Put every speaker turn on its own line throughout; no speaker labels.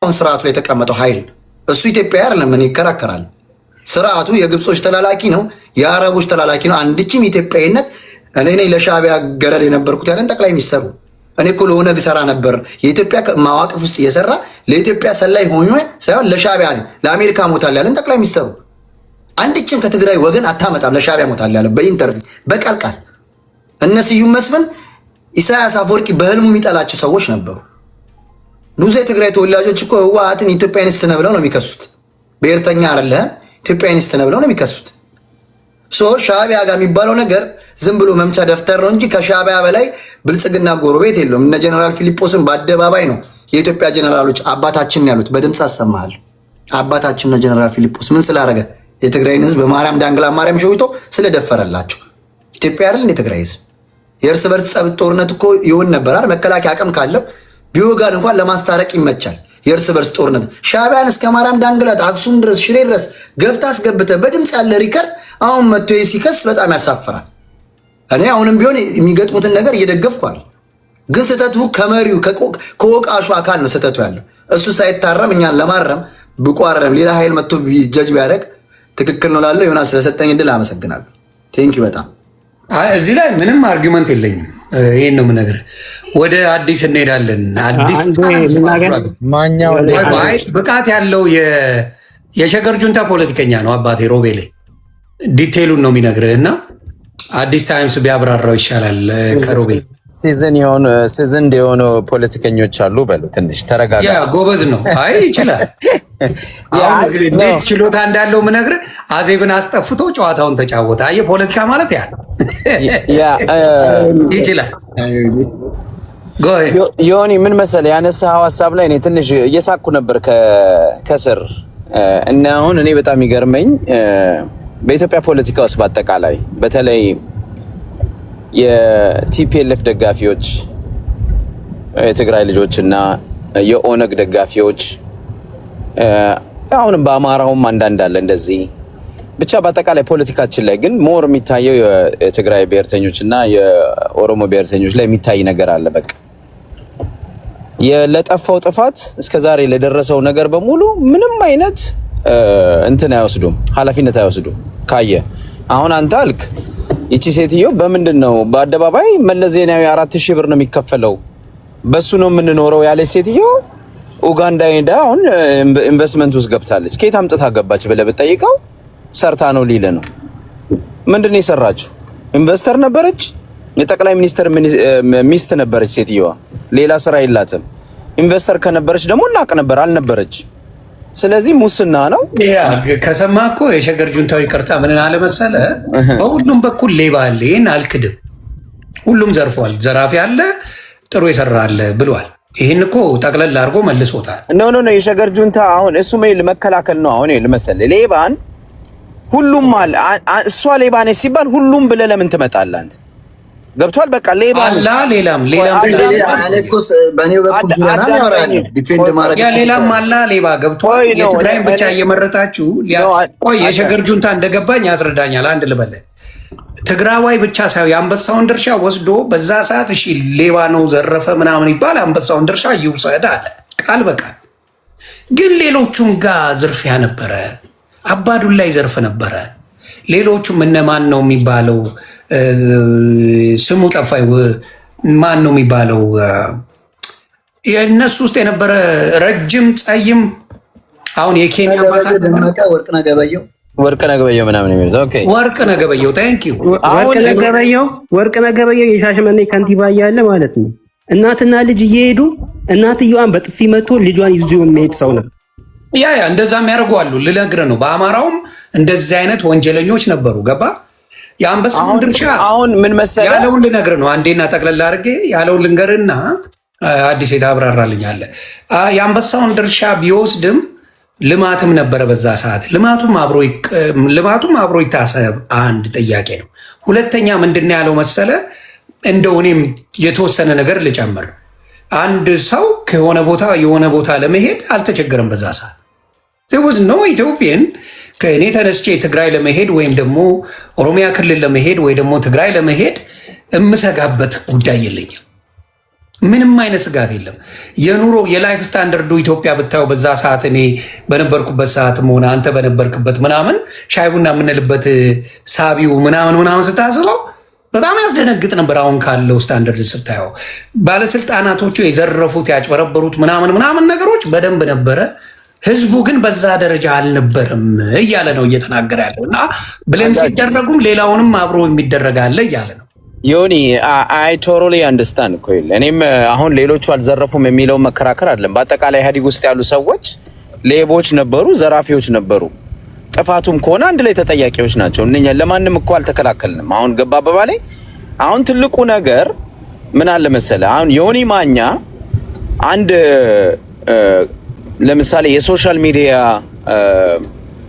ስርዓቱ ላይ የተቀመጠው ኃይል እሱ ኢትዮጵያ አይደለም። ምን ይከራከራል? ስርዓቱ የግብጾች ተላላኪ ነው፣ የአረቦች ተላላኪ ነው። አንድችም ኢትዮጵያዊነት እኔ ነኝ ለሻዕቢያ ገረድ የነበርኩት ያለን ጠቅላይ ሚኒስተሩ። እኔ እኮ ለኦነግ ሰራ ነበር የኢትዮጵያ ማዋቅፍ ውስጥ እየሰራ ለኢትዮጵያ ሰላይ ሆኖ ሳይሆን ለሻዕቢያ ነኝ ለአሜሪካ ሞታል ያለን ጠቅላይ ሚኒስተሩ። አንድችም ከትግራይ ወገን አታመጣም ለሻዕቢያ ሞታል ያለ በኢንተርቪው በቃልቃል። እነ ስዩም መስፍን ኢሳያስ አፈወርቂ በህልሙ የሚጠላቸው ሰዎች ነበሩ። ብዙ የትግራይ ተወላጆች እኮ ህወሓትን ኢትዮጵያኒስት ነው ብለው ነው የሚከሱት። ብሔርተኛ አይደለም ኢትዮጵያኒስት ነው ብለው ነው የሚከሱት። ሻዕቢያ ጋር የሚባለው ነገር ዝም ብሎ መምቻ ደፍተር ነው እንጂ ከሻዕቢያ በላይ ብልጽግና ጎረቤት የለውም። እነ ጀነራል ፊሊጶስን በአደባባይ ነው የኢትዮጵያ ጀነራሎች አባታችን ያሉት። በድምፅ አሰማሃል። አባታችን ነው ጀነራል ፊሊጶስ ምን ስላደረገ? የትግራይን ህዝብ በማርያም ዳንግላ ማርያም ሸዊቶ ስለደፈረላቸው። ኢትዮጵያ አይደል እንደ ትግራይ ህዝብ የእርስ በርስ ጸብ ጦርነት እኮ ይሆን ነበር አይደል? መከላከያ አቅም ካለው ቢወጋን እንኳን ለማስታረቅ ይመቻል። የእርስ በርስ ጦርነት ሻዕቢያን እስከ ማርያም ዳንግላት አክሱም ድረስ ሽሬ ድረስ ገብታ አስገብተ በድምፅ ያለ ሪከርድ አሁን መጥቶ ሲከስ በጣም ያሳፍራል። እኔ አሁንም ቢሆን የሚገጥሙትን ነገር እየደገፍኳል። ግን ስህተቱ ከመሪው ከወቃሹ አካል ነው ስህተቱ ያለው። እሱ ሳይታረም እኛን ለማረም ብቁ አይደለም። ሌላ ኃይል መጥቶ ጀጅ ቢያደርግ ትክክል ነው ላለው ዮናስ ስለሰጠኝ እድል አመሰግናለሁ። ቴንኪው በጣም
እዚህ ላይ ምንም አርጊመንት የለኝም። ይሄን ነው የምነግርህ። ወደ አዲስ እንሄዳለን። አዲስ ብቃት ያለው የሸገር ጁንታ ፖለቲከኛ ነው አባቴ ሮቤሌ። ዲቴይሉን ነው የሚነግርህ እና አዲስ ታይምስ ቢያብራራው ይሻላል ከሮቤሌ።
ሲዝን የሆኑ ፖለቲከኞች አሉ። በሉ ትንሽ ተረጋጋ።
ጎበዝ ነው። አይ ይችላል። እንዴት ችሎታ እንዳለው የምነግርህ አዜብን አስጠፍቶ ጨዋታውን ተጫወተ። አየህ ፖለቲካ ማለት ያ ይችላል።
ዮኒ ምን መሰለህ ያነሳኸው ሀሳብ ላይ እኔ ትንሽ እየሳኩ ነበር ከስር እና አሁን እኔ በጣም የሚገርመኝ በኢትዮጵያ ፖለቲካ ውስጥ በአጠቃላይ በተለይ የቲፒኤልኤፍ ደጋፊዎች የትግራይ ልጆች እና የኦነግ ደጋፊዎች አሁንም በአማራውም አንዳንድ አለ እንደዚህ ብቻ በአጠቃላይ ፖለቲካችን ላይ ግን ሞር የሚታየው የትግራይ ብሔርተኞች እና የኦሮሞ ብሔርተኞች ላይ የሚታይ ነገር አለ። በቃ ለጠፋው ጥፋት እስከዛሬ ለደረሰው ነገር በሙሉ ምንም አይነት እንትን አይወስዱም፣ ኃላፊነት አይወስዱም። ካየ አሁን አንተ አልክ ይቺ ሴትዮ በምንድን ነው በአደባባይ መለስ ዜናዊ 4000 ብር ነው የሚከፈለው በሱ ነው የምንኖረው ያለች ሴትዮ ኡጋንዳ ሄዳ አሁን ኢንቨስትመንት ውስጥ ገብታለች። ከየት አምጥታ ገባች ብለህ ብትጠይቀው ሰርታ ነው ሊለ ነው። ምንድን ነው የሰራችው? ኢንቨስተር ነበረች፣ የጠቅላይ ሚኒስትር ሚስት ነበረች ሴትዮዋ። ሌላ ስራ የላትም። ኢንቨስተር ከነበረች ደግሞ እናቅ ነበር አልነበረች። ስለዚህ ሙስና ነው።
ከሰማ እኮ የሸገር ጁንታው ይቅርታ ምን አለ መሰለህ፣ በሁሉም በኩል ሌባ አለ። ይሄን አልክድም። ሁሉም ዘርፏል። ዘራፊ አለ፣ ጥሩ የሰራ አለ ብሏል። ይሄን እኮ ጠቅለል አድርጎ መልሶታል።
ኖ የሸገር ጁንታ አሁን እሱ መከላከል ነው። አሁን ለመሰለህ ሌባን ሁሉም አለ። እሷ ሌባ ነች ሲባል ሁሉም ብለህ ለምን ትመጣለህ አንተ? ገብቷል። በቃ ሌባ
አላ ሌላም ሌላም አላ ሌባ ገብቷል። የትግራይን ብቻ እየመረጣችሁ ቆይ የሸገር ጁንታ እንደገባኝ ያስረዳኛል። አንድ ልበልህ ትግራዋይ ብቻ ሳይሆን የአንበሳውን ድርሻ ወስዶ በዛ ሰዓት እሺ ሌባ ነው ዘረፈ ምናምን ይባል አንበሳውን ድርሻ ይውሰድ አለ ቃል በቃል። ግን ሌሎቹም ጋር ዝርፊያ ነበረ። አባዱላ ይዘርፍ ነበረ። ሌሎቹም እነማን ነው የሚባለው ስሙ ጠፋኝ። ማን ነው የሚባለው የእነሱ ውስጥ የነበረ ረጅም ጸይም አሁን የኬንያ አምባሳደር
ወርቅነህ ገበየሁ ምናምን የሚሉት ኦኬ፣
ወርቅነህ ገበየሁ ታንክ ዩ።
ወርቅነህ ገበየሁ የሻሸመኔ ከንቲባ እያለ ማለት ነው እናትና ልጅ እየሄዱ እናትየዋን በጥፊ መቶ ልጇን ይዞ የሚሄድ ሰው ነው።
ያ እንደዛም ያደርጉ አሉ። ልነግርህ ነው በአማራውም እንደዚህ አይነት ወንጀለኞች ነበሩ። ገባ የአንበሳውን ድርሻ
አሁን ምን መሰለህ
ያለውን ልነግርህ ነው። አንዴና ጠቅለል አድርጌ ያለውን ልንገርህና አዲስ የታብራራልኛለህ። የአንበሳውን ድርሻ ቢወስድም ልማትም ነበረ በዛ ሰዓት። ልማቱም አብሮ ይታሰብ አንድ ጥያቄ ነው። ሁለተኛ ምንድን ያለው መሰለ እንደው እኔም የተወሰነ ነገር ልጨምር። አንድ ሰው ከሆነ ቦታ የሆነ ቦታ ለመሄድ አልተቸገረም በዛ ሰዓት። ወዝ ኖ ኢትዮጵያን ከእኔ ተነስቼ ትግራይ ለመሄድ ወይም ደግሞ ኦሮሚያ ክልል ለመሄድ ወይ ደግሞ ትግራይ ለመሄድ የምሰጋበት ጉዳይ የለኝም። ምንም አይነት ስጋት የለም። የኑሮ የላይፍ ስታንዳርዱ ኢትዮጵያ ብታየው በዛ ሰዓት እኔ በነበርኩበት ሰዓትም ሆነ አንተ በነበርክበት ምናምን ሻይ ቡና የምንልበት ሳቢው ምናምን ስታስበው በጣም ያስደነግጥ ነበር። አሁን ካለው ስታንዳርድ ስታየው ባለስልጣናቶቹ የዘረፉት ያጭበረበሩት ምናምን ነገሮች በደንብ ነበረ። ህዝቡ ግን በዛ ደረጃ አልነበረም እያለ ነው እየተናገረ ያለው እና ብለን ሲደረጉም ሌላውንም አብሮ የሚደረግ አለ እያለ ነው።
ዮኒ አይ ቶታሊ አንደርስታንድ እኮ ይል እኔም አሁን ሌሎቹ አልዘረፉም የሚለው መከራከር አይደለም። በአጠቃላይ ኢህአዴግ ውስጥ ያሉ ሰዎች ሌቦች ነበሩ፣ ዘራፊዎች ነበሩ። ጥፋቱም ከሆነ አንድ ላይ ተጠያቂዎች ናቸው። እነኛ ለማንም እኮ አልተከላከልንም። አሁን ገባ አባባላይ። አሁን ትልቁ ነገር ምን አለ መሰለ፣ አሁን ዮኒ ማኛ አንድ ለምሳሌ የሶሻል ሚዲያ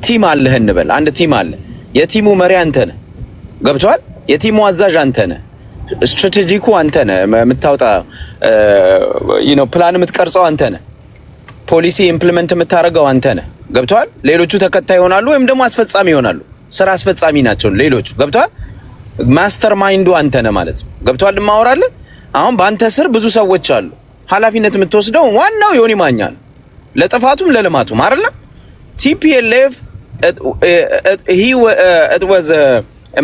ቲም አለህ እንበል። አንድ ቲም አለ። የቲሙ መሪ አንተ ነህ። ገብቷል? የቲሙ አዛዥ አንተ ነህ። ስትራቴጂኩ አንተ ነህ። የምታወጣ ፕላን የምትቀርጸው አንተ ነህ። ፖሊሲ ኢምፕሊመንት የምታደርገው አንተ ነህ። ገብቷል? ሌሎቹ ተከታይ ይሆናሉ ወይም ደግሞ አስፈጻሚ ይሆናሉ። ስራ አስፈጻሚ ናቸው ሌሎቹ። ገብቷል? ማስተር ማይንዱ አንተ ነህ ማለት ነው። ገብቷል? ማወራለህ። አሁን በአንተ ስር ብዙ ሰዎች አሉ። ኃላፊነት የምትወስደው ዋናው ዮኒ ማኛ ነው። ለጥፋቱም ለልማቱም አይደለ? ቲፒኤልኤፍ it was a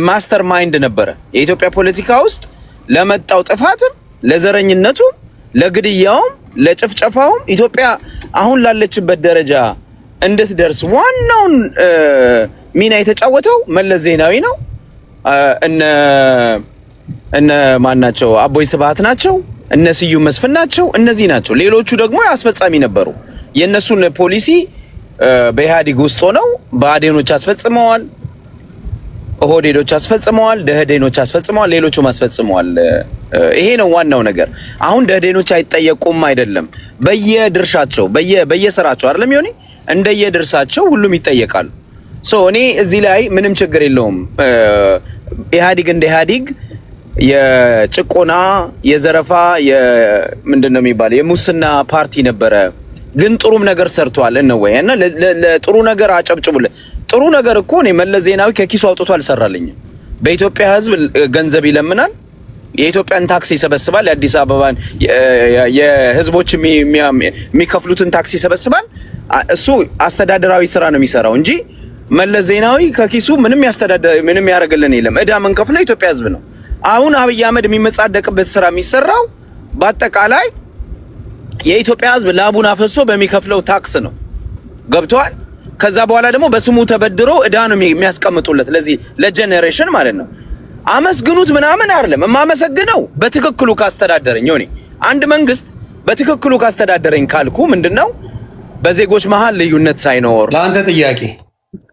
ማስተር ማይንድ ነበረ የኢትዮጵያ ፖለቲካ ውስጥ ለመጣው ጥፋትም፣ ለዘረኝነቱም፣ ለግድያውም፣ ለጭፍጨፋውም ኢትዮጵያ አሁን ላለችበት ደረጃ እንድትደርስ ዋናውን ሚና የተጫወተው መለስ ዜናዊ ነው። እነ ማናቸው አቦይ ስብሃት ናቸው፣ እነ ስዩም መስፍን ናቸው። እነዚህ ናቸው። ሌሎቹ ደግሞ አስፈጻሚ ነበሩ። የነሱን ፖሊሲ በኢህአዴግ ውስጥ ሆነው ብአዴኖች አስፈጽመዋል፣ ኦህዴዶች አስፈጽመዋል፣ ደህዴኖች አስፈጽመዋል፣ ሌሎቹም አስፈጽመዋል። ይሄ ነው ዋናው ነገር። አሁን ደህዴኖች አይጠየቁም አይደለም፣ በየድርሻቸው በየስራቸው አይደለም ይሆኔ እንደየድርሻቸው ሁሉም ይጠየቃሉ። እኔ እዚህ ላይ ምንም ችግር የለውም። ኢህአዴግ እንደ ኢህአዴግ የጭቆና የዘረፋ ምንድነው የሚባለው የሙስና ፓርቲ ነበረ። ግን ጥሩም ነገር ሰርቷል ነው ወይ? እና ለጥሩ ነገር አጨብጭቡለት። ጥሩ ነገር እኮ ነው። መለስ ዜናዊ ከኪሱ አውጥቶ አልሰራልኝም። በኢትዮጵያ ህዝብ ገንዘብ ይለምናል፣ የኢትዮጵያን ታክስ ይሰበስባል፣ የአዲስ አበባን የህዝቦች የሚከፍሉትን ታክስ ይሰበስባል። እሱ አስተዳደራዊ ስራ ነው የሚሰራው እንጂ መለስ ዜናዊ ከኪሱ ምንም ያደርግልን የለም። እዳ ምን ከፍለው የኢትዮጵያ ህዝብ ነው። አሁን አብይ አህመድ የሚመጻደቅበት ስራ የሚሰራው በአጠቃላይ የኢትዮጵያ ህዝብ ላቡን አፈሶ በሚከፍለው ታክስ ነው። ገብቷል? ከዛ በኋላ ደግሞ በስሙ ተበድሮ እዳ ነው የሚያስቀምጡለት ለዚህ ለጄኔሬሽን ማለት ነው። አመስግኑት ምናምን አይደለም የማመሰግነው በትክክሉ ካስተዳደረኝ ሆኔ አንድ መንግስት በትክክሉ ካስተዳደረኝ ካልኩ ምንድነው በዜጎች መሃል ልዩነት ሳይኖር
ለአንተ ጥያቄ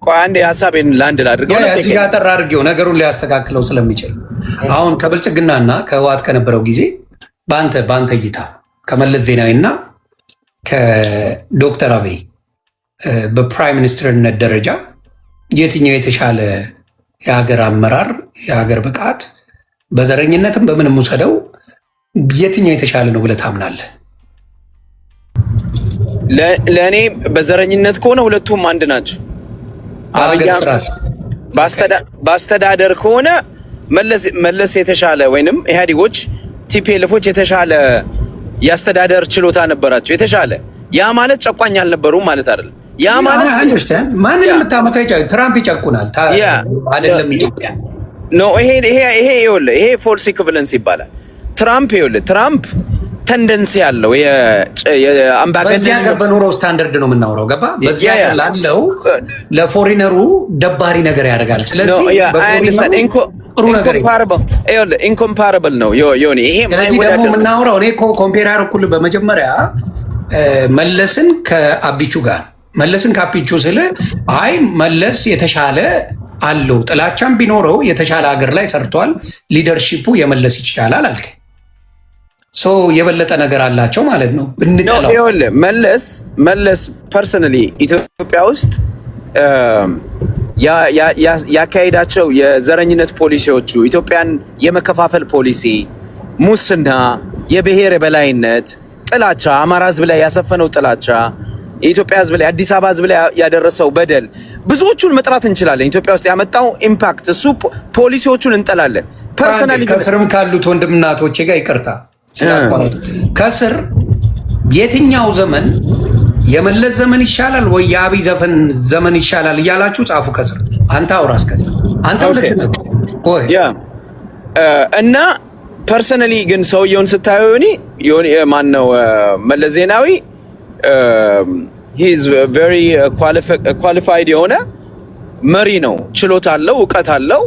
ቆይ አንዴ ሐሳቤን ላንድ ላድርገው ነው
እዚህ ጋር ጠራ አድርጌው ነገሩን ሊያስተካክለው ስለሚችል አሁን ከብልጽግናና ከህወሓት ከነበረው ጊዜ በአንተ እይታ ከመለስ ዜናዊና ከዶክተር አብይ በፕራይም ሚኒስትርነት ደረጃ የትኛው የተሻለ የሀገር አመራር የሀገር ብቃት በዘረኝነትም በምንም ውሰደው የትኛው የተሻለ ነው ብለህ ታምናለህ?
ለእኔ በዘረኝነት ከሆነ ሁለቱም አንድ ናቸው። በአስተዳደር ከሆነ መለስ የተሻለ ወይንም ኢህአዴጎች ቲፒኤልፎች የተሻለ የአስተዳደር ችሎታ ነበራቸው። የተሻለ ያ ማለት ጨቋኝ አልነበሩም ማለት አይደለም። ያ ማለት
ማንን የምታመጣ ትራምፕ ይጨቁናል አይደለም ኢትዮጵያ
ነው። ይሄ ፎልስ ኢኩቪለንስ ይባላል። ትራምፕ ተንደንሲ ያለው የአምባገነን
በዚህ ሀገር በኑሮ ስታንዳርድ ነው የምናወራው። ገባ? በዚህ ሀገር ላለው ለፎሪነሩ ደባሪ ነገር ያደርጋል። ስለዚህ ጥሩ ነገር
ኢንኮምፓራብል ነው ዮኒ። ይሄ
ስለዚህ ደግሞ የምናወራው እኔ ኮምፔር ያደረኩልህ በመጀመሪያ መለስን ከአቢቹ ጋር መለስን ከአቢቹ ስለ አይ መለስ የተሻለ አለው ጥላቻም ቢኖረው የተሻለ ሀገር ላይ ሰርቷል፣ ሊደርሺፑ የመለስ ይቻላል አልከ። የበለጠ ነገር አላቸው ማለት ነው ብንጠላው።
መለስ ፐርሰናሊ ኢትዮጵያ ውስጥ ያካሄዳቸው የዘረኝነት ፖሊሲዎቹ ኢትዮጵያን የመከፋፈል ፖሊሲ፣ ሙስና፣ የብሔር የበላይነት፣ ጥላቻ፣ አማራ ህዝብ ላይ ያሰፈነው ጥላቻ፣ የኢትዮጵያ ህዝብ ላይ አዲስ አበባ ህዝብ ላይ ያደረሰው በደል ብዙዎቹን መጥራት እንችላለን። ኢትዮጵያ ውስጥ ያመጣው ኢምፓክት እሱ ፖሊሲዎቹን እንጠላለን። ፐርሰናሊ
ከስርም ካሉት ወንድምናቶቼ ጋር ይቅርታ ስላቋረጡ ከስር የትኛው ዘመን የመለስ ዘመን ይሻላል ወይ የአብይ ዘመን ይሻላል እያላችሁ ጻፉ ከስር። አንተ አውራ እስከዛ አንተ ልክ ነህ
እና ፐርሰናሊ ግን ሰውየውን ስታየው ማን ነው መለስ ዜናዊ he is very qualified የሆነ መሪ ነው። ችሎታ አለው፣ እውቀት አለው።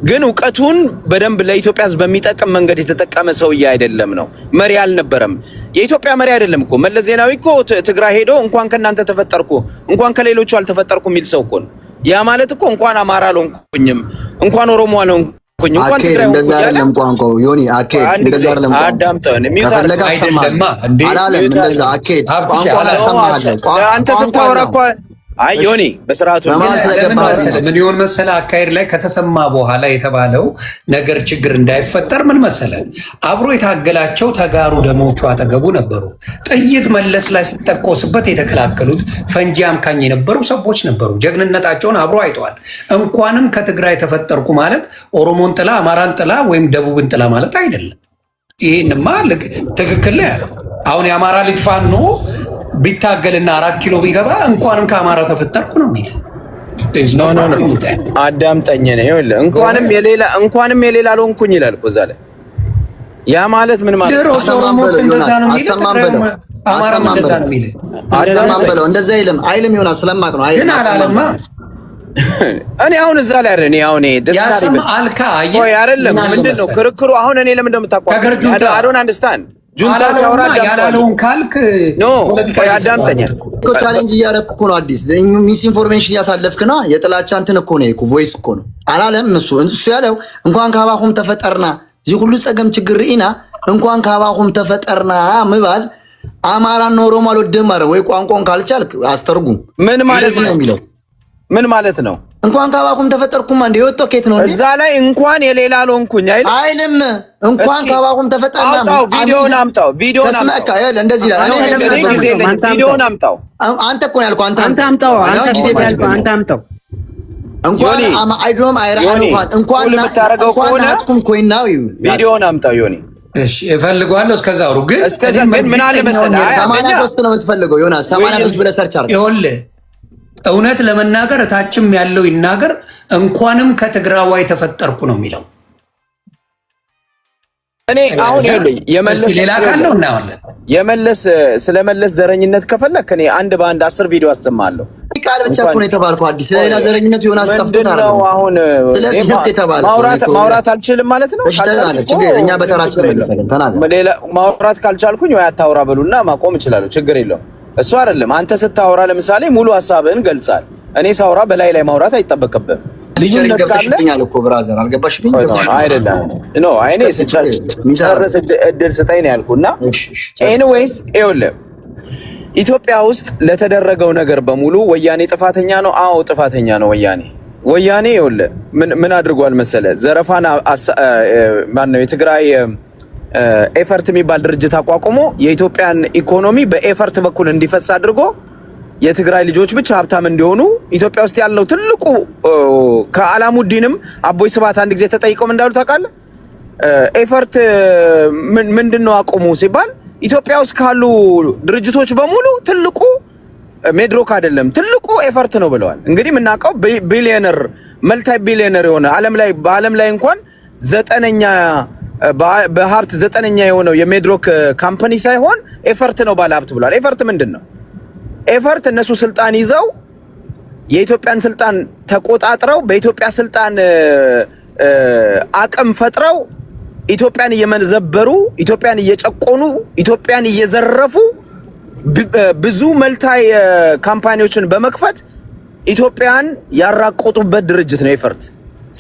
ግን እውቀቱን በደንብ ለኢትዮጵያ ሕዝብ በሚጠቅም መንገድ የተጠቀመ ሰውዬ አይደለም ነው። መሪ አልነበረም። የኢትዮጵያ መሪ አይደለም እኮ መለስ ዜናዊ እኮ ትግራይ ሄዶ እንኳን ከእናንተ ተፈጠርኩ እንኳን ከሌሎቹ አልተፈጠርኩ የሚል ሰው እኮ ነው። ያ ማለት እኮ እንኳን አማራ አልሆንኩኝም እንኳን ኦሮሞ አልሆንኩኝ እንኳን ትግራይ
እንደዛ አይደለም ቋንቋው ዮኒ አኬድ እንደዛ አይደለም ቋንቋው
አዳምጠን
ከፈለገ አሰማህ አላለም። እንደዛ አኬድ ቋንቋው አላሰማህም።
አንተ ስታወራ እኮ አይ ዮኒ በስርዓቱ
ምን ይሆን መሰለ አካሄድ ላይ ከተሰማ በኋላ የተባለው ነገር ችግር እንዳይፈጠር ምን መሰለ አብሮ የታገላቸው ተጋሩ ደሞቹ አጠገቡ ነበሩ። ጥይት መለስ ላይ ሲተኮስበት የተከላከሉት ፈንጂ አምካኝ የነበሩ ሰዎች ነበሩ። ጀግንነታቸውን አብሮ አይተዋል። እንኳንም ከትግራይ ተፈጠርኩ ማለት ኦሮሞን ጥላ አማራን ጥላ ወይም ደቡብን ጥላ ማለት አይደለም። ይሄንማ ትክክል ነው ያለው። አሁን የአማራ ልጅ ፋኖ ቢታገልና 4 ኪሎ ቢገባ እንኳንም ከአማራ ተፈጠርኩ ነው የሚል
አዳምጠኝ ነው ይኸውልህ። እንኳንም የሌላ አልሆንኩኝ ይላል እኮ እዛ ላይ። ያ ማለት ምን ማለት ነው?
አሰማም በለው እንደዛ አይልም ይሆናል ስለማቅ ነው አይልም አሰማም።
እኔ አሁን እዛ ላይ አይደል? እኔ አሁን
ያሰማ አልካ
አይደለም ምንድን ነው ክርክሩ? አሁን እኔ ለምን እንደምታቋርጥ I don't understand።
ጁንታ ሲያወራ ያላለውን ካልክ
ኖ ያዳምጠኛል
እኮ ቻሌንጅ እያደረኩ እኮ ነው። አዲስ ሚስ ኢንፎርሜሽን እያሳለፍክ ነው። የጥላቻ እንትን እኮ ነው እኮ ቮይስ እኮ ነው አላለም። እሱ ያለው እንኳን ካባኹም ተፈጠርና እዚህ ሁሉ ጸገም ችግር ሪኢና እንኳን ካባኹም ተፈጠርና ምባል አማራና ኦሮሞ አልወድም ማለት ወይ ቋንቋውን ካልቻልክ አስተርጉም።
ምን ማለት ነው የሚለው? ምን ማለት ነው?
እንኳን ካባኹም ተፈጠርኩም አንዴ የወጣው ከየት ነው?
እዛ ላይ እንኳን የሌላ አልሆንኩኝ
አይልም። እንኳን ካባኹም ተፈጠርና
ቪዲዮውን አምጣው።
ተስመካ ያለ እንደዚህ ይላል።
ቪዲዮውን አምጣው።
አንተ እኮ ነው ያልኩህ።
አንተ አምጣው። አንተ አምጣው።
እንኳን አይዶም አይራን እንኳን
የምታረገው ከሆነ
ኮይናው
ቪዲዮውን አምጣው ዮኒ።
እሺ እፈልገዋለሁ። እስከዛው ግን
ምን አለ መሰለህ
83 ነው የምትፈልገው ዮናስ 83 ብለህ ሰርች አድርግ።
ይኸውልህ እውነት ለመናገር እታችም ያለው ይናገር እንኳንም ከትግራዋይ ተፈጠርኩ ነው የሚለው።
እኔ አሁን የመለስ
ሌላ ካለው እናያለን።
ስለመለስ ዘረኝነት ከፈለክ እኔ አንድ በአንድ 10 ቪዲዮ አሰማለሁ።
ቃል ብቻ እኮ ነው የተባልከው። አዲስ ሌላ ዘረኝነት ዮናስ ጠፍቶት አይደለም።
አሁን
ስለዚህ ህግ የተባለው
ማውራት አልችልም ማለት ነው።
እኛ በተራችን መልሰን ተናገር።
ሌላ ማውራት ካልቻልኩኝ ወይ አታውራ በሉና ማቆም እችላለሁ። ችግር የለውም። እሱ አይደለም አንተ ስታወራ ለምሳሌ ሙሉ ሐሳብህን ገልጻል። እኔ ሳውራ በላይ ላይ ማውራት አይጠበቅብህም።
ሊጀር ገብተሽኛል እኮ ብራዘር አልገባሽም?
አይደለም ኖ አይኔ ጨርስ እድል ስጠኝ ነው ያልኩና ኤኒዌይስ ይኸውልህ ኢትዮጵያ ውስጥ ለተደረገው ነገር በሙሉ ወያኔ ጥፋተኛ ነው። አዎ ጥፋተኛ ነው ወያኔ ይኸውልህ ምን አድርጓል መሰለ ዘረፋና ማን ነው የትግራይ ኤፈርት የሚባል ድርጅት አቋቁሞ የኢትዮጵያን ኢኮኖሚ በኤፈርት በኩል እንዲፈስ አድርጎ የትግራይ ልጆች ብቻ ሀብታም እንዲሆኑ ኢትዮጵያ ውስጥ ያለው ትልቁ ከአላሙዲንም አቦይ ስብሃት አንድ ጊዜ ተጠይቀው እንዳሉ ታውቃለህ? ኤፈርት ምንድነው አቆሙ ሲባል ኢትዮጵያ ውስጥ ካሉ ድርጅቶች በሙሉ ትልቁ ሜድሮክ አይደለም ትልቁ ኤፈርት ነው ብለዋል። እንግዲህ የምናውቀው ቢሊዮነር መልታይ ቢሊዮነር የሆነ በዓለም ላይ እንኳን በሀብት 9ኛ የሆነው የሜድሮክ ካምፓኒ ሳይሆን ኤፈርት ነው ባለ ሀብት ብለዋል። ኤፈርት ምንድን ነው? ኤፈርት እነሱ ስልጣን ይዘው የኢትዮጵያን ስልጣን ተቆጣጥረው በኢትዮጵያ ስልጣን አቅም ፈጥረው ኢትዮጵያን እየመዘበሩ ኢትዮጵያን እየጨቆኑ ኢትዮጵያን እየዘረፉ ብዙ መልታይ ካምፓኒዎችን በመክፈት ኢትዮጵያን ያራቆጡበት ድርጅት ነው ኤፈርት።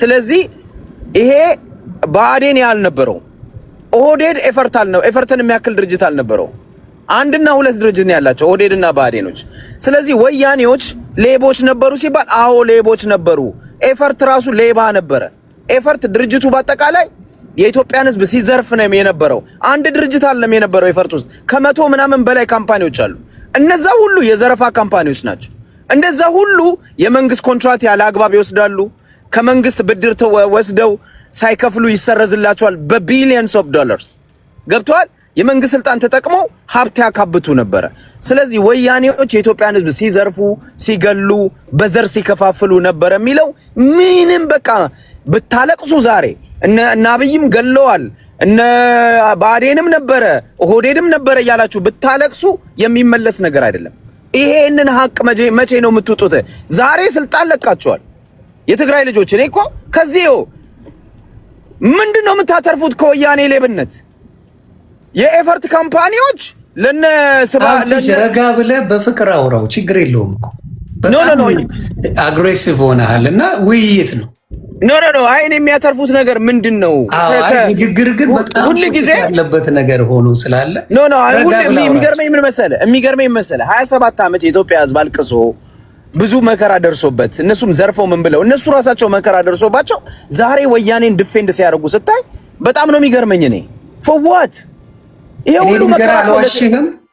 ስለዚህ ይሄ ብአዴን ያልነበረው ኦህዴድ ኤፈርትን የሚያክል ድርጅት አልነበረው። አንድና ሁለት ድርጅት ነው ያላቸው ኦህዴድና ብአዴኖች። ስለዚህ ወያኔዎች ሌቦች ነበሩ ሲባል አዎ ሌቦች ነበሩ። ኤፈርት ራሱ ሌባ ነበረ። ኤፈርት ድርጅቱ በአጠቃላይ የኢትዮጵያን ሕዝብ ሲዘርፍ ነው የነበረው። አንድ ድርጅት አለም የነበረው ኤፈርት ውስጥ ከመቶ ምናምን በላይ ካምፓኒዎች አሉ። እነዛ ሁሉ የዘረፋ ካምፓኒዎች ናቸው። እንደዛ ሁሉ የመንግስት ኮንትራክት ያለ አግባብ ይወስዳሉ። ከመንግስት ብድር ወስደው ሳይከፍሉ ይሰረዝላቸዋል በቢሊየንስ ኦፍ ዶላርስ ገብቷል። የመንግስት ስልጣን ተጠቅመው ሀብት ያካብቱ ነበረ። ስለዚህ ወያኔዎች የኢትዮጵያን ህዝብ ሲዘርፉ፣ ሲገሉ፣ በዘር ሲከፋፍሉ ነበረ የሚለው ምንም በቃ ብታለቅሱ ዛሬ እነ አብይም ገለዋል፣ እነ ብአዴንም ነበረ ኦህዴድም ነበረ እያላችሁ ብታለቅሱ የሚመለስ ነገር አይደለም። ይሄንን ሀቅ መቼ ነው የምትወጡት? ዛሬ ስልጣን ለቃችኋል የትግራይ ልጆች። እኔ እኮ ከዚህ ምንድነው የምታተርፉት ከወያኔ ሌብነት? የኤፈርት ካምፓኒዎች ለነ
ረጋ ብለህ በፍቅር አውራው፣ ችግር የለውም እኮ ኖ አግሬሲቭ ሆነሃል እና ውይይት ነው።
ኖ አይን የሚያተርፉት ነገር ምንድነው?
ንግግር ግን በጣም ሁሉ ጊዜ ያለበት ነገር ሆኖ ስላለ
ኖ የሚገርመኝ ምን መሰለህ 27 ዓመት የኢትዮጵያ ህዝብ አልቅሶ ብዙ መከራ ደርሶበት እነሱም ዘርፈው ምን ብለው እነሱ ራሳቸው መከራ ደርሶባቸው ዛሬ ወያኔን ዲፌንድ ሲያደርጉ ስታይ በጣም ነው የሚገርመኝ። እኔ for what ይሄ ሁሉ መከራ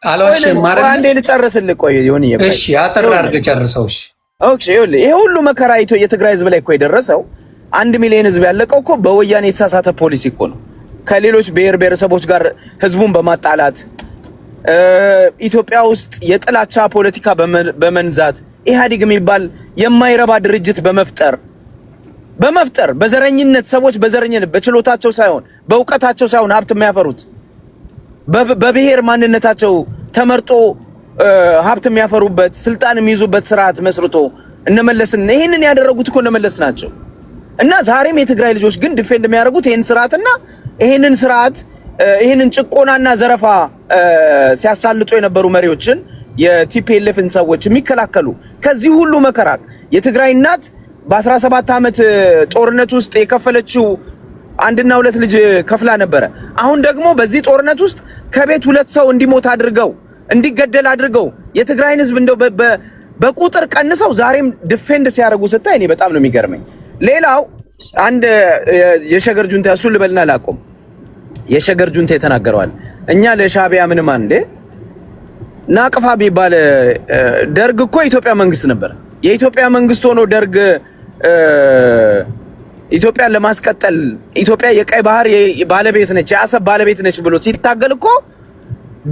አልዋሽም ማለት
አንዴ ልጨርስልህ። ቆይ ይሁን
እሺ፣ አጠር አድርገህ ጨርሰው። እሺ
ኦኬ። ይሄ ሁሉ መከራ የትግራይ ህዝብ ላይ እኮ የደረሰው 1 ሚሊዮን ህዝብ ያለቀው እኮ በወያኔ የተሳሳተ ፖሊሲ እኮ ነው። ከሌሎች ብሔር ብሔረሰቦች ጋር ህዝቡን በማጣላት ኢትዮጵያ ውስጥ የጥላቻ ፖለቲካ በመንዛት ኢህአዴግ የሚባል የማይረባ ድርጅት በመፍጠር በዘረኝነት ሰዎች በዘረኝነት በችሎታቸው ሳይሆን በእውቀታቸው ሳይሆን ሀብት የሚያፈሩት በብሔር ማንነታቸው ተመርጦ ሀብት የሚያፈሩበት ስልጣን የሚይዙበት ስርዓት መስርቶ እነመለስን ይሄንን ያደረጉት እኮ እነመለስ ናቸው። እና ዛሬም የትግራይ ልጆች ግን ዲፌንድ የሚያደርጉት ይሄን ስርዓትና ይሄንን ስርዓት ይሄንን ጭቆናና ዘረፋ ሲያሳልጡ የነበሩ መሪዎችን የቲፒኤልኤፍን ሰዎች የሚከላከሉ ከዚህ ሁሉ መከራ የትግራይ እናት በ17 ዓመት ጦርነት ውስጥ የከፈለችው 1 እና 2 ልጅ ከፍላ ነበረ። አሁን ደግሞ በዚህ ጦርነት ውስጥ ከቤት 2 ሰው እንዲሞት አድርገው እንዲገደል አድርገው የትግራይን ህዝብ እንደው በቁጥር ቀንሰው ዛሬም ዲፌንድ ሲያደርጉ ስታይ እኔ በጣም ነው የሚገርመኝ። ሌላው አንድ የሸገር ጁንታ እሱ ልበልና ላቆም የሸገር ጁንታ የተናገረዋል እኛ ለሻቢያ ምንም አንዴ ናቅፋ ቢባል ደርግ እኮ የኢትዮጵያ መንግስት ነበር። የኢትዮጵያ መንግስት ሆኖ ደርግ ኢትዮጵያን ለማስቀጠል ኢትዮጵያ የቀይ ባህር ባለቤት ነች የአሰብ ባለቤት ነች ብሎ ሲታገል እኮ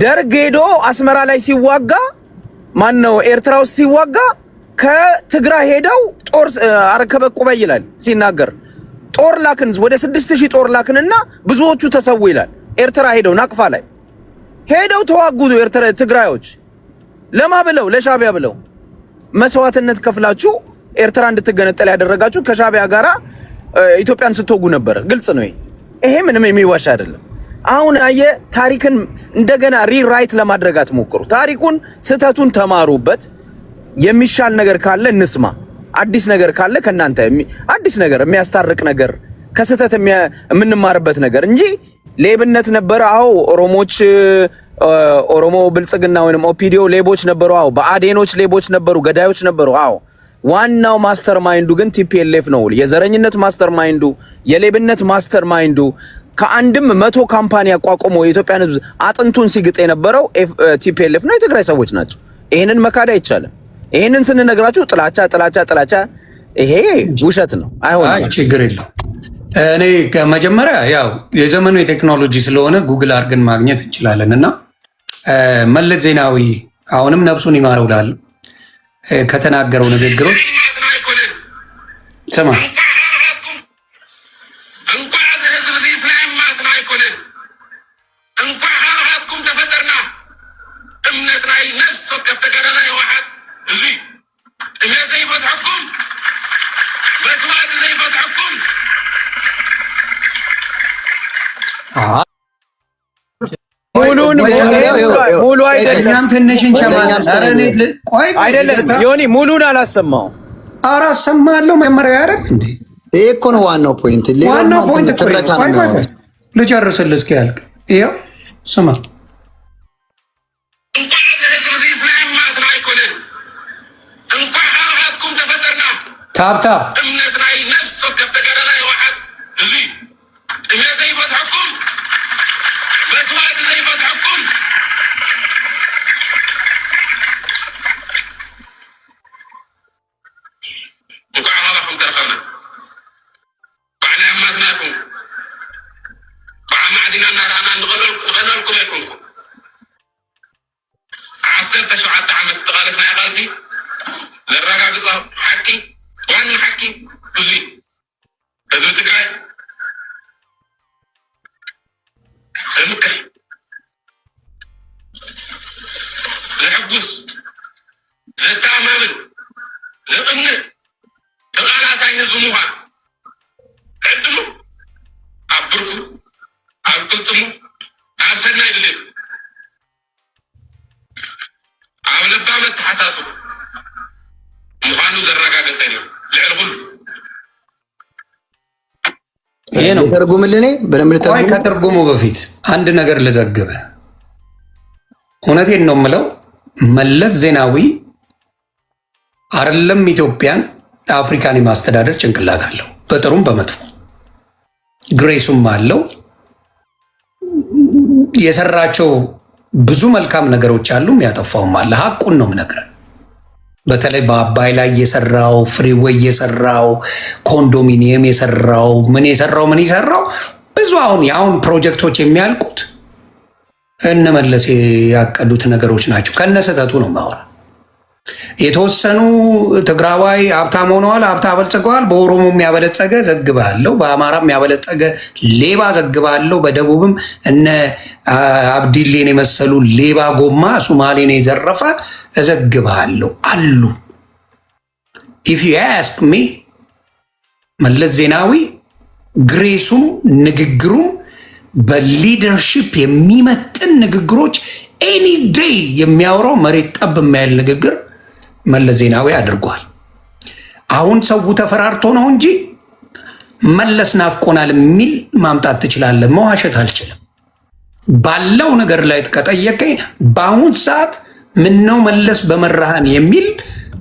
ደርግ ሄዶ አስመራ ላይ ሲዋጋ ማን ነው ኤርትራ ውስጥ ሲዋጋ ከትግራይ ሄደው ጦር አርከበ ቁበይ ይላል ሲናገር ጦር ላክን ወደ 6000 ጦር ላክንና ብዙዎቹ ተሰው ይላል። ኤርትራ ሄደው ናቅፋ ላይ ሄደው ተዋጉ። ኤርትራ ትግራዮች ለማ ብለው ለሻቢያ ብለው መስዋዕትነት ከፍላችሁ ኤርትራ እንድትገነጠል ያደረጋችሁ ከሻቢያ ጋራ ኢትዮጵያን ስትወጉ ነበር። ግልጽ ነው ይሄ ምንም የሚዋሽ አይደለም። አሁን አየ ታሪክን እንደገና ሪራይት ለማድረግ አትሞክሩ። ታሪኩን ስህተቱን ተማሩበት። የሚሻል ነገር ካለ እንስማ። አዲስ ነገር ካለ ከናንተ አዲስ ነገር የሚያስታርቅ ነገር ከስህተት የምንማርበት ነገር እንጂ ሌብነት ነበረ። አዎ ኦሮሞ ብልጽግና ወይንም ኦፒዲዮ ሌቦች ነበሩ። አዎ በአዴኖች ሌቦች ነበሩ፣ ገዳዮች ነበሩ። አዎ ዋናው ማስተር ማይንዱ ግን ቲፒኤልኤፍ ነው። የዘረኝነት ማስተር ማይንዱ፣ የሌብነት ማስተር ማይንዱ ከአንድም 100 ካምፓኒ አቋቁሞ የኢትዮጵያን ሕዝብ አጥንቱን ሲግጥ የነበረው ቲፒኤልኤፍ ነው፣ የትግራይ ሰዎች ናቸው። ይሄንን መካድ አይቻልም። ይሄንን ስንነግራችሁ ጥላቻ ይሄ ውሸት ነው፣ አይሆንም።
ችግር የለው። እኔ ከመጀመሪያ ያው የዘመኑ የቴክኖሎጂ ስለሆነ ጉግል አድርገን ማግኘት እንችላለን እና መለስ ዜናዊ አሁንም ነፍሱን ይማረው ላል ከተናገረው ንግግሮች ስማ
ሙሉ አይደለም፣
ትንሽን
አይደለም ዮኒ ሙሉን አላሰማው።
ኧረ አሰማለሁ። መመሪያ ያደረግ እንዴ
ይሄ እኮ ነው ዋናው ፖይንት።
ዋናው ፖይንት ልጨርስልህ እስኪ ያልቅ። ይኸው ስማ ታብታብ
ጥሙ ተቃላሳይ ህዝቡ ምዃን ዕድሉ ኣብ ብርኩ ኣብ ቅልፅሙ ኣብ ሰናይ ድሌቱ ኣብ ልባመት ተሓሳስቡ ምዃኑ ዘረጋገፀን እዩ ልዕል ኩሉ
ይሄ ነው።
ተርጉምልኔ በደንብ
ቆይ ከትርጉሙ በፊት አንድ ነገር ልዘግበ። እውነቴን ነው የምለው መለስ ዜናዊ አይደለም ኢትዮጵያን አፍሪካን የማስተዳደር ጭንቅላት አለው፣ በጥሩም በመጥፎ ግሬሱም አለው። የሰራቸው ብዙ መልካም ነገሮች አሉ፣ ያጠፋውም አለ። ሀቁን ነው የምነግርህ። በተለይ በአባይ ላይ የሰራው ፍሪዌይ የሰራው ኮንዶሚኒየም የሰራው ምን የሰራው ብዙ አሁን ፕሮጀክቶች የሚያልቁት እነመለስ ያቀዱት ነገሮች ናቸው። ከነሰተቱ ነው ማወራ። የተወሰኑ ትግራዋይ ሀብታም ሆነዋል፣ ሀብታ አበልጽገዋል። በኦሮሞ የሚያበለጸገ ዘግባለሁ፣ በአማራም የሚያበለጸገ ሌባ ዘግባለሁ፣ በደቡብም እነ አብዲሌን የመሰሉ ሌባ ጎማ ሱማሌን የዘረፈ እዘግባለሁ አሉ። ኢፍ ዩ አስክ ሚ መለስ ዜናዊ ግሬሱም ንግግሩም በሊደርሺፕ የሚመጥን ንግግሮች ኤኒ ዴይ የሚያወራው መሬት ጠብ የሚያል ንግግር መለስ ዜናዊ አድርጓል። አሁን ሰው ተፈራርቶ ነው እንጂ መለስ ናፍቆናል የሚል ማምጣት ትችላለህ። መዋሸት አልችልም። ባለው ነገር ላይ ከጠየቀኝ በአሁን ሰዓት ምነው መለስ በመራሃን የሚል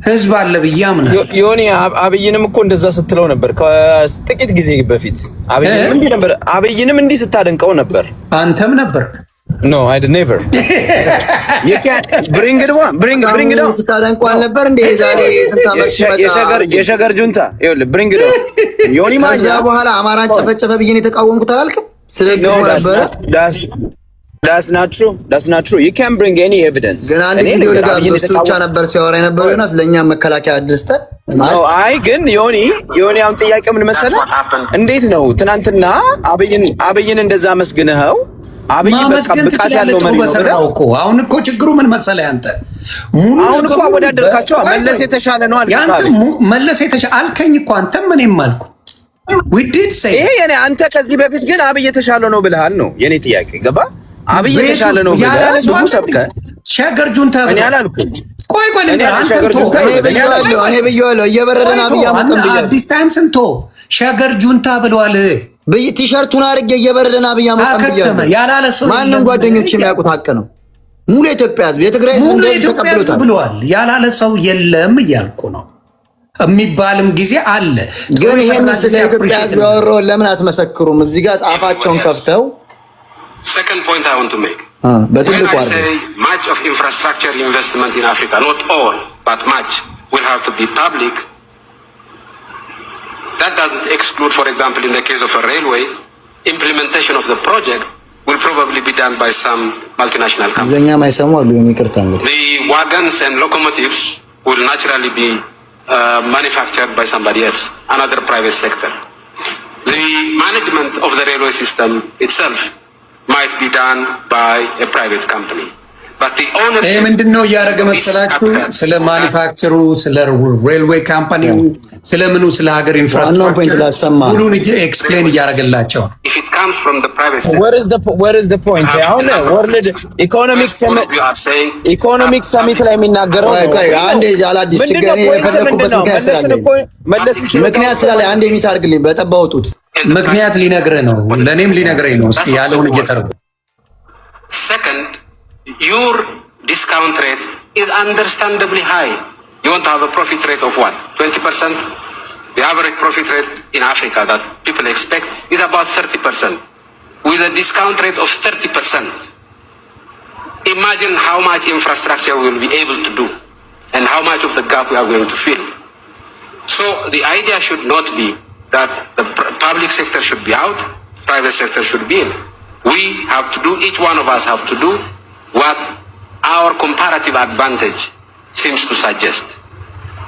ህዝብ አለ ብዬ አምናለሁ።
ዮኒ አብይንም እኮ እንደዛ ስትለው ነበር ከጥቂት ጊዜ በፊት። አብይንም እንዲህ ስታደንቀው ነበር።
አንተም ነበር።
ኖ አይ ዲድ ኔቨር ዩ ካን ብሪንግ ኢት ዋን ብሪንግ ኢት ኦን
ስታደንቀው አልነበር እንዴ? ዛሬ ስንት ዓመት
የሸገር ጁንታ ይኸውልህ ብሪንግ ኢት ኦን ዮኒ ማኛ
ከዛ በኋላ አማራን ጨፈጨፈ ብዬ ነው የተቃወምኩት አላልክም? ስለዚህ ነበር
That's not true. You can't bring any evidence.
ግን አንድ ቪዲዮ ነገር እሱ ብቻ ነበር ሲያወራ የነበረው እና ስለኛ መከላከያ አድርስተን
አይ ግን ዮኒ አሁን ጥያቄ ምን መሰለህ? እንዴት ነው ትናንትና አብይን እንደዛ መስግነኸው አብይ ብቃት ያለው መሪ ነው
እኮ። አሁን እኮ ችግሩ ምን መሰለህ? አንተ
አሁን እኮ አወዳደርካቸው መለስ የተሻለ ነው አልከኝ።
ያንተ መለስ የተሻለ አልከኝ እኮ አንተም ምንም አልኩ።
ይሄ የኔ አንተ ከዚህ በፊት ግን አብይ የተሻለ ነው ብለሃል ነው የኔ ጥያቄ። ገባ? አብይ የተሻለ ነው ብለህ ብዙ ሰብከህ
ሸገር ጁንታ
እኔ አላልኩም።
ቆይ እኔ
ብዬዋለሁ እየበረደን አብይ አመጣን ብዬዋለሁ።
አዲስ ታይም ስንቶ ሸገር ጁንታ ብለዋል።
ቲሸርቱን አድርጌ እየበረደን አብይ አመጣን ብዬዋለሁ።
ያላለ ሰው
ማንም ጓደኞች የሚያውቁት ሀቅ ነው። ሙሉ ኢትዮጵያ ህዝብ የትግራይ ህዝብ እንደዚህ ተቀብሎታል
ብለዋል። ያላለ ሰው የለም እያልኩ ነው። የሚባልም ጊዜ አለ።
ግን ይሄን ስለ ኢትዮጵያ ህዝብ ያወራውን ለምን አትመሰክሩም? እዚህ ጋር ጻፋቸውን ከፍተው
Second point I want to make.
When
I say much of infrastructure investment in Africa, not all, but much, will have to be public. That doesn't exclude, for example, in the case of a railway, implementation of the project will probably be done by some multinational company. The wagons and locomotives will naturally be manufactured by somebody else, another private sector. The management of the railway system itself might be done by a private company. But the ownership
ምንድነው እያደረገ መሰላችሁ? ስለ ማኒፋክቸሩ፣ ስለ ሬልዌይ ካምፓኒው፣ ስለ ምኑ፣ ስለ ሀገር ኢንፍራስትራክቸር ሁሉን ኤክስፕሌን እያደረገላቸው።
If it comes from the private sector,
where is the point? አሁን ወርልድ ኢኮኖሚክ ሰሚት ላይ የሚናገረው
አንዴ አላዲስ ችግር የፈለኩበት ምክንያት ስላለ አንዴ የሚታርግልኝ በጠባውጡት
ምክንያት ሊነግርህ ነው። ለኔም ሊነግረኝ ነው። እስኪ ያለውን እየተረጉ
second, your discount rate is understandably high. You want to have a profit rate of what? 20%? The average profit rate in Africa that people expect is about 30%. With a discount rate of 30%, imagine how much infrastructure we will be able to do and how much of the gap we are going to fill. So the idea should not be that the public sector should be out, private sector should be in. We have to do, each one of us have to do what our comparative advantage seems to suggest.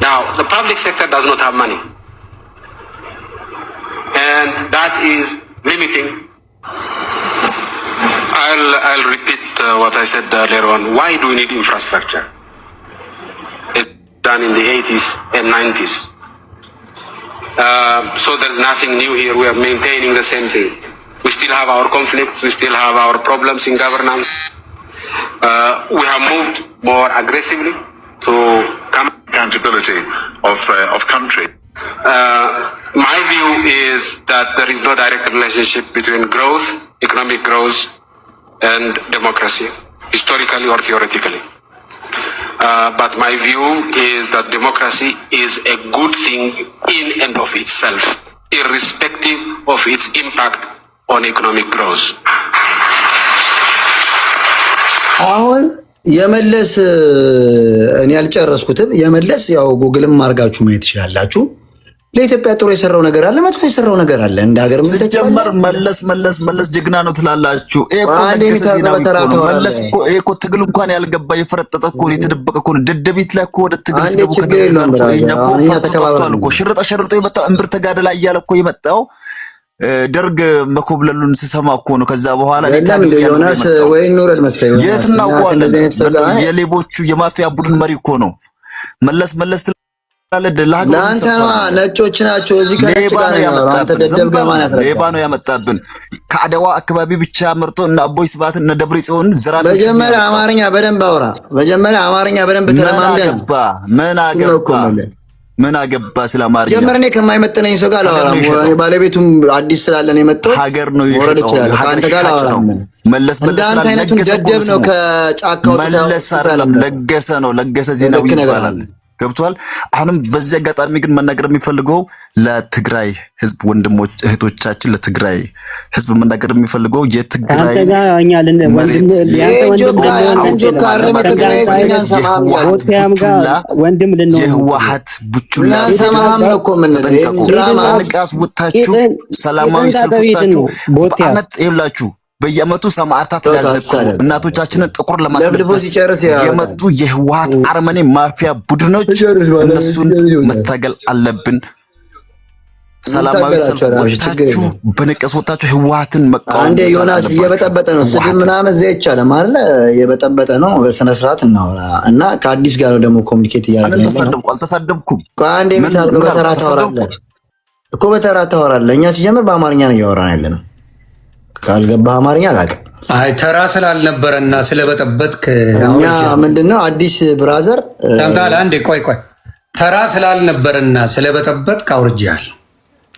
Now, the public sector does not have money. And that is limiting. I'll repeat what I said earlier on. Why do we need infrastructure? It done in the 80s 90s. So there's nothing new here. We are maintaining the same thing. We still have our conflicts. We still have our problems in governance. We have moved more aggressively to come accountability of country. My view is that there is no direct relationship between growth, economic growth, and democracy, historically or theoretically. But my view is that democracy is a good thing in and of itself, irrespective of its impact on economic growth.
አሁን የመለስ እኔ ያልጨረስኩትም የመለስ ያው ጉግልም አድርጋችሁ ማየት ትችላላችሁ። ለኢትዮጵያ ጥሩ የሰራው ነገር አለ፣ መጥፎ የሰራው ነገር አለ። እንደ ሀገር ምን
ተጀመር መለስ ጀግና ነው ትላላችሁ። መለስ እኮ ትግል እንኳን ያልገባ የፈረጠጠ እኮ የተደበቀ እኮ ደደቢት ላይ እኮ ወደ ትግል ሲገቡ ከደረጋር እኮ የኛ እኮ ተከፋፍቷል እኮ ሽርጦ የመጣው እምብር ተጋደላ እያለ እኮ የመጣው ደርግ መኮብለሉን ስሰማ እኮ ነው። ከዛ በኋላ ለታገል ያለውናስ
ወይ ኑረድ መስለኝ
የት እናውቀዋለን። የሌቦቹ የማፊያ ቡድን መሪ እኮ ነው መለስ ለአንተ ነው። ነጮች ናቸው እዚህ ከነጭ ጋር ነው። አንተ ደደብ ገማን ያስረዳ ሌባ ነው ያመጣብን። ከአድዋ አካባቢ ብቻ መርጦ እና አቦይ ስብሐት እና ደብረ ጽዮን ዝራብ
መጀመሪያ አማርኛ በደንብ አውራ። መጀመሪያ አማርኛ በደንብ ተለማምደን
ምን አገባ ስለ አማርኛ
ጀመርኔ ከማይመጥነኝ ሰው ጋር አላወራም። ባለቤቱም አዲስ ስላለን የመጣው
ሀገር ነው ይሸጣው
ከአንተ ጋር አላወራም።
መለስ
ደደብ ነው ከጫካው
መለስ አይደለም ለገሰ ዜናዊ ይባላል። ገብቷል። አሁንም በዚህ አጋጣሚ ግን መናገር የሚፈልገው ለትግራይ ህዝብ ወንድሞች እህቶቻችን፣ ለትግራይ ህዝብ መናገር የሚፈልገው የትግራይ የህወሓት ቡችላ ንቃስ ወጣችሁ ሰላማዊ ሰልፍ ወጣችሁ በአመት ይብላችሁ በየአመቱ ሰማዕታት ያዘቁ እናቶቻችንን ጥቁር ለማስለበስ የመጡ የህወሓት አርመኔ ማፊያ ቡድኖች እነሱን መታገል አለብን። ሰላማዊ ሰልፍ ወጣችሁ በንቀስ ወጣችሁ ህወሓትን መቃወም
አንዴ ዮናስ እየበጠበጠ ነው። ስድብ ምናምን ዘይ ይቻላል ማለት እየበጠበጠ ነው። በስነ ስርዓት እናወራ እና ከአዲስ ጋር ነው ደግሞ ኮሙኒኬት እያደረገ ነው።
አልተሳደብኩም።
አንዴ በተራ ታወራለህ እኮ በተራ ታወራለህ። እኛ ሲጀምር በአማርኛ ነው እያወራን ያለነው። ካልገባህ አማርኛ አላውቅም።
አይ ተራ ስላልነበረና ስለበጠበጥክ
እኛ ምንድነው አዲስ ብራዘር
ታምታል። አንዴ ቆይ ተራ ስላልነበረና ስለበጠበጥክ አውርጃለሁ።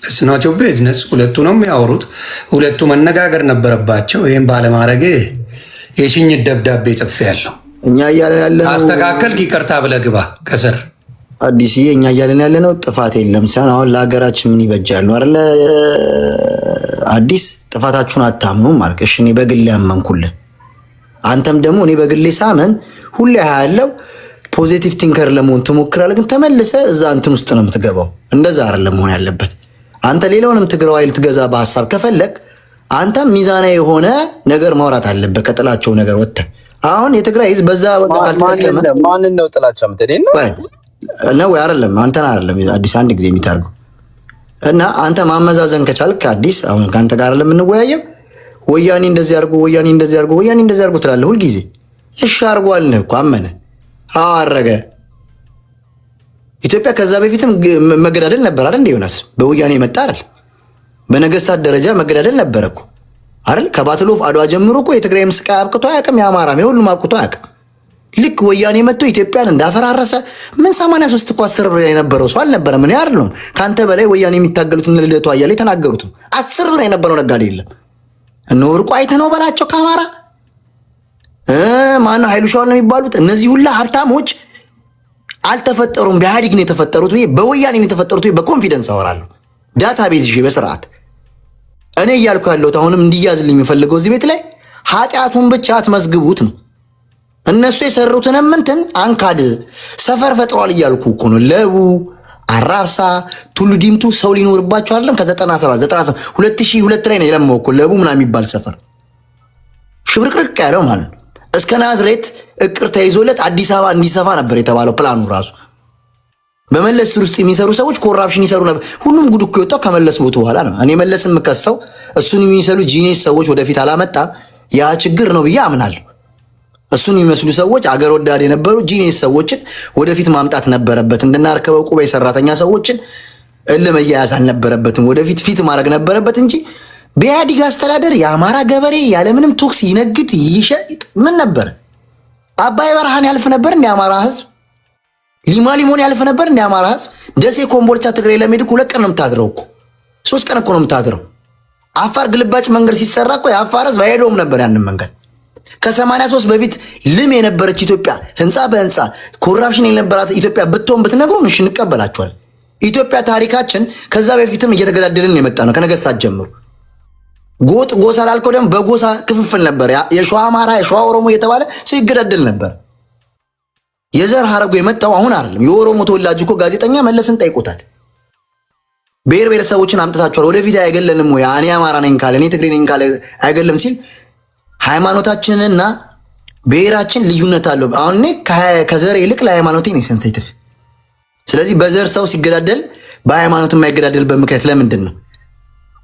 እስናቸው ቢዝነስ ሁለቱ ነው የሚያወሩት። ሁለቱ መነጋገር ነበረባቸው። ይሄን ባለማድረግ የሽኝት ደብዳቤ ጽፌያለሁ።
እኛ እያለን ያለነው
አስተካከል ይቅርታ ብለህ ግባ ከስር
አዲስዬ። እኛ እያለን ያለነው ጥፋት የለም ሳይሆን አሁን ለሀገራችን ምን ይበጃል ነው አይደል? አዲስ ጥፋታችሁን አታምኑም ማለት እሺ። እኔ በግሌ ያመንኩልህ አንተም ደግሞ እኔ በግሌ ሳመን ሁሌ ያለው ፖዚቲቭ ቲንከር ለመሆን ትሞክራለህ፣ ግን ተመልሰህ እዛ እንትን ውስጥ ነው የምትገባው። እንደዛ አይደለም መሆን ያለበት። አንተ ሌላውንም ትግራው ኃይል ትገዛ በሐሳብ ከፈለግ አንተ ሚዛናዊ የሆነ ነገር ማውራት አለበት። ከጥላቸው ነገር ወጥተህ አሁን የትግራይ ህዝብ በዛ ካልተከመ
ማንን ነው ጥላቻ የምትደኝ
ነው አይደለም? አንተን አይደለም አዲስ አንድ ጊዜ የሚታርገው እና አንተ ማመዛዘን ከቻልክ አዲስ አሁን ካንተ ጋር ለምንወያየው ወያኔ እንደዚህ አድርጎ ወያኔ እንደዚህ አድርጎ ትላለህ ሁሉ ጊዜ። እሺ አድርጓል ነው እኮ አመነ አረገ። ኢትዮጵያ ከዛ በፊትም መገዳደል ነበር አይደል? ዮናስ በወያኔ መጣ አይደል? በነገስታት ደረጃ መገዳደል ነበር እኮ አይደል? ከባትል ኦፍ አድዋ ጀምሮ እኮ የትግራይ ምስቃ አብቅቶ አያውቅም። የአማራም የሁሉም አብቅቶ አያውቅም። ልክ ወያኔ መጥቶ ኢትዮጵያን እንዳፈራረሰ ምን 83 እኮ 10 ብር የነበረው ሰው አልነበረ። ምን ያህል ነው ካንተ በላይ ወያኔ የሚታገሉትን ልደቱ አያሌ የተናገሩት 10 ብር የነበረው ነጋዴ የለም። እነ ወርቁ አይተነው በላቸው ከአማራ ማነው ኃይሉ ሻውል ነው የሚባሉት። እነዚህ ሁላ ሀብታሞች አልተፈጠሩም። በኢህአዴግ ነው የተፈጠሩት ወይ በወያኔ ነው የተፈጠሩት ወይ በኮንፊደንስ አወራለሁ። ዳታቤዝ ይዤ በስርዓት እኔ እያልኩ ያለሁት አሁንም እንዲያዝልኝ የሚፈልገው እዚህ ቤት ላይ ኃጢአቱን ብቻ አትመዝግቡት ነው። እነሱ የሰሩትን እንትን አንካድ ሰፈር ፈጥሯል እያልኩ እኮ ነው። ለቡ አራብሳ ቱሉ ዲምቱ ሰው ሊኖርባቸው አይደለም። ከ97 2002 ላይ ነው የለማው እኮ ለቡ ምናምን የሚባል ሰፈር ሽብርቅርቅ ያለው ማለት ነው። እስከ ናዝሬት እቅር ተይዞለት አዲስ አበባ እንዲሰፋ ነበር የተባለው ፕላኑ ራሱ። በመለስ ውስጥ የሚሰሩ ሰዎች ኮራፕሽን ይሰሩ ነበር። ሁሉም ጉድ እኮ የወጣው ከመለስ ሞት በኋላ ነው። እኔ መለስን የምከሰው እሱን የሚሰሩ ጂኒየስ ሰዎች ወደፊት አላመጣም ያ ችግር ነው ብዬ አምናለሁ። እሱን የሚመስሉ ሰዎች አገር ወዳድ የነበሩ ጂኒየስ ሰዎችን ወደፊት ማምጣት ነበረበት። እንደናርከበው ቁበይ ሰራተኛ ሰዎችን ለመያያዝ አልነበረበትም። ወደፊት ፊት ማድረግ ነበረበት እንጂ በኢህአዴግ አስተዳደር የአማራ ገበሬ ያለምንም ቶክስ ይነግድ ይሸጥ ምን ነበር? አባይ በረሃን ያልፍ ነበር እንደ አማራ ህዝብ። ሊማሊሞን ያልፍ ነበር እንደ አማራ ህዝብ። ደሴ ኮምቦልቻ ትግራይ ለመሄድ 2 ቀን ነው የምታድረው እኮ 3 ቀን እኮ ነው የምታድረው። አፋር ግልባጭ መንገድ ሲሰራ እኮ የአፋር ህዝብ አይሄደውም ነበር ያንን መንገድ። ከ83 በፊት ልም የነበረች ኢትዮጵያ ህንፃ በህንፃ ኮራፕሽን የነበራት ኢትዮጵያ ብትሆን ብትነግሩን እሺ እንቀበላችኋል። ኢትዮጵያ ታሪካችን ከዛ በፊትም እየተገዳደልን የመጣ ነው ከነገስታት ጀምሮ። ጎጥ ጎሳ ላልከው ደግሞ በጎሳ ክፍፍል ነበር። የሸዋ አማራ የሸዋ ኦሮሞ እየተባለ ሰው ይገዳደል ነበር። የዘር ሀረጉ የመጣው አሁን አይደለም። የኦሮሞ ተወላጅ እኮ ጋዜጠኛ መለስን ጠይቆታል። ብሔር ብሔረሰቦችን አምጥታችኋል ወደፊት አይገለንም ወይ? እኔ አማራ ነኝ ካለ እኔ ትግሬ ነኝ ካለ አይገለም ሲል ሃይማኖታችንና ብሔራችን ልዩነት አለው። አሁን እኔ ከዘር ይልቅ ለሃይማኖቴ ነኝ ሴንሲቲቭ። ስለዚህ በዘር ሰው ሲገዳደል በሃይማኖት የማይገዳደልበት ምክንያት ለምንድን ነው?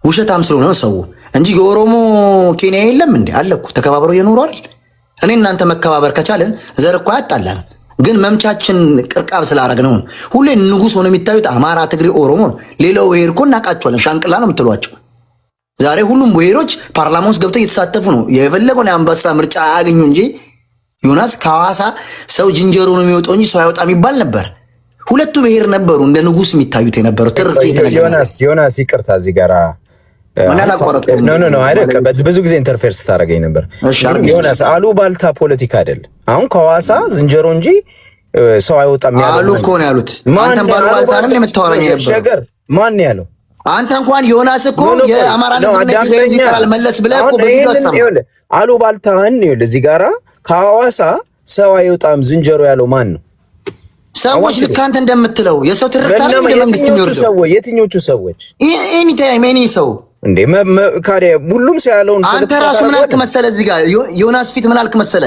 ውሸታም ስለሆነ ነው ሰው እንጂ የኦሮሞ ኬንያ የለም እንዴ? አለኩ ተከባብረው እየኖሩ አይደል? እኔ እናንተ መከባበር ከቻለን ዘር እኮ ያጣላን፣ ግን መምቻችን ቅርቃብ ስላደረግነው ነው። ሁሌ ንጉስ ሆኖ የሚታዩት አማራ፣ ትግሬ፣ ኦሮሞ ነው። ሌላው ብሔር እኮ እናውቃቸዋለን። ሻንቅላ ነው የምትሏቸው። ዛሬ ሁሉም ብሔሮች ፓርላማ ውስጥ ገብተው እየተሳተፉ ነው። የፈለገውን የአንበሳ ምርጫ አያገኙ እንጂ ዮናስ ከሐዋሳ ሰው ዝንጀሮ ነው የሚወጣው እንጂ ሰው አይወጣም ይባል ነበር። ሁለቱ ብሔር ነበሩ እንደ ንጉስ የሚታዩት የነበረው።
ዮናስ ይቅርታ እዚህ ጋራ ብዙ ጊዜ ኢንተርፌር ስታደርገኝ ነበር። ዮናስ አሉባልታ ፖለቲካ አይደል? አሁን ከሐዋሳ ዝንጀሮ እንጂ ሰው አይወጣም
አሉ እኮ ነው ያሉት። አንተም ባሉባልታ አይደል የምታወራኝ ነበር?
ሸገር ማን ያለው?
አንተ እንኳን ዮናስ እኮ የአማራ ህዝብ ነኝ ይቀራል መለስ ብለህ እኮ በቪዲዮ አሰማ።
አሉባልታን ይኸውልህ እዚህ ጋራ ከሐዋሳ ሰው አይወጣም ዝንጀሮ ያለው ማን ነው?
ሰዎች ልክ አንተ እንደምትለው የሰው ትርክት አይደል እንደ መንግስት የሚወርደው?
የትኞቹ ሰዎች?
ኤኒ ታይም ኤኒ ሰው
እንዴ ካዲያ ሁሉም ሰው ያለውን
አንተ ራሱ ምን አልክ መሰለ? እዚህ ጋር ዮናስ ፊት ምን አልክ መሰለ?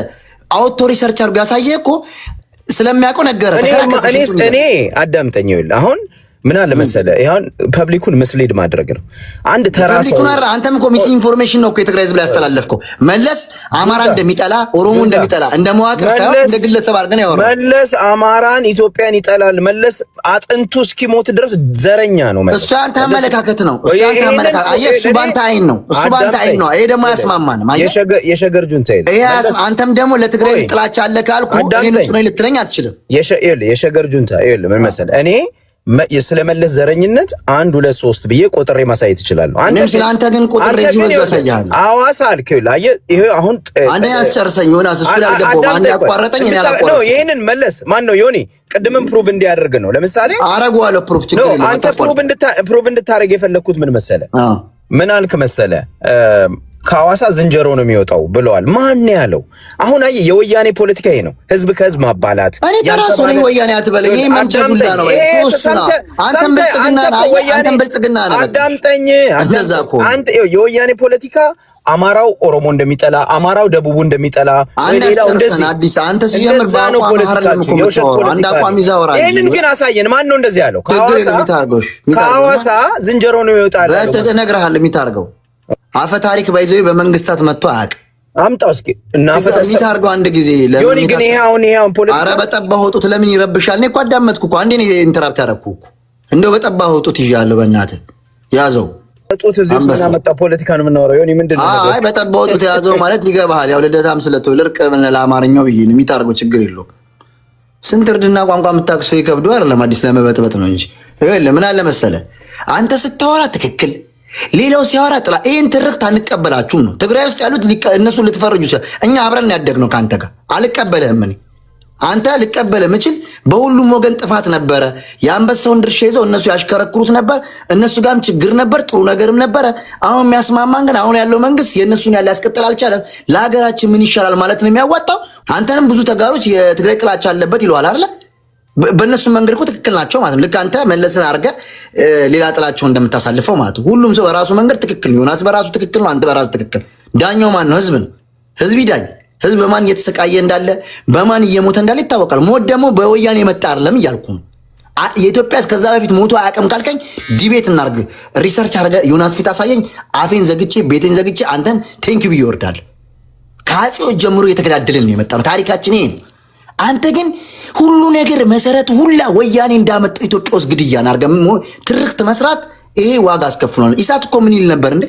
አውቶ ሪሰርች አድርጎ ያሳየህ እኮ ስለሚያውቀው ነገረ
እኔ አዳምጠኝ። ይኸውልህ አሁን ምን አለ መሰለ ይሁን ፐብሊኩን መስሊድ ማድረግ ነው። አንድ ተራሰው
አንተም እኮ ሚስ ኢንፎርሜሽን ነው እኮ የትግራይ ህዝብ ላይ ያስተላለፍከው። መለስ አማራ እንደሚጠላ ኦሮሞ እንደሚጠላ እንደ መዋቅር ሳይሆን እንደ ግለሰብ አድርገን ያወራው።
መለስ አማራን ኢትዮጵያን ይጠላል። መለስ አጥንቱ እስኪሞት ድረስ ዘረኛ ነው። መለስ
እሱ አንተ አመለካከት ነው። እሱ አንተ አመለካከት እሱ ባንተ አይን ነው። እሱ ባንተ አይን ነው። ይሄ ደግሞ አያስማማንም።
የሸገር ጁንታ
አንተም ደግሞ ለትግራይ ጥላቻ አለ ካልኩ እኔ ንጹህ ነኝ ልትለኝ አትችልም።
የሸገር ጁንታ ምን መሰለ እኔ ስለመለስ ዘረኝነት 1 2 3 ብዬ ቆጥሬ ማሳየት እችላለሁ።
አንተ ግን ቆጥሬ ይወዛሳያል።
አዋሳ አልከው ላይ ይሄ አሁን
አንተ ያስጨርሰኝ ዮናስ እሱ ያልገባው አንተ ያቋረጠኝ እኔ አላቋረጠኝ
ነው። ይሄንን መለስ ማን ነው ዮኒ ቅድምም ፕሩቭ እንዲያደርግ ነው። ለምሳሌ
አረጋዋለሁ ፕሩቭ ችግር የለም።
አንተ ፕሩቭ እንድታረግ የፈለኩት ምን መሰለ ምን አልክ መሰለ ከሐዋሳ ዝንጀሮ ነው የሚወጣው ብለዋል። ማን ያለው? አሁን አይ የወያኔ ፖለቲካ ይሄ ነው። ህዝብ ከህዝብ ማባላት።
እኔ ተራሱ ነው ወያኔ አትበለኝ። ይሄ መንጨዱላ ነው። አንተም ብልጽግና ነው።
አዳምጠኝ። አንተ የወያኔ ፖለቲካ አማራው ኦሮሞ እንደሚጠላ፣ አማራው ደቡቡ እንደሚጠላ፣ ሌላው እንደዚህ
አዲስ አንተ ሲጀምር ባቋም
ፖለቲካችሁ የውሸት ፖለቲካ ይሄንን ግን አሳየን። ማን ነው እንደዚህ ያለው? ከሐዋሳ ዝንጀሮ ነው ይወጣል።
እነግርሃለሁ የሚታርገው አፈ ታሪክ ባይዘው በመንግስታት መጥቶ አያውቅም።
አምጣው እስኪ እና አፈ ታሪክ
አድርገው አንድ ጊዜ
ለምን ግን ይሄ አሁን ፖለቲካ
አረ በጠባህ ወጡት ለምን ይረብሻል? እኔ እኮ አዳመጥኩ እኮ አንዴ ነው ኢንተራፕት ያደረኩ እኮ እንደው በጠባህ ወጡት ይዣለሁ። በእናትህ ያዘው
ወጡት እዚህ ውስጥ መጣ ፖለቲካ ነው የምናወራው። ዮኒ ምንድነው?
አይ በጠባህ ወጡት ያዘው ማለት ይገባሃል። ያው ልደታም ስለተወለድክ ለአማርኛው ብዬ ነው የሚታርገው። ችግር የለውም። ስንት እርድና ቋንቋ የምታክሰው ይከብዱ አይደለም አዲስ ለመበጥበጥ ነው እንጂ ይኸውልህ ምን አለ መሰለህ አንተ ስታወራ ትክክል ሌላው ሲያወራ ጥላ። ይሄን ትርክት አንቀበላችሁም ነው ትግራይ ውስጥ ያሉት እነሱ ልትፈርጁ ይችላል። እኛ አብረን ያደግነው ካንተ ጋር አልቀበልህም። እኔ አንተ ልቀበልህ ምችል በሁሉም ወገን ጥፋት ነበረ። የአንበሳውን ድርሻ ይዘው እነሱ ያሽከረክሩት ነበር። እነሱ ጋርም ችግር ነበር፣ ጥሩ ነገርም ነበረ። አሁን የሚያስማማን ግን አሁን ያለው መንግስት የእነሱን ያለ ያስቀጥል አልቻለም። ለሀገራችን ምን ይሻላል ማለት ነው የሚያዋጣው። አንተንም ብዙ ተጋሮች የትግራይ ጥላቻ አለበት ይለዋል አይደለ? በእነሱ መንገድ እኮ ትክክል ናቸው ማለት ነው። ልክ አንተ መለስን አድርገህ ሌላ ጥላቸው እንደምታሳልፈው ማለት ነው። ሁሉም ሰው በራሱ መንገድ ትክክል ነው። ዮናስ በራሱ ትክክል ነው። አንተ በራሱ ትክክል። ዳኛው ማን ነው? ህዝብ ነው። ህዝብ ይዳኝ። ህዝብ በማን እየተሰቃየ እንዳለ በማን እየሞተ እንዳለ ይታወቃል። ሞት ደግሞ በወያኔ የመጣ አይደለም እያልኩ ነው። የኢትዮጵያ ከዛ በፊት ሞቶ አያውቅም ካልከኝ ዲቤት እናርግ፣ ሪሰርች አድርገህ ዮናስ ፊት አሳየኝ። አፌን ዘግቼ ቤቴን ዘግቼ አንተን ቴንክ ዩ ብዬ እወርዳለሁ። ከአፄዎች ጀምሮ የተገዳደልን ነው የመጣው። ታሪካችን ይሄ ነው። አንተ ግን ሁሉ ነገር መሰረት ሁላ ወያኔ እንዳመጣው ኢትዮጵያ ውስጥ ግድያን አርገም ትርክት መስራት ይሄ ዋጋ አስከፍሏል። ኢሳት እኮ ምን ይል ነበር እንዴ?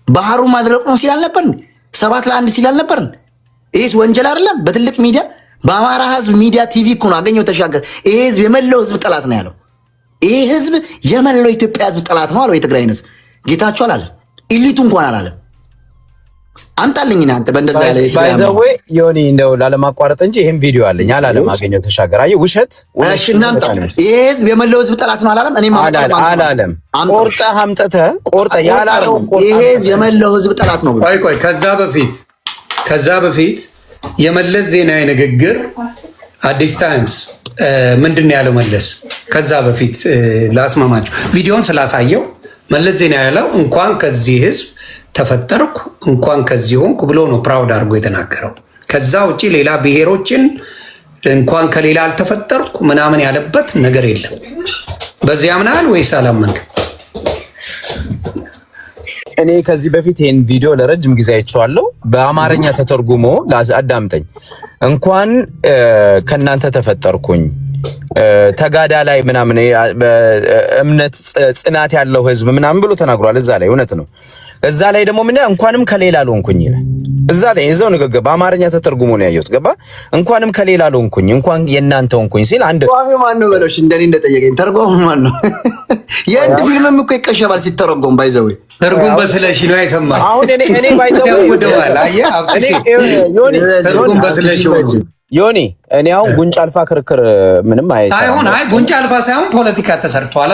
ባህሩ ማድረቅ ነው ሲል አልነበር እንዴ? 7-1 ሲል አልነበር እንዴ? ይሄስ ወንጀል አይደለም? በትልቅ ሚዲያ በአማራ ህዝብ ሚዲያ ቲቪ እኮ ነው አገኘው ተሻገር ይሄ ህዝብ የመላው ህዝብ ጠላት ነው ያለው። ይሄ ህዝብ የመላው ኢትዮጵያ ህዝብ ጠላት ነው አለው። የትግራይን ህዝብ ጌታቸው አላለም፣ ኢሊቱ እንኳን አላለም። አምጣልኝ አንተ በእንደዛ ያለ
ባይዘዌ ዮኒ እንደው ላለማቋረጥ እንጂ ይሄን ቪዲዮ አለኝ አላለም። አገኘው ተሻገር አየህ፣ ውሸት
ይሄ ህዝብ የመላው ህዝብ ጠላት ነው አላለም። እኔ
አላለም። ቆርጠህ አምጥተህ ቆርጠህ ያላለው
ይሄ ህዝብ የመላው ህዝብ ጠላት ነው።
ቆይ ከዛ በፊት የመለስ ዜናዊ ንግግር አዲስ ታይምስ ምንድን ያለው መለስ ከዛ በፊት ላስማማችሁ ቪዲዮን ስላሳየው መለስ ዜናዊ ያለው እንኳን ከዚህ ህዝብ ተፈጠርኩ እንኳን ከዚህ ሆንኩ ብሎ ነው ፕራውድ አድርጎ የተናገረው። ከዛ ውጪ ሌላ ብሔሮችን እንኳን ከሌላ አልተፈጠርኩ ምናምን ያለበት ነገር የለም። በዚህ ያምናል ወይስ አላመንክ?
እኔ ከዚህ በፊት ይሄን ቪዲዮ ለረጅም ጊዜ አይቼዋለሁ። በአማርኛ ተተርጉሞ አዳምጠኝ። እንኳን ከናንተ ተፈጠርኩኝ ተጋዳ ላይ ምናምን እምነት ጽናት ያለው ህዝብ ምናምን ብሎ ተናግሯል። እዛ ላይ እውነት ነው። እዛ ላይ ደግሞ ምን እንኳንም ከሌላ አልሆንኩኝ ይላል። እዛ ላይ እዛው ንግግር በአማርኛ ተተርጉሞ ነው ያየሁት። ገባ እንኳንም ከሌላ አልሆንኩኝ እንኳን የናንተ ሆንኩኝ ሲል አንድ
ማን ነው በለሽ እንደኔ እንደጠየቀኝ ተርጓሙ ማን ነው? የአንድ ፊልምም እኮ ይቀሸባል ሲተረጎም ባይዘው
ትርጉም በስለሽ ነው አይሰማም።
አሁን እኔ ባይዘው
ወደዋል አየህ አብጥሽ ትርጉም በስለሽ
ዮኒ እኔ አሁን ጉንጭ አልፋ ክርክር ምንም
አይሆን። አይ ጉንጭ አልፋ ሳይሆን ፖለቲካ ተሰርቷል።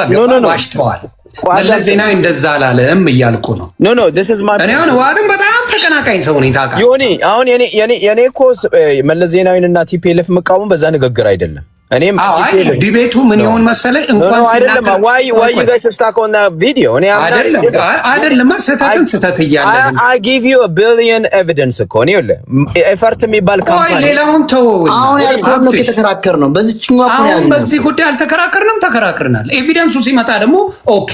ዋሽተዋል። መለስ ዜናዊ እንደዛ አላለም እያልኩ ነው።
ኖ this is my
እኔ አሁን ዋድም በጣም ተቀናቃኝ ሰው ነኝ ታውቃለህ።
ዮኒ አሁን የኔ እኮ መለስ ዜናዊንና ቲፒኤልኤፍ መቃወም በዛ ንግግር አይደለም። እኔም
ዲቤቱ ምን ይሆን መሰለህ እንኳን
ሲናገር why you guys stuck on that video እኔ
አይደለም ስህተት እያለ
I give you a billion evidence እኮ ነው ይኸውልህ ኤፈርት የሚባል ካምፓኒ
ሌላውን ተው።
አሁን ያልከው ነው የተከራከር ነው በዚህኛው እኮ ያዝ ነው።
በዚህ ጉዳይ አልተከራከርንም፣ ተከራክረናል። ኤቪደንሱ ሲመጣ ደግሞ ኦኬ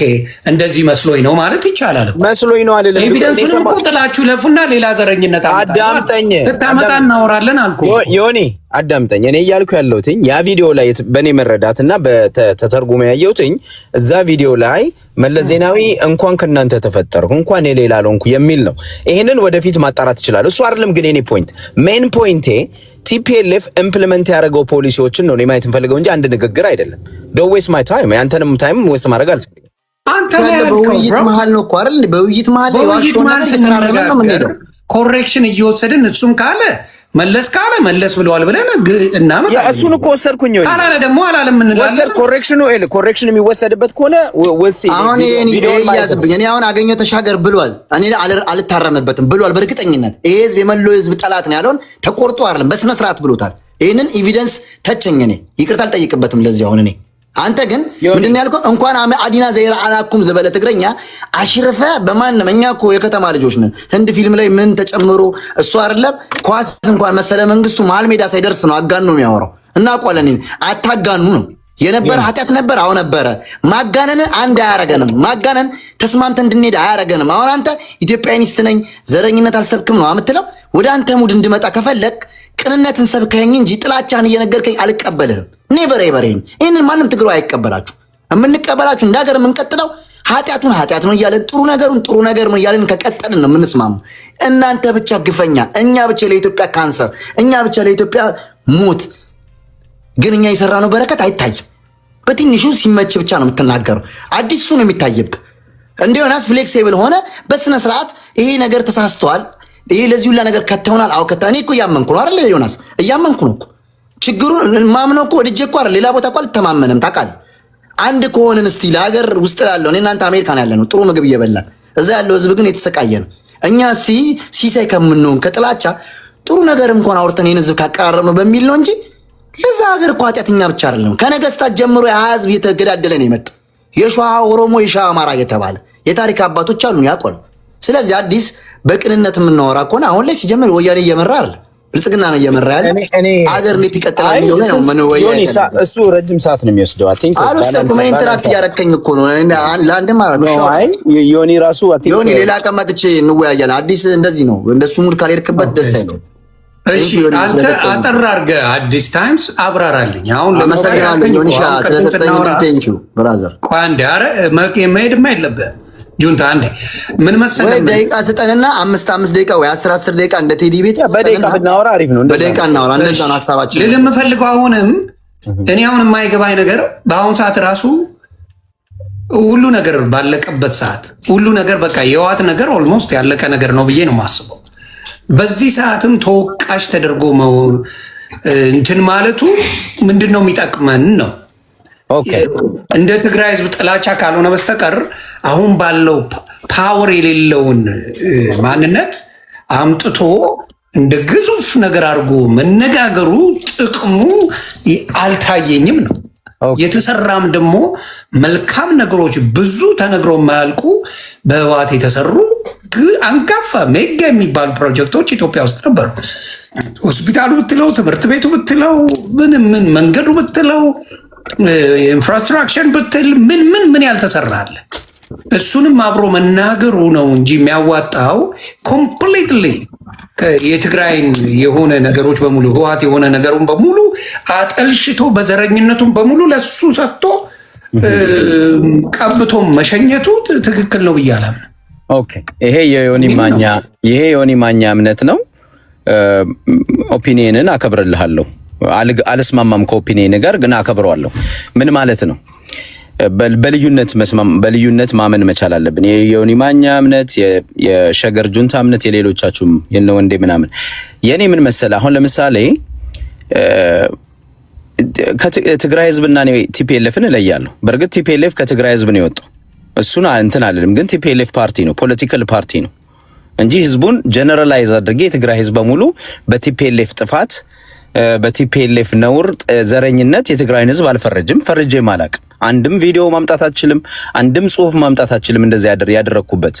እንደዚህ መስሎኝ ነው ማለት ይቻላል እኮ
መስሎኝ ነው አይደለም።
ኤቪደንሱን እኮ ጥላችሁ ለፉና ሌላ ዘረኝነት
አዳምጠኝ
ተታመጣ እናወራለን አልኩ።
ዮኒ አዳምጠኝ። እኔ እያልኩ ያለሁትኝ ያ ቪዲዮ ላይ በኔ መረዳትና በተተርጉመ ያየሁትኝ እዛ ቪዲዮ ላይ መለስ ዜናዊ እንኳን ከናንተ ተፈጠርኩ እንኳን የሌላ አልሆንኩ የሚል ነው። ይሄንን ወደፊት ማጣራት ይችላል እሱ አይደለም። ግን የኔ ፖይንት ሜን ፖይንቴ ቲፒኤልኤፍ ኢምፕሊመንት ያደረገው ፖሊሲዎችን ነው ማየት እንፈልገው እንጂ አንድ ንግግር አይደለም። ዶንት ዌስት ማይ ታይም። ያንተንም ታይም ዌስት ማድረግ አልፈልግም።
አንተ
በውይይት መሀል ነው እኮ አይደል? በውይይት መሀል ላይ ዋሽቶና ተከራረመ ነው የምንሄደው።
ኮሬክሽን እየወሰድን እሱም ካለ መለስ ካለ መለስ ብለዋል ብለን እናመጣለን።
እሱን እኮ ወሰድኩኝ ነው
ካላለ ደግሞ አላለም እንላለን።
ወሰድ ኮሬክሽን የሚወሰድበት ከሆነ ወሲ
አሁን እኔ ያዝብኝ። እኔ አሁን አገኘው ተሻገር ብሏል። እኔ አልታረመበትም ብሏል። በእርግጠኝነት ይሄ ህዝብ የመለው ህዝብ ጠላት ነው ያለውን ተቆርጦ አይደለም በስነ ስርዓት ብሎታል። ይሄንን ኤቪደንስ ተቸኝ። እኔ ይቅርታ አልጠይቅበትም ለዚህ። አሁን እኔ አንተ ግን ምንድን ያልከው እንኳን አዲና ዘይራ አላኩም ዘበለ ትግረኛ አሽርፈ በማንም እኛ እኮ የከተማ ልጆች ነን። ህንድ ፊልም ላይ ምን ተጨምሮ እሱ አይደለም ኳስ እንኳን መሰለ መንግስቱ መሀል ሜዳ ሳይደርስ ነው አጋን ነው የሚያወራው። እናውቃለን። አታጋኑ ነው የነበረ ኃጢአት ነበር። አሁን ነበረ ማጋነን አንድ አያረገንም። ማጋነን ተስማምተን እንድንሄድ አያረገንም። አሁን አንተ ኢትዮጵያኒስት ነኝ ዘረኝነት አልሰብክም ነው የምትለው። ወደ አንተ ሙድ እንድመጣ ከፈለክ ቅንነትን ሰብከኝ እንጂ ጥላቻን እየነገርከኝ አልቀበልህም። ኔቨር ኤቨሬን ይህንን ማንም ትግሮ አይቀበላችሁ። የምንቀበላችሁ እንደ ሀገር የምንቀጥለው ኃጢአቱን ኃጢአት ነው እያለን ጥሩ ነገሩን ጥሩ ነገር ነው እያለን ከቀጠልን ነው የምንስማሙ። እናንተ ብቻ ግፈኛ፣ እኛ ብቻ ለኢትዮጵያ ካንሰር፣ እኛ ብቻ ለኢትዮጵያ ሞት። ግን እኛ የሰራነው በረከት አይታይም። በትንሹ ሲመች ብቻ ነው የምትናገረው። አዲስ እሱ ነው የሚታይብህ። እንዲሆናስ ፍሌክሲብል ሆነ በስነ ስርዓት ይሄ ነገር ተሳስተዋል፣ ይሄ ለዚህ ሁላ ነገር ከተውናል። አው ከታ እኔ እኮ እያመንኩ ነው አይደል ዮናስ? እያመንኩ ነው እኮ ችግሩን ማምነው እኮ ወድጄ እኮ አይደል ሌላ ቦታ እኮ አልተማመንም። ታውቃለህ አንድ ከሆነን እስቲ ለሀገር ውስጥ ላለው እኔ እናንተ አሜሪካን ያለ ነው ጥሩ ምግብ እየበላን እዛ ያለው ህዝብ ግን የተሰቃየ ነው። እኛ እስቲ ሲሳይ ከምንሆን ከጥላቻ ጥሩ ነገር እንኳን አውርተን ይህን ህዝብ ካቀራረብ ነው በሚል ነው እንጂ ለዛ ሀገር እኮ ኃጢአተኛ ብቻ አይደለም። ከነገስታት ጀምሮ ህዝብ እየተገዳደለ ነው የመጣው። የሸዋ ኦሮሞ የሸዋ አማራ እየተባለ የታሪክ አባቶች አሉን ያውቃሉ። ስለዚህ አዲስ በቅንነት የምናወራ ከሆነ አሁን ላይ ሲጀምር ወያኔ እየመራ አይደል ብልጽግና ነው እየመራ ያለ አገር እንዴት ይቀጥላል የሚለው ነው። ምን ወይ
እሱ ረጅም ሰዓት ነው የሚወስደው። አይ ቲንክ
አልወሰድኩም። ኢንተራክት እያደረከኝ እኮ ነው ለአንድም ነው። አይ
ዮኒ ራሱ
ዮኒ ሌላ ቀን መጥቼ እንወያያለን። አዲስ እንደዚህ ነው። እንደሱ ሙድ ካልሄድክበት ደስ አይልም።
እሺ አንተ አጠር አድርገህ አዲስ ታይምስ አብራራልኝ። አሁን
ለምሳሌ ዮኒሻ ስለሰጠኝ ቴንኪው ብራዘር።
ቆይ አንዴ፣ ኧረ መሄድማ የለብህም ጁንታ አንዴ ምን መሰለህ
ወይ ደቂቃ ስጠንና 5 ደቂቃ ወይ 10 ደቂቃ እንደ ቴዲ ቤት
በደቂቃ ብናወራ አሪፍ ነው።
በደቂቃ እናወራ። እንደዛ ነው ሀሳባችን።
ልል የምፈልገው አሁንም እኔ አሁን የማይገባኝ ነገር በአሁን ሰዓት ራሱ ሁሉ ነገር ባለቀበት ሰዓት ሁሉ ነገር በቃ የህወሓት ነገር ኦልሞስት ያለቀ ነገር ነው ብዬ ነው የማስበው። በዚህ ሰዓትም ተወቃሽ ተደርጎ እንትን ማለቱ ምንድን ነው የሚጠቅመን ነው? እንደ ትግራይ ህዝብ ጥላቻ ካልሆነ በስተቀር አሁን ባለው ፓወር የሌለውን ማንነት አምጥቶ እንደ ግዙፍ ነገር አድርጎ መነጋገሩ ጥቅሙ አልታየኝም ነው። የተሰራም ደግሞ መልካም ነገሮች ብዙ ተነግረው የማያልቁ በህወሓት የተሰሩ አንጋፋ ሜጋ የሚባሉ ፕሮጀክቶች ኢትዮጵያ ውስጥ ነበሩ። ሆስፒታሉ ብትለው፣ ትምህርት ቤቱ ብትለው፣ ምን መንገዱ ብትለው፣ ኢንፍራስትራክቸር ብትል ምን ያልተሰራለ። እሱንም አብሮ መናገሩ ነው እንጂ የሚያዋጣው ኮምፕሊትሊ የትግራይን የሆነ ነገሮች በሙሉ ህወሓት የሆነ ነገሩን በሙሉ አጠልሽቶ በዘረኝነቱን በሙሉ ለሱ ሰጥቶ ቀብቶ መሸኘቱ ትክክል ነው ብዬ አላምንም።
ኦኬ፣ ይሄ የዮኒ ማኛ እምነት ነው። ኦፒኒየንን አከብርልሃለሁ። አልስማማም ከኦፒኒየን ጋር ግን አከብረዋለሁ። ምን ማለት ነው? በልዩነት ማመን መቻል አለብን። የዮኒ ማኛ እምነት፣ የሸገር ጁንታ እምነት፣ የሌሎቻችሁም የነ ወንዴ ምናምን። የኔ ምን መሰለ፣ አሁን ለምሳሌ ከትግራይ ህዝብና ቲፒኤልኤፍን እለያለሁ። በእርግጥ ቲፒኤልኤፍ ከትግራይ ህዝብ ነው የወጣው፣ እሱን እንትን አለንም። ግን ቲፒኤልኤፍ ፓርቲ ነው፣ ፖለቲካል ፓርቲ ነው እንጂ ህዝቡን ጀነራላይዝ አድርጌ የትግራይ ህዝብ በሙሉ በቲፒኤልኤፍ ጥፋት፣ በቲፒኤልኤፍ ነውር፣ ዘረኝነት የትግራይን ህዝብ አልፈረጅም፣ ፈርጄም አላቅም። አንድም ቪዲዮ ማምጣት አትችልም፣ አንድም ጽሁፍ ማምጣት አትችልም። እንደዚህ ያደረኩበት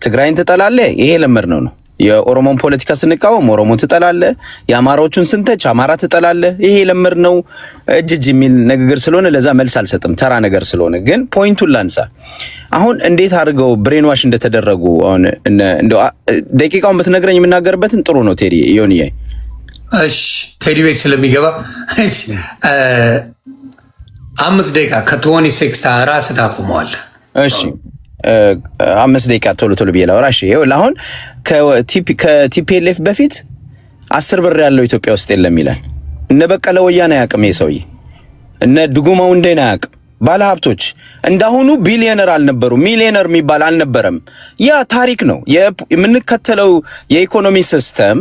ትግራይን ትጠላለህ፣ ይሄ ለመድነው ነው። የኦሮሞን ፖለቲካ ስንቃወም ኦሮሞ ትጠላለህ፣ የአማራዎቹን ስንተች አማራ ትጠላለህ፣ ይሄ ለመድነው እጅ የሚል ንግግር ስለሆነ ለዛ መልስ አልሰጥም፣ ተራ ነገር ስለሆነ። ግን ፖይንቱን ላንሳ። አሁን እንዴት አድርገው ብሬን ዋሽ እንደተደረጉ አሁን እንደው ደቂቃውን ብትነግረኝ የምናገርበትን ጥሩ ነው ቴዲ ዮኒ።
እሺ ቴዲ ቤት ስለሚገባ 5 ደቂቃ ከ26 ራስህ ታቆመዋለህ።
እሺ 5 ደቂቃ ቶሎ ብዬ ላውራ። እሺ ይኸውልህ አሁን ከቲፒኤልኤፍ በፊት 10 ብር ያለው ኢትዮጵያ ውስጥ የለም ይላል። እነ በቀለ ወያኔ አያውቅም ይሄ ሰውዬ፣ እነ ድጉማው እንደና አያውቅም። ባለሀብቶች እንዳሁኑ ቢሊዮነር አልነበሩ፣ ሚሊዮነር የሚባል አልነበረም። ያ ታሪክ ነው። የምንከተለው የኢኮኖሚ ሲስተም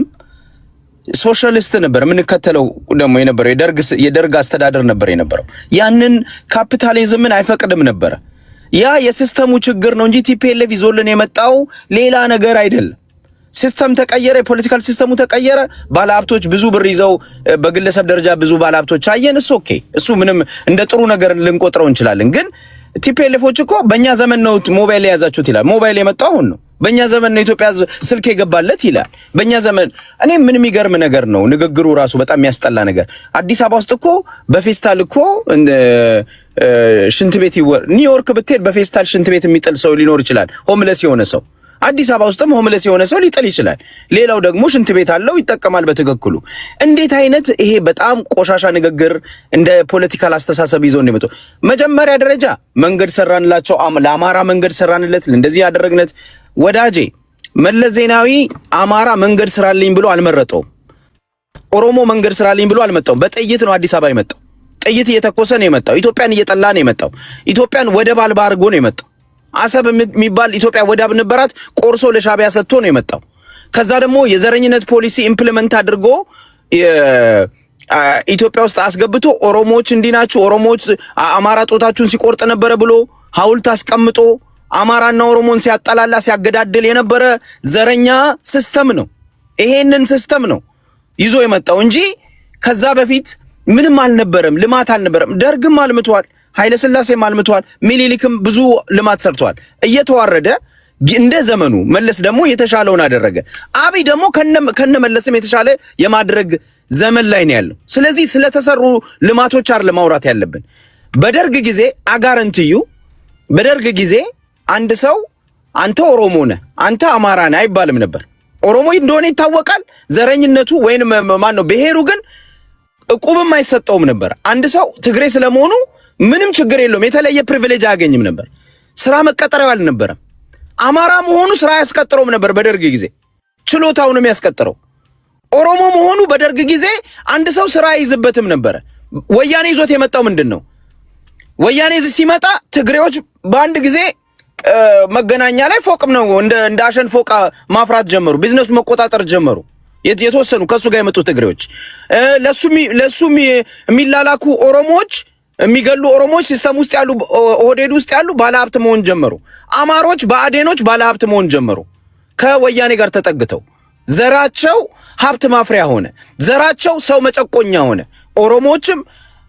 ሶሻሊስት ነበር የምንከተለው። ደግሞ የደርግ አስተዳደር ነበር የነበረው። ያንን ካፒታሊዝምን አይፈቅድም ነበር። ያ የሲስተሙ ችግር ነው እንጂ ቲፒኤልኤፍ ይዞልን የመጣው ሌላ ነገር አይደለም። ሲስተም ተቀየረ፣ የፖለቲካል ሲስተሙ ተቀየረ። ባለሀብቶች ብዙ ብር ይዘው በግለሰብ ደረጃ ብዙ ባለሀብቶች አየን። እሱ ኦኬ፣ እሱ ምንም እንደ ጥሩ ነገር ልንቆጥረው እንችላለን። ግን ቲፒኤልኤፎች እኮ በእኛ ዘመን ነው ሞባይል የያዛችሁት ይላል። ሞባይል የመጣው አሁን ነው። በእኛ ዘመን ነው ኢትዮጵያ ስልክ የገባለት ይላል። በእኛ ዘመን እኔ ምን የሚገርም ነገር ነው ንግግሩ ራሱ በጣም የሚያስጠላ ነገር። አዲስ አበባ ውስጥ እኮ በፌስታል እኮ ሽንት ቤት ኒውዮርክ ብትሄድ በፌስታል ሽንት ቤት የሚጥል ሰው ሊኖር ይችላል፣ ሆምለስ የሆነ ሰው። አዲስ አበባ ውስጥም ሆምለስ የሆነ ሰው ሊጥል ይችላል። ሌላው ደግሞ ሽንት ቤት አለው ይጠቀማል በትክክሉ። እንዴት አይነት ይሄ በጣም ቆሻሻ ንግግር እንደ ፖለቲካል አስተሳሰብ ይዘው እንደመጡ። መጀመሪያ ደረጃ መንገድ ሰራንላቸው፣ ለአማራ መንገድ ሰራንለት፣ እንደዚህ ያደረግነት። ወዳጄ መለስ ዜናዊ አማራ መንገድ ስራልኝ ብሎ አልመረጠውም። ኦሮሞ መንገድ ስራልኝ ብሎ አልመጣውም። በጥይት ነው አዲስ አበባ የመጣው። ጥይት እየተኮሰ ነው የመጣው። ኢትዮጵያን እየጠላ ነው የመጣው። ኢትዮጵያን ወደብ አልባ አድርጎ ነው የመጣው። አሰብ የሚባል ኢትዮጵያ ወደብ ነበራት፣ ቆርሶ ለሻቢያ ሰጥቶ ነው የመጣው። ከዛ ደግሞ የዘረኝነት ፖሊሲ ኢምፕሊመንት አድርጎ ኢትዮጵያ ውስጥ አስገብቶ ኦሮሞዎች እንዲናችሁ፣ ኦሮሞዎች አማራ ጦታችሁን ሲቆርጥ ነበረ ብሎ ሐውልት አስቀምጦ አማራና ኦሮሞን ሲያጠላላ ሲያገዳድል የነበረ ዘረኛ ሲስተም ነው። ይሄንን ሲስተም ነው ይዞ የመጣው እንጂ ከዛ በፊት ምንም አልነበረም፣ ልማት አልነበረም። ደርግም አልምቷል፣ ኃይለ ሥላሴም አልምቷል፣ ሚኒሊክም ብዙ ልማት ሰርቷል። እየተዋረደ እንደ ዘመኑ መለስ ደግሞ የተሻለውን አደረገ። አብይ ደግሞ ከነ መለስም የተሻለ የማድረግ ዘመን ላይ ነው ያለው። ስለዚህ ስለተሰሩ ልማቶች አይደለም ማውራት ያለብን። በደርግ ጊዜ አጋረንትዩ በደርግ ጊዜ አንድ ሰው አንተ ኦሮሞ ነህ አንተ አማራ ነህ አይባልም ነበር። ኦሮሞ እንደሆነ ይታወቃል። ዘረኝነቱ ወይንም ማን ነው ብሔሩ ግን ዕቁብም አይሰጠውም ነበር። አንድ ሰው ትግሬ ስለመሆኑ ምንም ችግር የለውም፣ የተለየ ፕሪቪሌጅ አያገኝም ነበር። ስራ መቀጠሪያው አልነበረም። አማራ መሆኑ ስራ ያስቀጥረውም ነበር በደርግ ጊዜ፣ ችሎታውንም ያስቀጥረው። ኦሮሞ መሆኑ በደርግ ጊዜ አንድ ሰው ስራ ይዝበትም ነበር። ወያኔ ይዞት የመጣው ምንድነው? ወያኔ ሲመጣ ትግሬዎች በአንድ ጊዜ መገናኛ ላይ ፎቅም ነው እንደ አሸን ፎቅ ማፍራት ጀመሩ። ቢዝነስ መቆጣጠር ጀመሩ። የተወሰኑ ከሱ ጋር የመጡ ትግሬዎች ለሱ የሚላላኩ ኦሮሞዎች የሚገሉ ኦሮሞዎች ሲስተም ውስጥ ያሉ ኦህዴድ ውስጥ ያሉ ባለሀብት መሆን ጀመሩ። አማሮች በአዴኖች ባለሀብት መሆን ጀመሩ። ከወያኔ ጋር ተጠግተው ዘራቸው ሀብት ማፍሪያ ሆነ። ዘራቸው ሰው መጨቆኛ ሆነ። ኦሮሞዎችም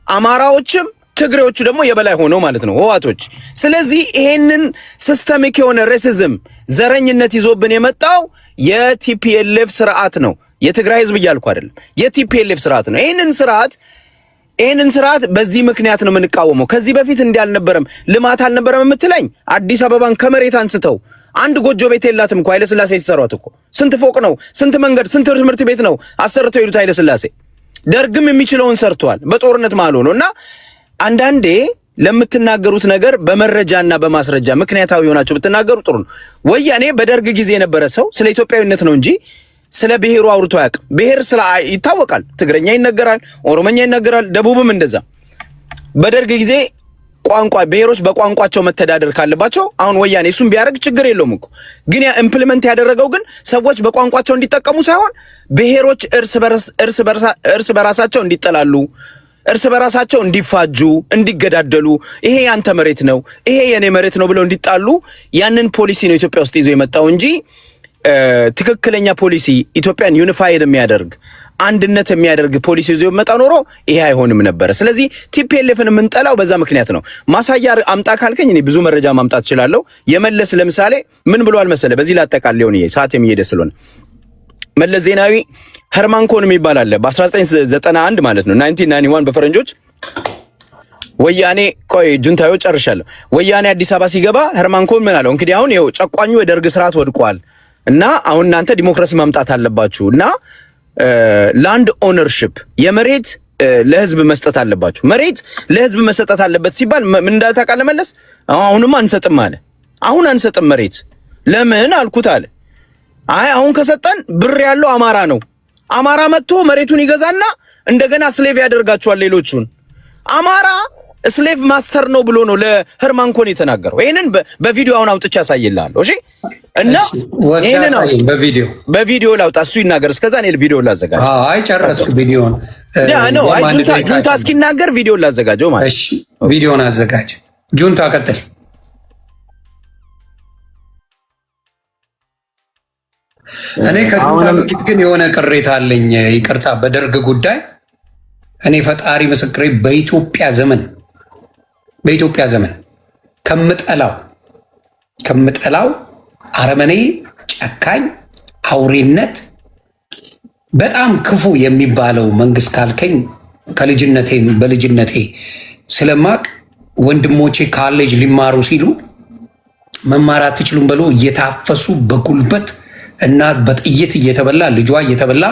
አማራዎችም ትግሬዎቹ ደግሞ የበላይ ሆነው ማለት ነው ህዋቶች። ስለዚህ ይሄንን ሲስተሚክ የሆነ ሬሲዝም ዘረኝነት ይዞብን የመጣው የቲፒኤልኤፍ ስርዓት ነው። የትግራይ ህዝብ እያልኩ አይደለም፣ የቲፒኤልኤፍ ስርዓት ነው። ይሄንን ስርዓት በዚህ ምክንያት ነው የምንቃወመው። ከዚህ በፊት እንዲህ አልነበረም፣ ልማት አልነበረም የምትለኝ አዲስ አበባን ከመሬት አንስተው አንድ ጎጆ ቤት የላትም እኮ ኃይለ ሥላሴ ሲሰሯት እኮ ስንት ፎቅ ነው፣ ስንት መንገድ፣ ስንት ትምህርት ቤት ነው አሰርተው ይሉት ኃይለ ሥላሴ። ደርግም የሚችለውን ሰርቷል በጦርነት ማለት ነውና አንዳንዴ ለምትናገሩት ነገር በመረጃና በማስረጃ ምክንያታዊ ሆናችሁ ብትናገሩ ጥሩ ነው። ወያኔ በደርግ ጊዜ የነበረ ሰው ስለ ኢትዮጵያዊነት ነው እንጂ ስለ ብሔሩ አውርቶ አያውቅም። ብሔር ይታወቃል፣ ትግረኛ ይነገራል፣ ኦሮሞኛ ይነገራል፣ ደቡብም እንደዛ። በደርግ ጊዜ ቋንቋ ብሔሮች በቋንቋቸው መተዳደር ካለባቸው አሁን ወያኔ እሱም ቢያደርግ ችግር የለውም እኮ። ግን ያ ኢምፕሊመንት ያደረገው ግን ሰዎች በቋንቋቸው እንዲጠቀሙ ሳይሆን ብሔሮች እርስ በራሳቸው እንዲጠላሉ፣ እርስ በራሳቸው እንዲፋጁ፣ እንዲገዳደሉ፣ ይሄ ያንተ መሬት ነው ይሄ የኔ መሬት ነው ብለው እንዲጣሉ ያንን ፖሊሲ ነው ኢትዮጵያ ውስጥ ይዞ የመጣው እንጂ ትክክለኛ ፖሊሲ ኢትዮጵያን ዩኒፋይድ የሚያደርግ አንድነት የሚያደርግ ፖሊሲ ይዞ መጣ ኖሮ ይሄ አይሆንም ነበር። ስለዚህ ቲፒኤልኤፍን የምንጠላው በዛ ምክንያት ነው። ማሳያ አምጣ ካልከኝ እኔ ብዙ መረጃ ማምጣት እችላለሁ። የመለስ ለምሳሌ ምን ብሏል መሰለ? በዚህ ላጠቃልለው ነው ሰዓት የሚሄድ ስለሆነ መለስ ዜናዊ ሄርማን ኮን የሚባል አለ በ1991 ማለት ነው 1991 በፈረንጆች ወያኔ ጁንታዮ ጨርሻለሁ። ወያኔ አዲስ አበባ ሲገባ ሄርማን ኮን ምን አለው? እንግዲህ አሁን ይኸው ጨቋኙ የደርግ ስርዓት ወድቋል እና አሁን እናንተ ዲሞክራሲ ማምጣት አለባችሁ እና ላንድ ኦነርሺፕ የመሬት ለህዝብ መስጠት አለባችሁ። መሬት ለህዝብ መሰጠት አለበት ሲባል ምን እንዳታውቃለህ መለስ? አሁንም አንሰጥም አለ። አሁን አንሰጥም መሬት ለምን አልኩት አለ። አይ አሁን ከሰጠን ብር ያለው አማራ ነው። አማራ መጥቶ መሬቱን ይገዛና እንደገና ስሌቭ ያደርጋቸዋል ሌሎቹን። አማራ ስሌቭ ማስተር ነው ብሎ ነው ለሄርማን ኮን የተናገረው። ይሄንን በቪዲዮ አሁን አውጥቼ ያሳይልሃለሁ። እሺ እና ይሄንን በቪዲዮ ላውጣ፣ እሱ ይናገር። እስከዛ እኔ ቪዲዮ ላዘጋጅ።
አይ ጨረስኩ ቪዲዮን።
ነው አይ ጁንታ እስኪናገር ቪዲዮ ላዘጋጀው ማለት።
እሺ ቪዲዮን አዘጋጅ። ጁንታ ቀጥል። እኔ ከጁንታ በፊት ግን የሆነ ቅሬታ አለኝ። ይቅርታ በደርግ ጉዳይ እኔ ፈጣሪ ምስክሬ በኢትዮጵያ ዘመን ከምጠላው አረመኔ፣ ጨካኝ፣ አውሬነት በጣም ክፉ የሚባለው መንግስት ካልከኝ በልጅነቴ ስለማቅ ወንድሞቼ ካሌጅ ሊማሩ ሲሉ መማር አትችሉም ብሎ እየታፈሱ በጉልበት እና በጥይት እየተበላ ልጇ እየተበላ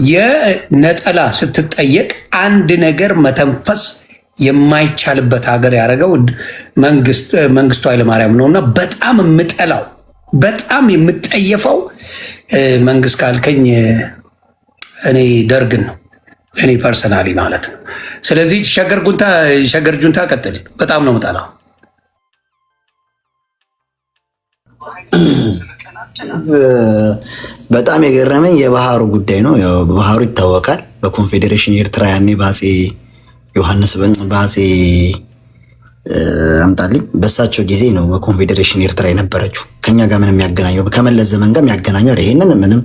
የነጠላ ስትጠየቅ አንድ ነገር መተንፈስ የማይቻልበት ሀገር ያደረገው መንግስቱ ኃይለማርያም ነውና በጣም የምጠላው በጣም የምጠየፈው መንግስት ካልከኝ እኔ ደርግን ነው፣ እኔ ፐርሰናሊ ማለት ነው። ስለዚህ ሸገር ጁንታ ቀጥል። በጣም ነው የምጠላው።
በጣም የገረመኝ የባህሩ ጉዳይ ነው። ያው ባህሩ ይታወቃል። በኮንፌዴሬሽን ኤርትራ ያኔ በአፄ ዮሐንስ በአፄ አምጣልኝ በሳቸው ጊዜ ነው በኮንፌዴሬሽን ኤርትራ የነበረችው። ከኛ ጋር ምንም የሚያገናኘው ከመለስ ዘመን ጋር የሚያገናኘው ይሄንን ምንም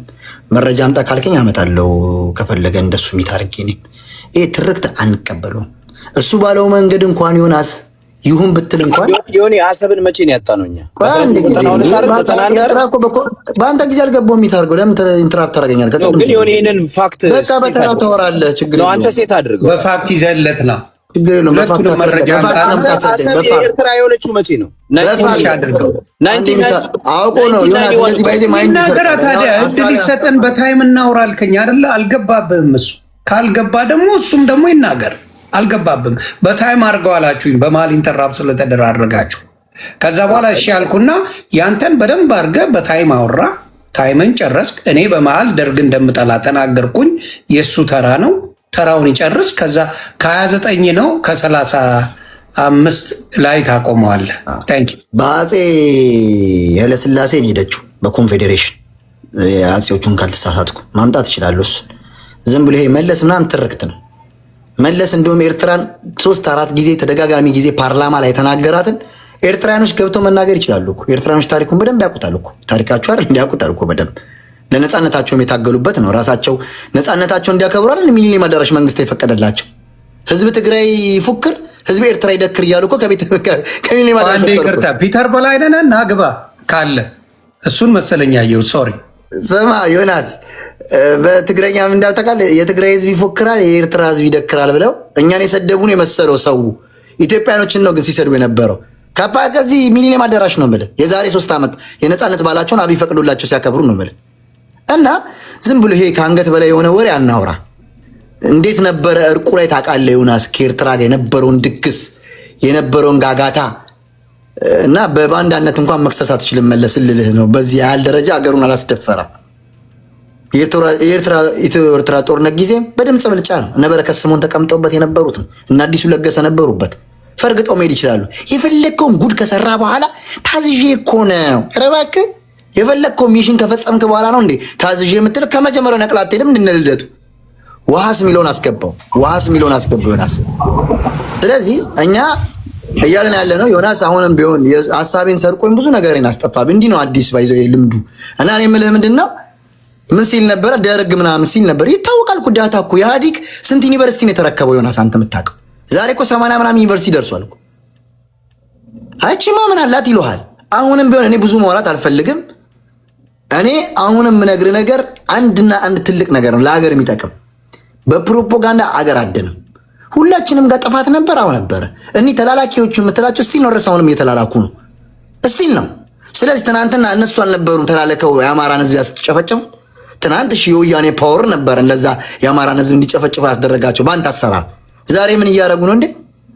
መረጃ አምጣ ካልከኝ አመጣለሁ። ከፈለገ እንደሱ የሚታርጊ ነኝ። ይሄ ትርክት አንቀበለውም። እሱ ባለው መንገድ እንኳን ዮናስ ይሁን ብትል እንኳን
ዮኒ አሰብን መቼ ነው ያጣነው እኛ?
በአንተ ጊዜ አልገባሁም። የሚታርገው ለምን ኢንተራፕት ታደርገኛለህ?
ግን ዮኒ ይሄንን ፋክት
በቃ በተራ ታወራለህ። ችግር የለውም።
አንተ ሴት አድርገው
በፋክት ይዘለት ነው።
ችግር የለውም።
በፋክት መረጃ
አሰብ የኤርትራ የሆነችው መቼ ነው?
በፋክት አድርገው
አውቆ ነው ዮናስ። ስለዚህ ባይዜ ማይንድ
ነገር ታዲያ እድል ይሰጠን፣ በታይም እናውራልከኝ አይደለ? አልገባብህም። እሱ ካልገባ ደግሞ እሱም ደግሞ ይናገር። አልገባብም። በታይም አድርገው አላችሁኝ፣ በመሀል ኢንተራፕ ስለተደራረጋችሁ። ከዛ በኋላ እሺ ያልኩና ያንተን በደንብ አድርገህ በታይም አወራ። ታይምን ጨረስክ። እኔ በመሀል ደርግ እንደምጠላ ተናገርኩኝ። የእሱ ተራ ነው፣ ተራውን ይጨርስ። ከዛ ከ29 ነው ከ35 ላይ ታቆመዋለህ። ታንኪ
በአፄ ኃይለሥላሴ ነው ሄደችው። በኮንፌዴሬሽን አፄዎቹን ካልተሳሳትኩ ማምጣት ይችላሉ። እሱ ዝም ብሎ ይሄ መለስ ምናምን ትርክት ነው። መለስ እንደውም ኤርትራን 3-4 ጊዜ ተደጋጋሚ ጊዜ ፓርላማ ላይ ተናገራትን ኤርትራኖች ገብተው መናገር ይችላሉ እኮ። ኤርትራኖች ታሪኩን በደንብ ያውቁታል እኮ። ታሪካቸው አይደል እንዲያውቁታል እኮ በደንብ። ለነጻነታቸውም የታገሉበት ነው። ራሳቸው ነጻነታቸውን እንዲያከብሩ አይደል ሚሊኒየም አዳራሽ መንግስት የፈቀደላቸው። ህዝብ ትግራይ ፉክር፣ ህዝብ ኤርትራ ይደክር እያሉ እኮ ከሚሊኒየም አዳራሽ
ይቅርታ፣ ፒተር በላይነህ ና ግባ ካለ እሱን መሰለኝ ያየሁት። ሶሪ
ስማ ዮናስ፣ በትግረኛ ምን እንዳልተቃል የትግራይ ህዝብ ይፎክራል የኤርትራ ህዝብ ይደክራል ብለው እኛን የሰደቡን የመሰለው ሰው ኢትዮጵያኖችን ነው ግን ሲሰድቡ የነበረው። ከዚህ ሚሊኒየም አዳራሽ ነው የምልህ። የዛሬ 3 ዓመት የነጻነት ባላቸውን አብይ ፈቅዶላቸው ሲያከብሩ ነው የምልህ። እና ዝም ብሎ ይሄ ከአንገት በላይ የሆነ ወሬ አናውራ። እንዴት ነበረ እርቁ ላይ ታውቃለህ ዮናስ? ከኤርትራ ጋር የነበረውን ድግስ የነበረውን ጋጋታ እና በባንዳነት እንኳን መክሰስ አትችልም። መለስልህ ነው በዚህ ያህል ደረጃ አገሩን አላስደፈራ። የኤርትራ ጦርነት ጊዜ በድምፅ ብልጫ ነው። እነ በረከት ስምኦን ተቀምጠውበት የነበሩት ነው። እና አዲሱ ለገሰ ነበሩበት። ፈርግጠው መሄድ ይችላሉ። የፈለግከውን ጉድ ከሰራ በኋላ ታዝዤ እኮ ነው። ኧረ እባክህ የፈለግከው ሚሽን ከፈጸምክ በኋላ ነው እንዴ ታዝዤ የምትል? ከመጀመሪያው ነቅላ አትሄድም? እንድንልደቱ ውሃስ ሚለውን አስገባው፣ ውሃስ ሚለውን አስገባው ዮናስ። ስለዚህ እኛ እያለን ያለ ነው ዮናስ። አሁንም ቢሆን ሀሳቤን ሰርቆኝ ብዙ ነገርን አስጠፋብ። እንዲህ ነው አዲስ ባይዘው ልምዱ። እና እኔ የምልህ ምንድን ነው ምን ሲል ነበረ? ደርግ ምናምን ሲል ነበር። ይታወቃል እኮ ዳታ እኮ ኢህአዲግ ስንት ዩኒቨርሲቲ ነው የተረከበው ዮናስ? አንተ የምታውቀው ዛሬ እኮ 80 ምናምን ዩኒቨርሲቲ ደርሷል እኮ። አቺማ ምን አላት ይሉሃል። አሁንም ቢሆን እኔ ብዙ ማውራት አልፈልግም። እኔ አሁንም የምነግርህ ነገር አንድና አንድ ትልቅ ነገር ነው ለሀገር የሚጠቅም። በፕሮፓጋንዳ አገር አደንም። ሁላችንም ጋር ጥፋት ነበር፣ አሁን ነበረ። እኒህ ተላላኪዎቹ የምትላቸው ስቲል ነው ድረስ አሁንም እየተላላኩ ነው፣ ስቲል ነው። ስለዚህ ትናንትና እነሱ አልነበሩም ተላለከው የአማራን ህዝብ ያስጨፈጨፉ? ትናንት የወያኔ ፓወር ነበር እንደዛ የአማራን ህዝብ እንዲጨፈጭፉ ያስደረጋቸው በአንተ አሰራር። ዛሬ ምን እያደረጉ ነው እንዴ?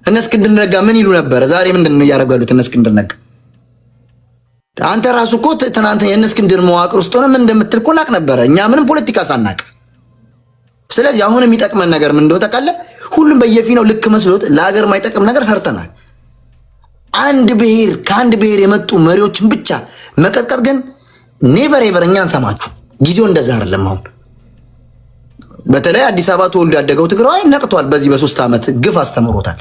እነ እስክንድር ነጋ ምን ይሉ ነበረ? ዛሬ ምንድን ነው እያደረጉ ያሉት እነ እስክንድር ነጋ? አንተ ራሱ እኮ ትናንት የእነ እስክንድር መዋቅር ውስጥ ሆነ ምን እንደምትል እኮ እናቅ ነበረ፣ እኛ ምንም ፖለቲካ ሳናቅ። ስለዚህ አሁን የሚጠቅመን ነገር ምን እንደሆነ ታውቃለህ? ሁሉም በየፊናው ልክ መስሎት ለሀገር የማይጠቅም ነገር ሰርተናል። አንድ ብሔር ከአንድ ብሔር የመጡ መሪዎችን ብቻ መቀጥቀጥ ግን ኔቨር ኤቨር እኛ አንሰማችሁ። ጊዜው እንደዛ አይደለም። አሁን በተለይ አዲስ አበባ ተወልዶ ያደገው ትግራዋይ ነቅቷል። በዚህ በ3 ዓመት ግፍ አስተምሮታል።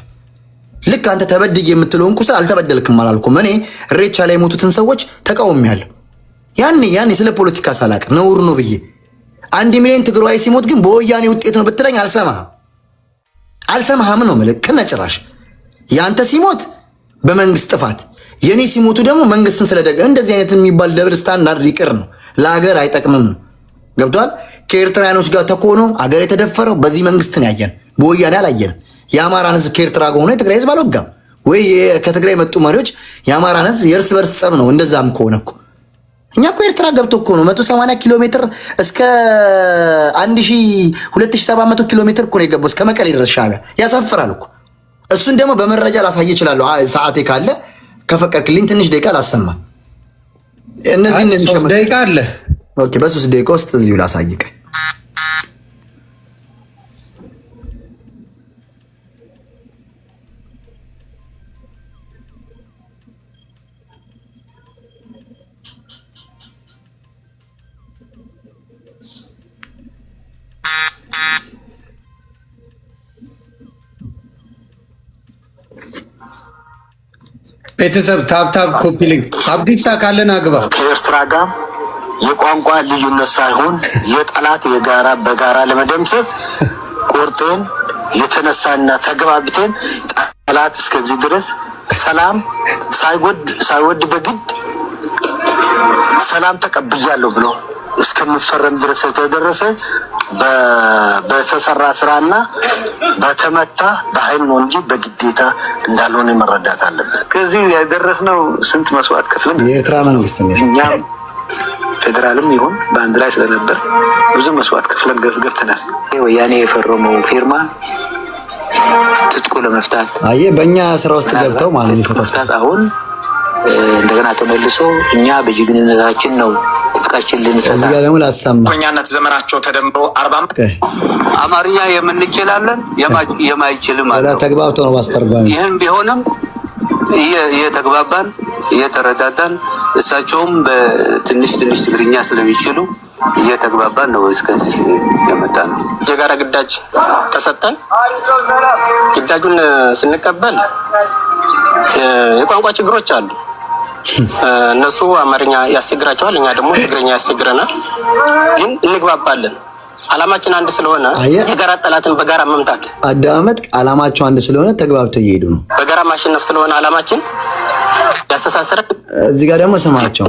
ልክ አንተ ተበድግ የምትለውን ቁስል አልተበደልክም አላልኩም። እኔ እሬቻ ላይ የሞቱትን ሰዎች ተቃውሜያለሁ። ያኔ ስለ ፖለቲካ ሳላቅ ነውር ነው ብዬ 1 ሚሊዮን ትግራዋይ ሲሞት ግን በወያኔ ውጤት ነው ብትለኝ አልሰማህም ነው የምልህ። ከነጭራሽ ያንተ ሲሞት በመንግስት ጥፋት፣ የኔ ሲሞቱ ደግሞ መንግስትን ስለደገ እንደዚህ አይነት የሚባል ደብል ስታንዳርድ ይቅር ነው፣ ለሀገር አይጠቅምም ነው። ገብቷል? ከኤርትራውያኖች ጋር ተኮኖ አገር የተደፈረው በዚህ መንግስት ነው ያየን፣ በወያኔ አላየንም። የአማራን ህዝብ ከኤርትራ ጋር ሆኖ የትግራይ ህዝብ አልወጋም ወይ? ከትግራይ የመጡ መሪዎች የአማራን ህዝብ የእርስ በርስ ጸብ ነው። እንደዛም ከሆነ እኮ እኛ እኮ ኤርትራ ገብቶ እኮ ነው 180 ኪሎ ሜትር እስከ 2700 ኪሎ ሜትር እኮ ነው የገባው እስከ መቀሌ ድረስ ሻዕቢያ። ያሳፍራል እኮ። እሱን ደግሞ በመረጃ ላሳየ እችላለሁ። ሰዓቴ ካለ ከፈቀድክልኝ ትንሽ ደቂቃ ላሰማ። እነዚህን
3 ደቂቃ አለ።
ኦኬ፣ በ3 ደቂቃ ውስጥ እዚሁ ላሳይቀ።
ቤተሰብ ታብታብ ኮፒ ሊንክ አብዲሳ ካለን አግባ።
ከኤርትራ ጋር የቋንቋ ልዩነት ሳይሆን የጠላት የጋራ በጋራ ለመደምሰስ ቆርጠን የተነሳና ተገባብተን ጠላት እስከዚህ ድረስ ሰላም ሳይወድ በግድ ሰላም ተቀብያለሁ ብሎ እስከሚፈረም ድረስ የተደረሰ በተሰራ ስራና በተመታ በኃይል ነው እንጂ በግዴታ እንዳልሆነ መረዳት አለብን። ከዚህ ያደረስነው ስንት መስዋዕት ከፍለን
የኤርትራ መንግስት ነው
እኛም ፌደራልም ይሁን በአንድ ላይ ስለነበር ብዙ መስዋዕት ከፍለን ገፍተናል። ወያኔ የፈረመው ፊርማ ትጥቁ ለመፍታት
በእኛ ስራ ውስጥ ገብተው ማለት ነው።
አሁን እንደገና ተመልሶ እኛ በጅግንነታችን ነው ትጥቃችን ልንፈታ።
እዚህ ጋር ደግሞ ላሰማ
ኮኛነት ዘመናቸው ተደምሮ 40 ዓመት
አማርኛ የምንችላለን የማይችልም አለ።
ተግባብቶ ነው ማስተርጓሚ።
ይህም ቢሆንም እየተግባባን እየተረዳዳን እሳቸውም በትንሽ ትግርኛ ስለሚችሉ እየተግባባን ነው እስከዚህ የመጣ ነው።
የጋራ ግዳጅ ተሰጠን። ግዳጁን ስንቀበል የቋንቋ ችግሮች አሉ። እነሱ አማርኛ ያስቸግራቸዋል፣ እኛ ደግሞ ትግርኛ ያስቸግረናል። ግን እንግባባለን። አላማችን አንድ ስለሆነ የጋራ ጠላትን በጋራ መምታት
አዳመጥ። አላማቸው አንድ ስለሆነ ተግባብተው እየሄዱ ነው።
በጋራ ማሸነፍ ስለሆነ አላማችን ያስተሳሰረ። እዚህ
ጋር ደግሞ ስማቸው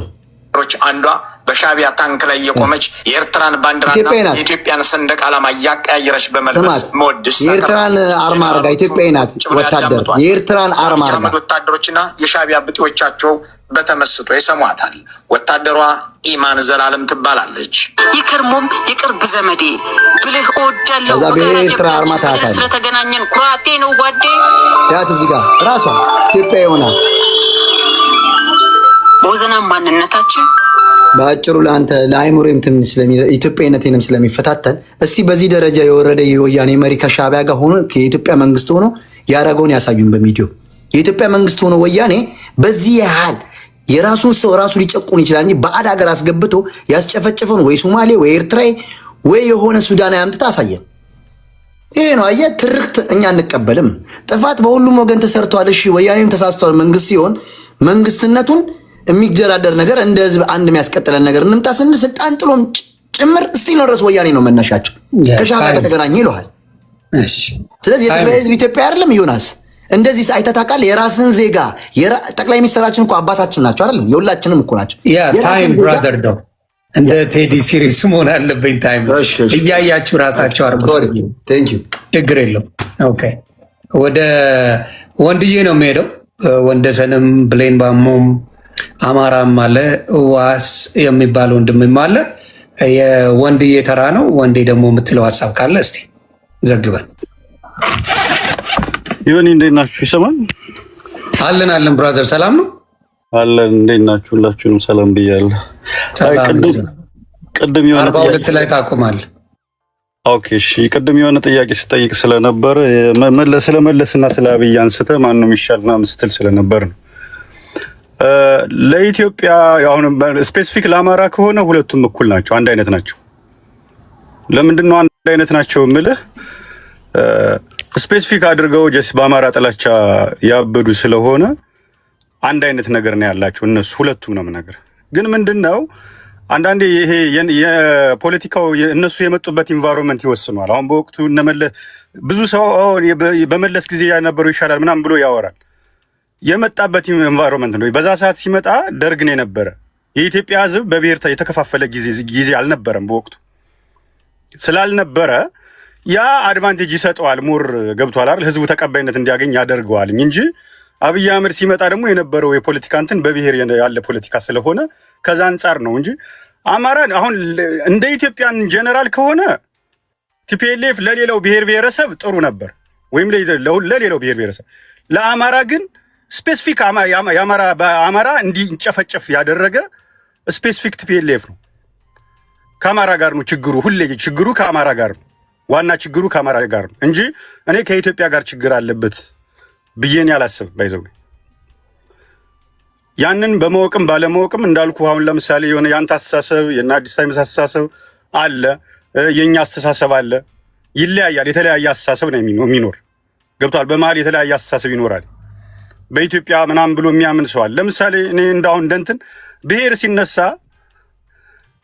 አንዷ በሻቢያ ታንክ ላይ የቆመች የኤርትራን ባንዲራና የኢትዮጵያን ሰንደቅ ዓላማ እያቀያየረች በመልበስ ሞድስ
የኤርትራን አርማ አርጋ ኢትዮጵያዊ ናት ወታደር የኤርትራን አርማ አርጋ
ወታደሮችና የሻቢያ ብጤዎቻቸው በተመስጦ ይሰሟታል። ወታደሯ ኢማን ዘላለም ትባላለች።
ይከርሞም የቅርብ ዘመዴ ብልህ እወዳለሁ።
ከዛ በኤርትራ አርማ ታታል
ስለተገናኘን ኩራቴ ነው ጓዴ።
ያት እዚህ ጋር ራሷ ኢትዮጵያዊ ሆና
ወዘናም ማንነታችን
በአጭሩ ለአንተ ለአይሙሬም ትንሽ ኢትዮጵያዊነቴንም ስለሚፈታተን እስቲ በዚህ ደረጃ የወረደ የወያኔ መሪ ከሻቢያ ጋር ሆኖ የኢትዮጵያ መንግስት ሆኖ ያረገውን ያሳዩን በሚዲዮ። የኢትዮጵያ መንግስት ሆኖ ወያኔ በዚህ ያህል የራሱን ሰው ራሱ ሊጨቁን ይችላል እንጂ ባዕድ ሀገር አስገብቶ ያስጨፈጨፈውን ወይ ሶማሌ ወይ ኤርትራዊ ወይ የሆነ ሱዳናዊ አምጥታ አሳየን። ይሄ ነው አየህ፣ ትርክት እኛ አንቀበልም። ጥፋት በሁሉም ወገን ተሰርቷል። እሺ ወያኔም ተሳስቷል። መንግስት ሲሆን መንግስትነቱን የሚደራደር ነገር እንደ ህዝብ አንድ የሚያስቀጥለን ነገር እንምጣ ስንል ስልጣን ጥሎም ጭምር እስቲ ነው ድረስ ወያኔ ነው መነሻቸው። ከሻቢያ ጋር ተገናኘ ይለዋል። ስለዚህ የትግራይ ህዝብ ኢትዮጵያ አይደለም። ዮናስ እንደዚህ አይተህ ታውቃለህ? የራስን ዜጋ ጠቅላይ ሚኒስትራችን እኮ አባታችን ናቸው አይደለም? የሁላችንም እኮ ናቸው።
ታይም ብራዘር ነው። እንደ ቴዲ ሲሪስ መሆን አለብኝ። ታይም እያያችሁ ራሳቸው አርጉ። ችግር የለው። ኦኬ ወደ ወንድዬ ነው የሚሄደው። ወንደሰንም ብሌን ባሞም አማራም አለ ዋስ የሚባል ወንድምም አለ። የወንድዬ ተራ ነው። ወንዴ ደግሞ የምትለው ሀሳብ ካለ እስቲ ዘግበን።
ይሁን እንዴት ናችሁ? ይሰማል?
አለን ብራዘር ሰላም ነው
አለን። እንዴት ናችሁ? ሁላችሁንም ሰላም ብያለሁ። ቅድም የሆነ
42 ላይ ታቆማል።
ኦኬ እሺ። ቅድም የሆነ ጥያቄ ስጠይቅ ስለነበር ስለመለስና ስለ አብይ አንስተ ማን ነው የሚሻልና ምስትል ስለነበር ነው። ለኢትዮጵያ አሁን ስፔሲፊክ ለአማራ ከሆነ ሁለቱም እኩል ናቸው፣ አንድ አይነት ናቸው። ለምንድን ነው አንድ አይነት ናቸው የምልህ? ስፔሲፊክ አድርገው ጀስ በአማራ ጥላቻ ያበዱ ስለሆነ አንድ አይነት ነገር ነው ያላቸው እነሱ ሁለቱም ነው ነገር። ግን ምንድነው አንዳንዴ ይሄ የፖለቲካው እነሱ የመጡበት ኢንቫይሮንመንት ይወስኗል። አሁን በወቅቱ ብዙ ሰው በመለስ ጊዜ ያነበረው ይሻላል ምናምን ብሎ ያወራል። የመጣበት ኢንቫይሮንመንት ነው። በዛ ሰዓት ሲመጣ ደርግ ነው የነበረ። የኢትዮጵያ ሕዝብ በብሔር የተከፋፈለ ጊዜ አልነበረም። በወቅቱ ስላልነበረ ያ አድቫንቴጅ ይሰጠዋል። ሞር ገብቷል አይደል? ህዝቡ ተቀባይነት እንዲያገኝ ያደርገዋል እንጂ አብይ አህመድ ሲመጣ ደግሞ የነበረው የፖለቲካ እንትን በብሔር ያለ ፖለቲካ ስለሆነ ከዛ አንጻር ነው እንጂ አማራ አሁን እንደ ኢትዮጵያን ጀነራል ከሆነ ቲፒኤልኤፍ ለሌላው ብሔር ብሔረሰብ ጥሩ ነበር፣ ወይም ለሌላው ብሔር ብሔረሰብ። ለአማራ ግን ስፔሲፊክ አማራ እንዲጨፈጨፍ ያደረገ ስፔሲፊክ ቲፒኤልኤፍ ነው። ከአማራ ጋር ነው ችግሩ፣ ሁሌ ችግሩ ከአማራ ጋር ነው። ዋና ችግሩ ከአማራ ጋር ነው እንጂ እኔ ከኢትዮጵያ ጋር ችግር አለበት ብዬን ያላስብ ባይዘው። ያንን በማወቅም ባለማወቅም እንዳልኩ አሁን ለምሳሌ የሆነ ያንተ አስተሳሰብ የና አዲስ ታይምስ አስተሳሰብ አለ፣ የኛ አስተሳሰብ አለ፣ ይለያያል። የተለያየ አስተሳሰብ ነው የሚኖር ገብቷል። በመሀል የተለያየ አስተሳሰብ ይኖራል። በኢትዮጵያ ምናምን ብሎ የሚያምን ሰው አለ። ለምሳሌ እኔ እንዳሁን እንደንትን ብሔር ሲነሳ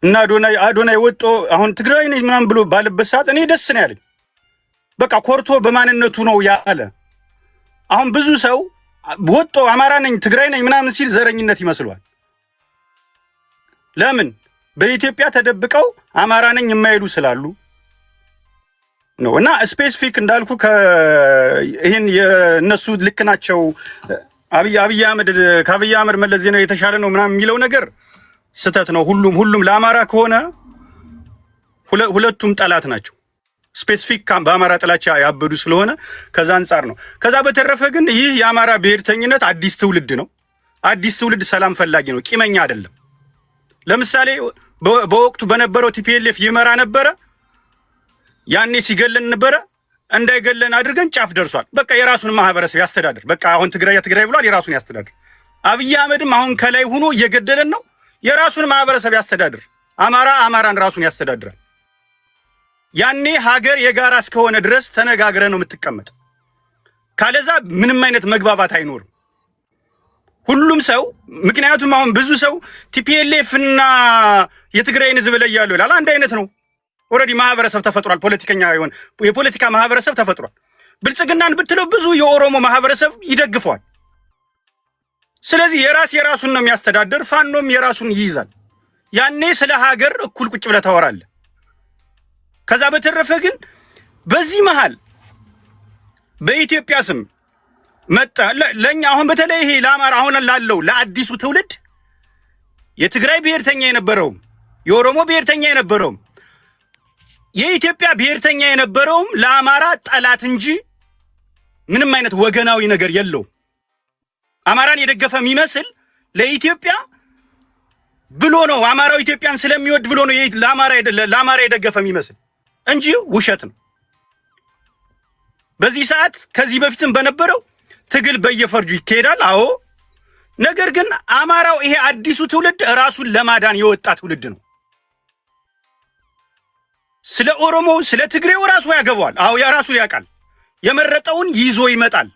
እና አዶናይ ወጦ አሁን ትግራይ ነኝ ምናምን ብሎ ባለበት ሰዓት እኔ ደስ ነው ያለኝ። በቃ ኮርቶ በማንነቱ ነው ያለ። አሁን ብዙ ሰው ወጦ አማራ ነኝ ትግራይ ነኝ ምናምን ሲል ዘረኝነት ይመስሏል። ለምን? በኢትዮጵያ ተደብቀው አማራ ነኝ የማይሉ ስላሉ ነው። እና ስፔሲፊክ እንዳልኩ ይሄን የነሱ ልክ ናቸው አብይ አህመድ መለስ ዜናዊ የተሻለ ነው ምናምን የሚለው ነገር ስተት ነው። ሁሉም ለአማራ ከሆነ ሁለቱም ጠላት ናቸው። ስፔሲፊክ በአማራ ጥላቻ ያበዱ ስለሆነ ከዛ አንጻር ነው። ከዛ በተረፈ ግን ይህ የአማራ ብሔርተኝነት አዲስ ትውልድ ነው። አዲስ ትውልድ ሰላም ፈላጊ ነው፣ ቂመኛ አይደለም። ለምሳሌ በወቅቱ በነበረው ቲፒኤልኤፍ ይመራ ነበረ። ያኔ ሲገለን ነበረ። እንዳይገለን አድርገን ጫፍ ደርሷል። በቃ የራሱን ማህበረሰብ ያስተዳድር። በቃ አሁን ትግራይ ብሏል፣ የራሱን ያስተዳድር። አብይ አህመድም አሁን ከላይ ሆኖ እየገደለን ነው። የራሱን ማህበረሰብ ያስተዳድር። አማራን ራሱን ያስተዳድራል። ያኔ ሀገር የጋራ እስከሆነ ድረስ ተነጋግረ ነው የምትቀመጥ። ካለዛ ምንም አይነት መግባባት አይኖርም። ሁሉም ሰው ምክንያቱም አሁን ብዙ ሰው ቲፒኤልኤፍ እና የትግራይን ህዝብ ላይ ያለው ይላል። አንድ አይነት ነው። ኦልሬዲ ማህበረሰብ ተፈጥሯል። ፖለቲከኛ ይሆን የፖለቲካ ማህበረሰብ ተፈጥሯል። ብልጽግናን ብትለው ብዙ የኦሮሞ ማህበረሰብ ይደግፈዋል። ስለዚህ የራሱን ነው የሚያስተዳድር። ፋኖም የራሱን ይይዛል። ያኔ ስለ ሀገር እኩል ቁጭ ብለህ ታወራለህ። ከዛ በተረፈ ግን በዚህ መሃል በኢትዮጵያ ስም መጣ ለኛ አሁን በተለይ ይሄ ለአማራ አሁን ላለው ለአዲሱ ትውልድ የትግራይ ብሔርተኛ የነበረውም የኦሮሞ ብሔርተኛ የነበረውም የኢትዮጵያ ብሔርተኛ የነበረውም ለአማራ ጠላት እንጂ ምንም አይነት ወገናዊ ነገር የለውም። አማራን የደገፈ የሚመስል ለኢትዮጵያ ብሎ ነው አማራው ኢትዮጵያን ስለሚወድ ብሎ ነው ለአማራ የደገፈ የሚመስል እንጂ ውሸት ነው። በዚህ ሰዓት ከዚህ በፊትም በነበረው ትግል በየፈርጁ ይካሄዳል። አዎ፣ ነገር ግን አማራው ይሄ አዲሱ ትውልድ ራሱን ለማዳን የወጣ ትውልድ ነው። ስለ ኦሮሞ ስለ ትግሬው ራሱ ያገባዋል። አዎ፣ የራሱን ያውቃል። የመረጠውን ይዞ ይመጣል።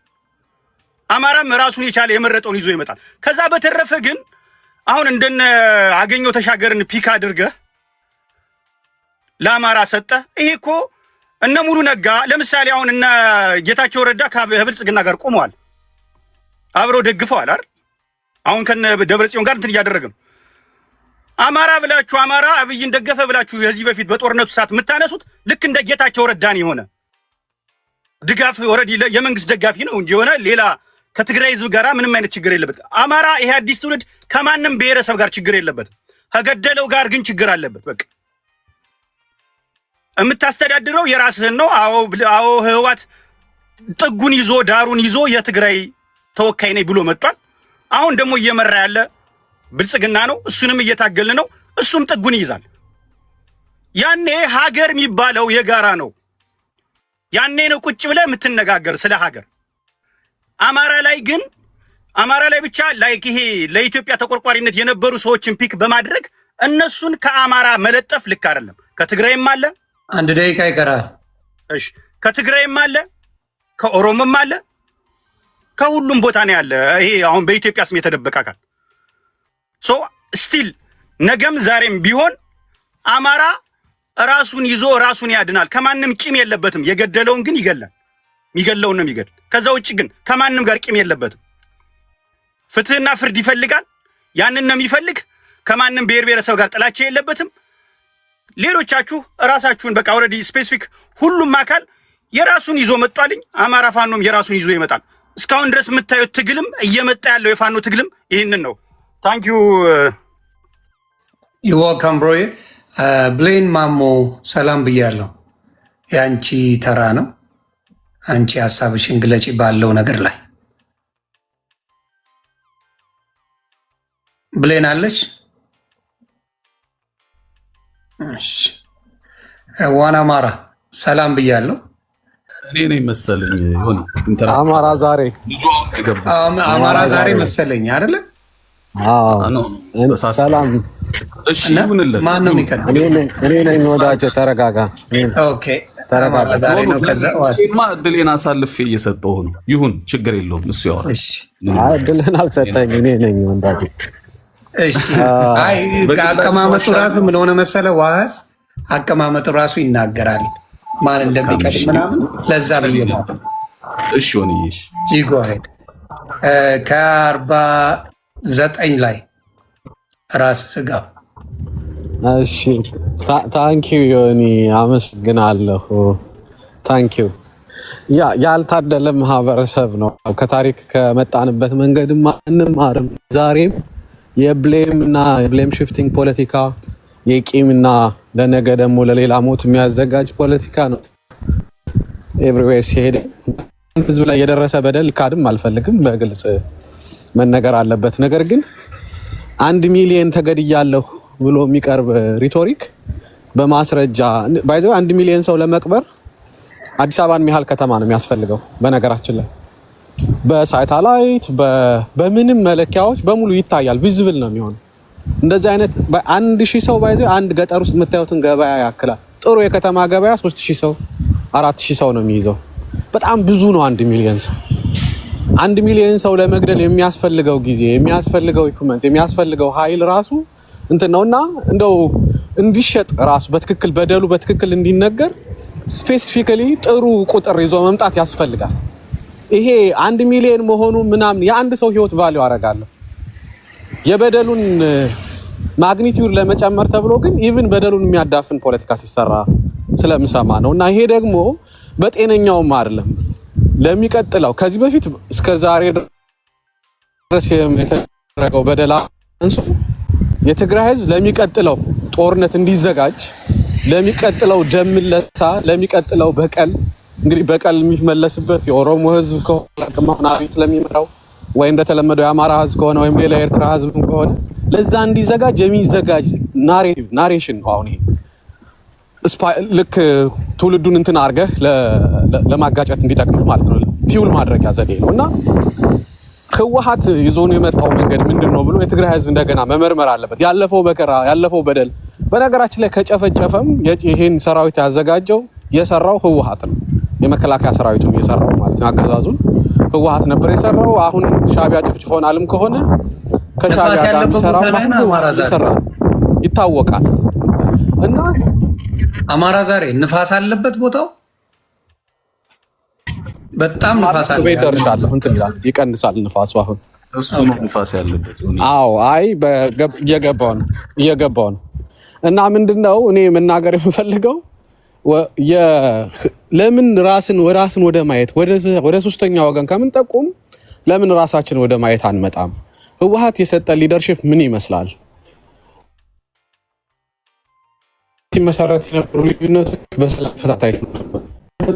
አማራም ራሱን የቻለ የመረጠውን ይዞ ይመጣል። ከዛ በተረፈ ግን አሁን እንደነ አገኘው ተሻገርን ፒክ አድርገህ ለአማራ ሰጠ። ይሄ እኮ እነ ሙሉ ነጋ ለምሳሌ አሁን እነ ጌታቸው ረዳ ከብልጽግና ጋር ቆመዋል፣ አብረው ደግፈዋል አይደል? አሁን ከነ ደብረጽዮን ጋር እንትን እያደረገ ነው። አማራ ብላችሁ አማራ አብይን ደገፈ ብላችሁ የዚህ በፊት በጦርነቱ ሰዓት የምታነሱት ልክ እንደ ጌታቸው ረዳን የሆነ ድጋፍ ኦሬዲ የመንግስት ደጋፊ ነው እንጂ የሆነ ሌላ ከትግራይ ህዝብ ጋር ምንም አይነት ችግር የለበት። አማራ ይሄ አዲስ ትውልድ ከማንም ብሔረሰብ ጋር ችግር የለበትም። ከገደለው ጋር ግን ችግር አለበት። በቃ የምታስተዳድረው የራስህን ነው። አዎ ህወሓት ጥጉን ይዞ ዳሩን ይዞ የትግራይ ተወካይ ነኝ ብሎ መጥቷል። አሁን ደግሞ እየመራ ያለ ብልጽግና ነው። እሱንም እየታገልን ነው። እሱም ጥጉን ይይዛል። ያኔ ሀገር የሚባለው የጋራ ነው። ያኔ ነው ቁጭ ብለህ የምትነጋገር ስለ ሀገር። አማራ ላይ ብቻ ላይክ ይሄ ለኢትዮጵያ ተቆርቋሪነት የነበሩ ሰዎችን ፒክ በማድረግ እነሱን ከአማራ መለጠፍ ልክ አይደለም። ከትግራይም አለ፣
አንድ ደቂቃ ይቀራል።
እሺ፣ ከትግራይም አለ፣ ከኦሮሞም አለ፣ ከሁሉም ቦታ ነው ያለ። ይሄ አሁን በኢትዮጵያ ስም የተደበቀ አካል ሶ ስቲል ነገም ዛሬም ቢሆን አማራ ራሱን ይዞ ራሱን ያድናል። ከማንም ቂም የለበትም። የገደለውን ግን ይገላል። የሚገለውን ነው የሚገድል። ከዛ ውጭ ግን ከማንም ጋር ቂም የለበትም። ፍትህና ፍርድ ይፈልጋል። ያንን ነው የሚፈልግ። ከማንም ብሔር ብሔረሰብ ጋር ጥላቻ የለበትም። ሌሎቻችሁ ራሳችሁን በቃ ኦሬዲ ስፔሲፊክ ሁሉም አካል የራሱን ይዞ መጥቷልኝ። አማራ ፋኖም የራሱን ይዞ ይመጣል። እስካሁን ድረስ የምታዩት ትግልም እየመጣ ያለው የፋኖ ትግልም ይህንን ነው። ታንክ ዩ
ዌልካም ብሮዬ። ብሌን ማሞ ሰላም ብያለሁ። የአንቺ ተራ ነው። አንቺ ሀሳብሽን ግለጪ ባለው ነገር ላይ። ብሌን አለሽ? እሺ። ዋና አማራ ሰላም ብያለሁ።
እኔ ነኝ መሰለኝ ይሁን
አማራ ዛሬ
መሰለኝ አይደለ?
ሰላም።
እሺ ይሁንለት።
ማን ነው የሚቀጥለው?
እኔ ነኝ ወዳጄ። ተረጋጋ።
ኦኬ ተረጋጋ። ዛሬ ነው ከዛ
ዋስማ እድሌን አሳልፌ እየሰጠሁ ነው። ይሁን ችግር የለውም። እሱ ያወራል።
እሺ
እድልን አልሰጠኝ። እኔ ነኝ ወዳጄ።
እሺ አይ አቀማመጡ ራሱ ምን ሆነ መሰለ ዋስ አቀማመጡ ራሱ ይናገራል ማን እንደሚቀድም ምናምን። ለዛ ብዬ ነው።
እሺ ሆነሽ
ይጎ ሄድ ከ49 ላይ ራስ ስጋ።
እሺ ታንኪዩ ዮኒ አመሰግናለሁ። ታንኪዩ። ያልታደለ ማህበረሰብ ነው። ከታሪክ ከመጣንበት መንገድ አንማርም። ዛሬም የብሌም ሽፍቲንግ ፖለቲካ የቂምና ለነገ ደግሞ ለሌላ ሞት የሚያዘጋጅ ፖለቲካ ነው ኤቭሪዌር ሲሄድ። ህዝብ ላይ የደረሰ በደል ካድም አልፈልግም፣ በግልጽ መነገር አለበት። ነገር ግን 1 ሚሊዮን ተገድያለሁ ብሎ የሚቀርብ ሪቶሪክ በማስረጃ ባይዘው 1 ሚሊዮን ሰው ለመቅበር አዲስ አበባን የሚያህል ከተማ ነው የሚያስፈልገው። በነገራችን ላይ በሳተላይት በምንም መለኪያዎች በሙሉ ይታያል፣ ቪዚብል ነው የሚሆነው። እንደዚህ አይነት 1000 ሰው ባይዘው አንድ ገጠር ውስጥ የምታዩትን ገበያ ያክላል። ጥሩ የከተማ ገበያ 3000 ሰው 4000 ሰው ነው የሚይዘው። በጣም ብዙ ነው 1 ሚሊዮን ሰው። 1 ሚሊዮን ሰው ለመግደል የሚያስፈልገው ጊዜ፣ የሚያስፈልገው ኢኩመንት፣ የሚያስፈልገው ኃይል ራሱ እንትን ነውና እንደው እንዲሸጥ ራሱ በትክክል በደሉ በትክክል እንዲነገር ስፔሲፊካሊ ጥሩ ቁጥር ይዞ መምጣት ያስፈልጋል። ይሄ 1 ሚሊዮን መሆኑ ምናምን የአንድ ሰው ህይወት ቫልዩ አደርጋለሁ። የበደሉን ማግኒቲዩድ ለመጨመር ተብሎ ግን ኢቭን በደሉን የሚያዳፍን ፖለቲካ ሲሰራ ስለምሰማ ነው። እና ይሄ ደግሞ በጤነኛውም አይደለም። ለሚቀጥለው ከዚህ በፊት እስከ ዛሬ ድረስ የተደረገው በደላ አንሱ የትግራይ ህዝብ ለሚቀጥለው ጦርነት እንዲዘጋጅ፣ ለሚቀጥለው ደምለታ፣ ለሚቀጥለው በቀል እንግዲህ በቀል የሚመለስበት የኦሮሞ ህዝብ ከሆነ አብይ ለሚመራው ወይ እንደተለመደው የአማራ ህዝብ ከሆነ ወይም ሌላ ኤርትራ ህዝብ ከሆነ ለዛ እንዲዘጋጅ የሚዘጋጅ ናሬሽን ነው። አሁን ይሄ ልክ ትውልዱን እንትን አድርገህ ለማጋጨት እንዲጠቅምህ ማለት ነው። ፊውል ማድረጊያ ዘዴ ነው እና ህወሓት ይዞን የመጣው መንገድ ምንድነው ብሎ የትግራይ ህዝብ እንደገና መመርመር አለበት። ያለፈው በከራ ያለፈው በደል በነገራችን ላይ ከጨፈጨፈም ይሄን ሰራዊት ያዘጋጀው የሰራው ህወሓት ነው። የመከላከያ ሰራዊቱን የሰራው ማለት ነው። አገዛዙን ህወሓት ነበር የሰራው። አሁን ሻቢያ ጭፍጭፎናልም ከሆነ ከሻቢያ ጋር የሚሰራው ይታወቃል። እና
አማራ ዛሬ ንፋስ አለበት ቦታው በጣም ንፋስ አለ።
ይቀንሳል ንፋሱ አሁን
እሱ ነው ንፋስ ያለበት።
አዎ አይ እየገባው ነው። እና ምንድነው እኔ መናገር የምፈልገው ለምን ራስን ወደ ማየት ወደ ሶስተኛ ወገን ከምን ጠቁም ለምን ራሳችን ወደ ማየት አንመጣም? ህወሓት የሰጠ ሊደርሺፕ ምን ይመስላል? መሰረት የነበሩ ልዩነቶች በሰላም ፈታታይ ነበር።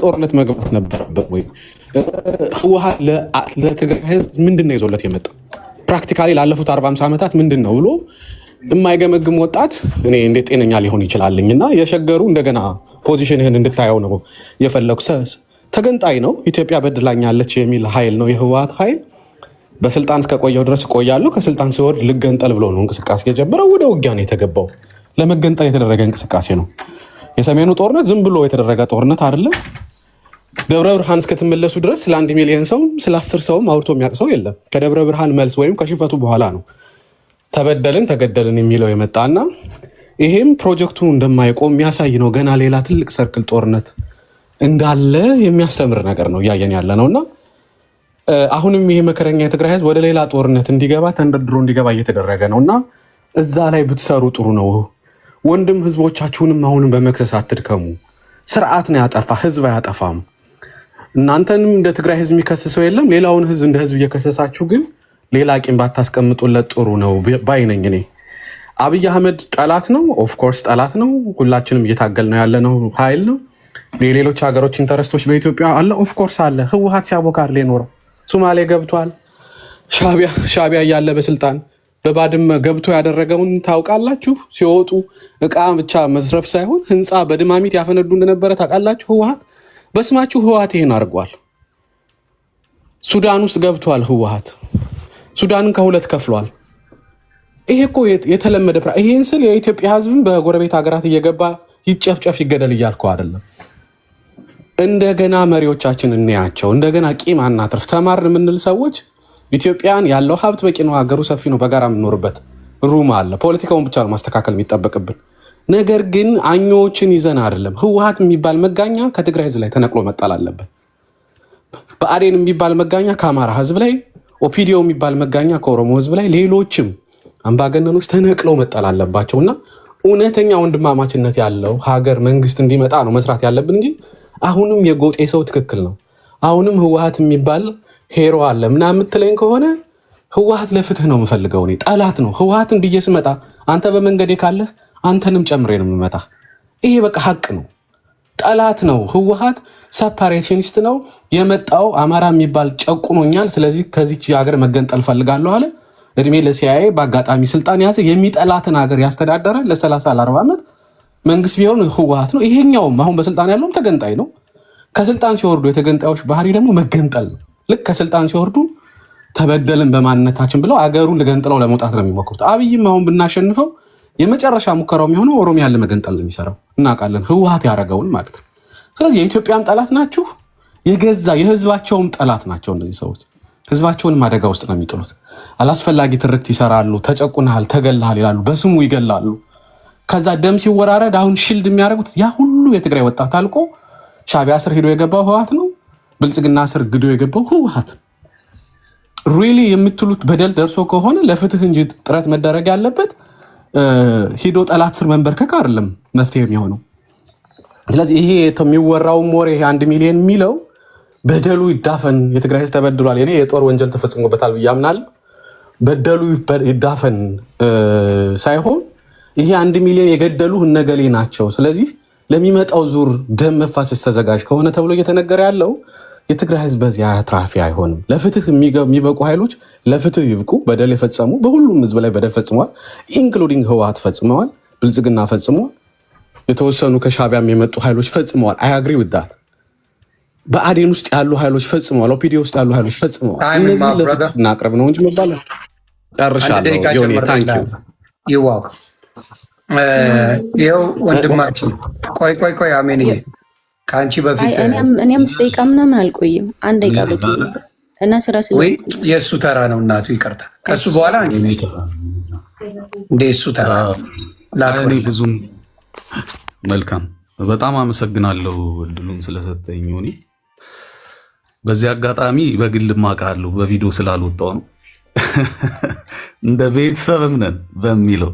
ጦርነት መግባት ነበረበት ወይ? ህወሓት ለትግራይ ህዝብ ምንድነው ይዞለት የመጣ ፕራክቲካሊ ላለፉት 40-50 ዓመታት ምንድነው ብሎ የማይገመግም ወጣት እኔ እንዴት ጤነኛ ሊሆን ይችላልኝና የሸገሩ እንደገና ፖዚሽንህን እንድታየው ነው የፈለኩ። ተገንጣይ ነው፣ ኢትዮጵያ በድላኛለች የሚል ኃይል ነው የህወሓት ኃይል። በስልጣን እስከቆየው ድረስ እቆያለሁ፣ ከስልጣን ሲወርድ ልገንጠል ብሎ ነው እንቅስቃሴ የጀመረው። ወደ ውጊያ ነው የተገባው። ለመገንጠል የተደረገ እንቅስቃሴ ነው። የሰሜኑ ጦርነት ዝም ብሎ የተደረገ ጦርነት አይደለም። ደብረ ብርሃን እስከተመለሱ ድረስ ስለ 1 ሚሊዮን ሰው ስለ 10 ሰውም አውርቶ የሚያውቅ ሰው የለም። ከደብረ ብርሃን መልስ ወይም ከሽፈቱ በኋላ ነው ተበደልን ተገደልን የሚለው የመጣና ይሄም ፕሮጀክቱን እንደማይቆም የሚያሳይ ነው። ገና ሌላ ትልቅ ሰርክል ጦርነት እንዳለ የሚያስተምር ነገር ነው እያየን ያለ ነውና አሁንም ይሄ መከረኛ የትግራይ ህዝብ ወደ ሌላ ጦርነት እንዲገባ ተንደርድሮ እንዲገባ እየተደረገ ነውና እዛ ላይ ብትሰሩ ጥሩ ነው። ወንድም ህዝቦቻችሁንም አሁንም በመክሰስ አትድከሙ። ስርዓት ነው ያጠፋ፣ ህዝብ አያጠፋም። እናንተንም እንደ ትግራይ ህዝብ የሚከሰሰው የለም። ሌላውን ህዝብ እንደ ህዝብ እየከሰሳችሁ ግን ሌላ ቂም ባታስቀምጡለት ጥሩ ነው ባይነኝ። እኔ አብይ አህመድ ጠላት ነው፣ ኦፍ ኮርስ ጠላት ነው። ሁላችንም እየታገል ነው ያለ ነው ኃይል ነው። የሌሎች ሀገሮች ኢንተረስቶች በኢትዮጵያ አለ፣ ኦፍ ኮርስ አለ። ህወሓት ሲያቦካር ሌኖረው ሶማሌ ገብቷል። ሻቢያ እያለ በስልጣን በባድመ ገብቶ ያደረገውን ታውቃላችሁ። ሲወጡ እቃ ብቻ መዝረፍ ሳይሆን ህንፃ በድማሚት ያፈነዱ እንደነበረ ታውቃላችሁ። ህወሓት በስማችሁ ህወሓት ይሄን አድርጓል። ሱዳን ውስጥ ገብቷል ህወሓት። ሱዳንን ከሁለት ከፍሏል። ይሄ እኮ የተለመደ ይሄን ስል የኢትዮጵያ ህዝብን በጎረቤት ሀገራት እየገባ ይጨፍጨፍ ይገደል እያልኩ አይደለም። እንደገና መሪዎቻችን እንያቸው፣ እንደገና ቂም አናትርፍ። ተማርን የምንል ሰዎች ኢትዮጵያን ያለው ሀብት በቂ ነው፣ ሀገሩ ሰፊ ነው፣ በጋራ የምንኖርበት ሩም አለ። ፖለቲካውን ብቻ ነው ማስተካከል የሚጠበቅብን። ነገር ግን አኞዎችን ይዘን አይደለም። ህወሓት የሚባል መጋኛ ከትግራይ ህዝብ ላይ ተነቅሎ መጣል አለበት። ብአዴን የሚባል መጋኛ ከአማራ ህዝብ ላይ፣ ኦፒዲዮ የሚባል መጋኛ ከኦሮሞ ህዝብ ላይ ሌሎችም አምባገነኖች ተነቅለው መጣል አለባቸውና እውነተኛ ወንድማማችነት ያለው ሀገር መንግስት እንዲመጣ ነው መስራት ያለብን እንጂ አሁንም የጎጤ ሰው ትክክል ነው አሁንም ህወሓት የሚባል ሄሮ አለ ምናምን የምትለኝ ከሆነ ህወሓት ለፍትህ ነው የምፈልገው እኔ ጠላት ነው ህወሓትን ብዬ ስመጣ አንተ በመንገዴ ካለህ አንተንም ጨምሬ ነው የምመጣ ይሄ በቃ ሀቅ ነው ጠላት ነው ህወሓት ሰፓሬሽኒስት ነው የመጣው አማራ የሚባል ጨቁኖኛል ስለዚህ ከዚች ሀገር መገንጠል ፈልጋለሁ አለ እድሜ ለሲአይኤ በአጋጣሚ ስልጣን ያዘ የሚጠላትን ሀገር ያስተዳደረ ለ30 ለ40 ዓመት መንግስት ቢሆን ህወሓት ነው ይሄኛውም አሁን በስልጣን ያለውም ተገንጣይ ነው ከስልጣን ሲወርዱ የተገንጣዮች ባህሪ ደግሞ መገንጠል ነው ልክ ከስልጣን ሲወርዱ ተበደልን በማንነታችን ብለው አገሩን ለገንጥለው ለመውጣት ነው የሚሞክሩት አብይም አሁን ብናሸንፈው የመጨረሻ ሙከራው የሚሆነው ኦሮሚያን ለመገንጠል ነው የሚሰራው እናውቃለን ህወሓት ያረጋውን ማለት ነው ስለዚህ የኢትዮጵያም ጠላት ናችሁ የገዛ የህዝባቸውም ጠላት ናቸው እነዚህ ሰዎች ህዝባቸውን አደጋ ውስጥ ነው የሚጥሉት አላስፈላጊ ትርክት ይሰራሉ ተጨቁናል ተገላል ይላሉ በስሙ ይገላሉ ከዛ ደም ሲወራረድ አሁን ሽልድ የሚያደርጉት ያ ሁሉ የትግራይ ወጣት አልቆ ሻቢያ ስር ሄዶ የገባው ህወሓት ነው ብልጽግና ስር ግዶ የገባው ህወሓት ሪሊ የምትሉት በደል ደርሶ ከሆነ ለፍትህ እንጂ ጥረት መደረግ ያለበት ሂዶ ጠላት ስር መንበርከክ አይደለም መፍትሄ የሚሆነው ስለዚህ ይሄ የሚወራው ሞሬ 1 ሚሊዮን የሚለው በደሉ ይዳፈን የትግራይ ህዝብ ተበድሏል የኔ የጦር ወንጀል ተፈጽሞበታል ብያምናል በደሉ ይዳፈን ሳይሆን ይሄ 1 ሚሊዮን የገደሉ እነገሌ ናቸው ስለዚህ ለሚመጣው ዙር ደም መፋሰስ ተዘጋጅ ከሆነ ተብሎ እየተነገረ ያለው የትግራይ ህዝብ በዚያ አትራፊ አይሆንም ለፍትህ የሚበቁ ኃይሎች ለፍትህ ይብቁ በደል የፈጸሙ በሁሉም ህዝብ ላይ በደል ፈጽመዋል ኢንክሉዲንግ ህወሓት ፈጽመዋል ብልጽግና ፈጽመዋል የተወሰኑ ከሻቢያም የመጡ ኃይሎች ፈጽመዋል አይ አግሪ ዊዝ ዳት በአዴን ውስጥ ያሉ ኃይሎች ፈጽመዋል ኦፒዲ ውስጥ ያሉ ኃይሎች ፈጽመዋል እነዚህ ለፍትህ እናቅርብ ነው እንጂ መባል ጨርሻለሁ ዮኒ ታንክ ዩ
ይዋው ይኸው ወንድማችን ቆይ አሜን ከአንቺ በፊት
እኔም ስጠይቃ ምናምን አልቆይም አንድ ደቂቃ በቂ እና ስራ
ወይ የእሱ ተራ ነው እናቱ ይቀርታ ከሱ በኋላ እንደ እሱ ተራ
እኔ ብዙም መልካም በጣም አመሰግናለሁ እድሉን ስለሰጠኝ ሆኒ በዚህ አጋጣሚ በግል ማቃለሁ በቪዲዮ ስላልወጣው ነው እንደ ቤተሰብም ነን በሚለው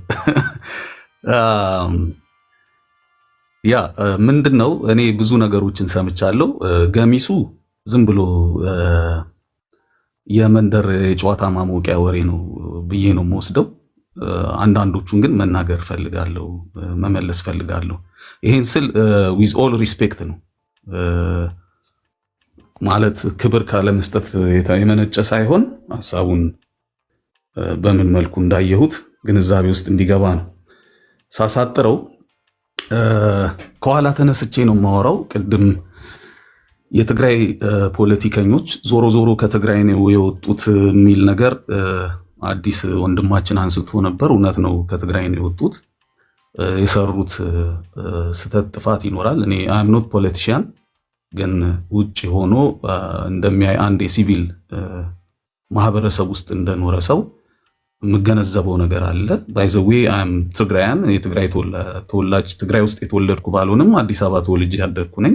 ያ ምንድነው እኔ ብዙ ነገሮችን ሰምቻለሁ ገሚሱ ዝም ብሎ የመንደር የጨዋታ ማሞቂያ ወሬ ነው ብዬ ነው የምወስደው አንዳንዶቹን ግን መናገር ፈልጋለሁ መመለስ ፈልጋለሁ ይሄን ስል with all respect ነው ማለት ክብር ካለመስጠት የመነጨ ሳይሆን ሐሳቡን በምን መልኩ እንዳየሁት ግንዛቤ ውስጥ እንዲገባ ነው ሳሳጥረው ከኋላ ተነስቼ ነው የማወራው ቅድም የትግራይ ፖለቲከኞች ዞሮ ዞሮ ከትግራይ ነው የወጡት የሚል ነገር አዲስ ወንድማችን አንስቶ ነበር እውነት ነው ከትግራይ ነው የወጡት የሰሩት ስተት ጥፋት ይኖራል እኔ አም ኖት ፖለቲሽያን ግን ውጭ ሆኖ እንደሚያይ አንድ የሲቪል ማህበረሰብ ውስጥ እንደኖረ ሰው የምገነዘበው ነገር አለ ባይ ዘ ዌይ አም ትግራያን የትግራይ ተወላጅ ትግራይ ውስጥ የተወለድኩ ባልሆንም አዲስ አበባ ተወልጄ ያደግኩ ነኝ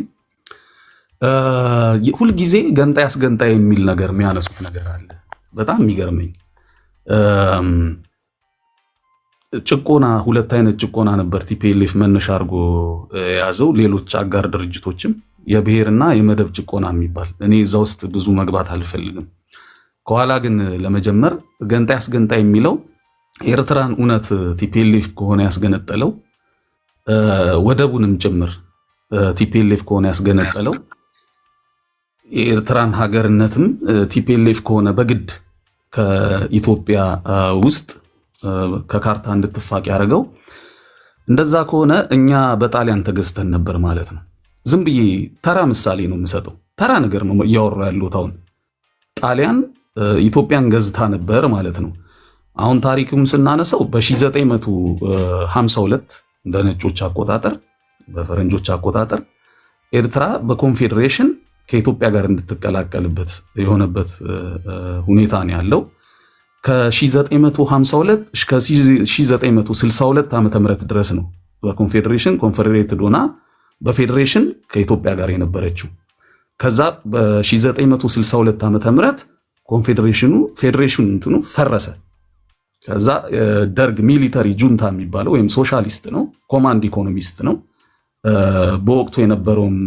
ሁሉ ጊዜ ገንጣይ አስገንጣይ የሚል ነገር የሚያነሱት ነገር አለ በጣም የሚገርመኝ ጭቆና ሁለት አይነት ጭቆና ነበር ቲፒኤልኤፍ መነሻ አድርጎ ያዘው ሌሎች አጋር ድርጅቶችም የብሔርና የመደብ ጭቆና የሚባል እኔ እዛ ውስጥ ብዙ መግባት አልፈልግም ከኋላ ግን ለመጀመር ገንጣይ አስገንጣይ የሚለው ኤርትራን እውነት ቲፒኤልኤፍ ከሆነ ያስገነጠለው ወደቡንም ጭምር ቲፒኤልኤፍ ከሆነ ያስገነጠለው የኤርትራን ሀገርነትም ቲፒኤልኤፍ ከሆነ በግድ ከኢትዮጵያ ውስጥ ከካርታ እንድትፋቅ ያደረገው እንደዛ ከሆነ እኛ በጣሊያን ተገዝተን ነበር ማለት ነው ዝም ብዬ ተራ ምሳሌ ነው የምሰጠው ተራ ነገር ነው እያወራሁ ያለሁት አሁን ጣሊያን ኢትዮጵያን ገዝታ ነበር ማለት ነው አሁን ታሪኩን ስናነሳው በ1952 በነጮች አቆጣጠር በፈረንጆች አቆጣጠር ኤርትራ በኮንፌዴሬሽን ከኢትዮጵያ ጋር እንድትቀላቀልበት የሆነበት ሁኔታ ነው ያለው ከ1952 እስከ 1962 ዓመተ ምህረት ድረስ ነው በኮንፌዴሬሽን ኮንፌዴሬትድ ሆና በፌዴሬሽን ከኢትዮጵያ ጋር የነበረችው ከዛ በ1962 ዓመተ ምህረት ኮንፌዴሬሽኑ ፌዴሬሽን እንትኑ ፈረሰ። ከዛ ደርግ ሚሊተሪ ጁንታ የሚባለው ወይም ሶሻሊስት ነው፣ ኮማንድ ኢኮኖሚስት ነው። በወቅቱ የነበረውን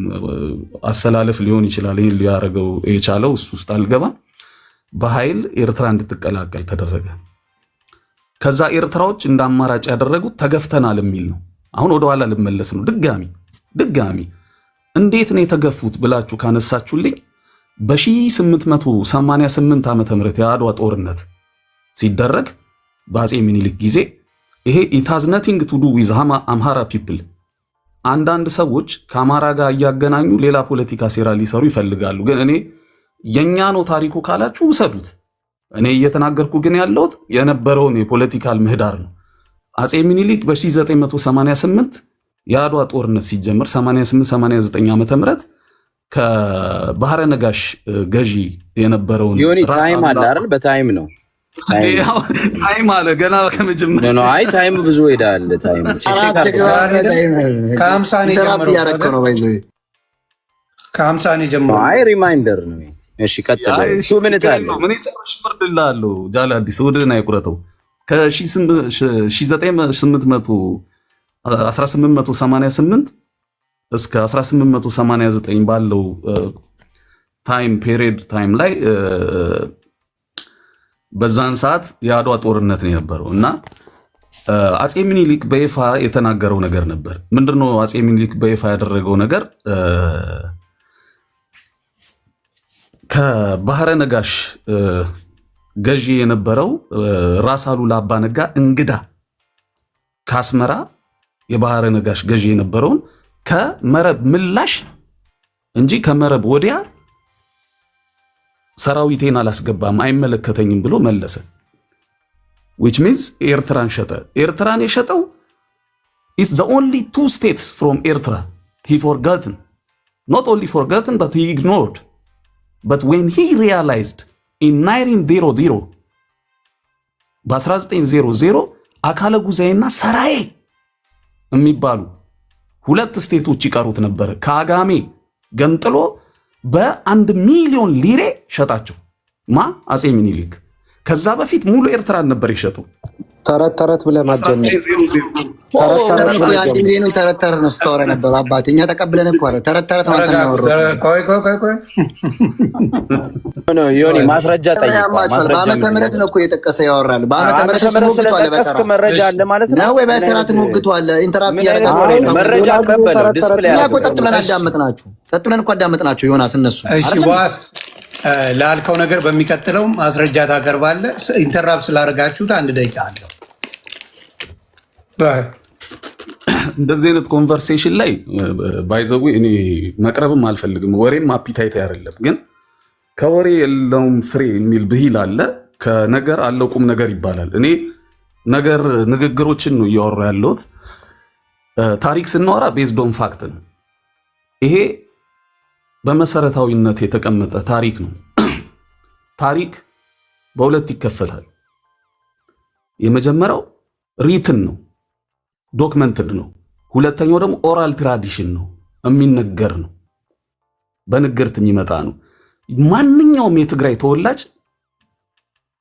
አሰላለፍ ሊሆን ይችላል ይሄን ሊያደርገው የቻለው እሱ ውስጥ አልገባም። በኃይል ኤርትራ እንድትቀላቀል ተደረገ። ከዛ ኤርትራዎች እንደ አማራጭ ያደረጉት ተገፍተናል የሚል ነው። አሁን ወደኋላ ልመለስ ነው። ድጋሚ እንዴት ነው የተገፉት ብላችሁ ካነሳችሁልኝ በ1888 ዓመተ ምህረት የአድዋ ጦርነት ሲደረግ በአጼ ሚኒሊክ ጊዜ ይሄ it has nothing to do with አምሃራ people አንዳንድ ሰዎች ከአማራ ጋር እያገናኙ ሌላ ፖለቲካ ሴራ ሊሰሩ ይፈልጋሉ። ግን እኔ የኛ ነው ታሪኩ ካላችሁ ውሰዱት። እኔ እየተናገርኩ ግን ያለሁት የነበረውን የፖለቲካል ምህዳር ነው። አጼ ሚኒሊክ በ1988 የአድዋ ጦርነት ሲጀምር 88-89 ዓመተ ምህረት ከባህረ ነጋሽ ገዢ የነበረውን
ዮኒ ታይም አለ አይደል? በታይም ነው
ታይም አለ ገና ከመጀመሪያ
ነው። አይ ታይም ብዙ ሄዳል። ታይም
ከ50 ጀምሮ
አይ ሪማይንደር ነው። እሺ ቀጥል። ምን ታለ
ምን ጨርሽ ፈርድላለሁ ጃላ አዲስ ወደና ይቁረተው ከ1888 እስከ 1889 ባለው ታይም ፔሪድ ታይም ላይ በዛን ሰዓት የአድዋ ጦርነት ነው የነበረው እና አጼ ሚኒሊክ በይፋ የተናገረው ነገር ነበር። ምንድነው አጼ ሚኒሊክ በይፋ ያደረገው ነገር? ከባህረ ነጋሽ ገዢ የነበረው ራስ አሉላ አባ ነጋ እንግዳ ከአስመራ የባህረ ነጋሽ ገዢ የነበረውን ከመረብ ምላሽ እንጂ ከመረብ ወዲያ ሰራዊቴን አላስገባም አይመለከተኝም ብሎ መለሰ። which means ኤርትራን ሸጠ። ኤርትራን የሸጠው is the only two states from Eritrea he forgotten, not only forgotten but he ignored. But when he realized in 1900 በ1900 አካለ ጉዛይና ሰራዬ የሚባሉ ሁለት ስቴቶች ይቀሩት ነበር። ከአጋሜ ገንጥሎ በ1 ሚሊዮን ሊሬ ሸጣቸው ማ አጼ ሚኒሊክ። ከዛ በፊት ሙሉ ኤርትራን ነበር የሸጠው።
ተረት ብለህ ማጀነን
ተረት ነው ስታወራ ነበር አባቴ። እኛ ተቀብለን እኮ አረ ተረት ማለት ነው።
ቆይ
ነው ዮኒ ማስረጃ ጠይቀው።
በዓመተ ምህረት ነው እኮ እየጠቀሰ ያወራል። በዓመተ ምህረት
ስለጠቀስክ መረጃ አለ ማለት ነው
ወይ? በተረት ሞግቷል አለ ኢንተራፕት ያደርጋል።
መረጃ አቅርበለው ዲስፕሌይ
ያደርጋል። እኛ ቆጠጥ ብለን አዳመጥናችሁ፣ ጸጥለን እኮ አዳመጥናችሁ ዮናስ እነሱ።
እሺ ዋስ ላልከው ነገር በሚቀጥለው ማስረጃ ታቀርባለህ። ኢንተራፕት ስላደረጋችሁት 1 ደቂቃ አለው።
እንደዚህ አይነት ኮንቨርሴሽን ላይ ባይዘው እኔ መቅረብም አልፈልግም። ወሬም አፒታይት አይደለም። ግን ከወሬ የለውም ፍሬ የሚል ብሂል አለ። ከነገር አለው ቁም ነገር ይባላል። እኔ ንግግሮችን ነው እያወራ ያለሁት። ታሪክ ስናወራ ቤዝድ ኦን ፋክት ነው። ይሄ በመሰረታዊነት የተቀመጠ ታሪክ ነው። ታሪክ በሁለት ይከፈላል። የመጀመሪያው ሪትን ነው፣ ዶክመንትድ ነው። ሁለተኛው ደግሞ ኦራል ትራዲሽን ነው፣ የሚነገር ነው፣ በንግርት የሚመጣ ነው። ማንኛውም የትግራይ ተወላጅ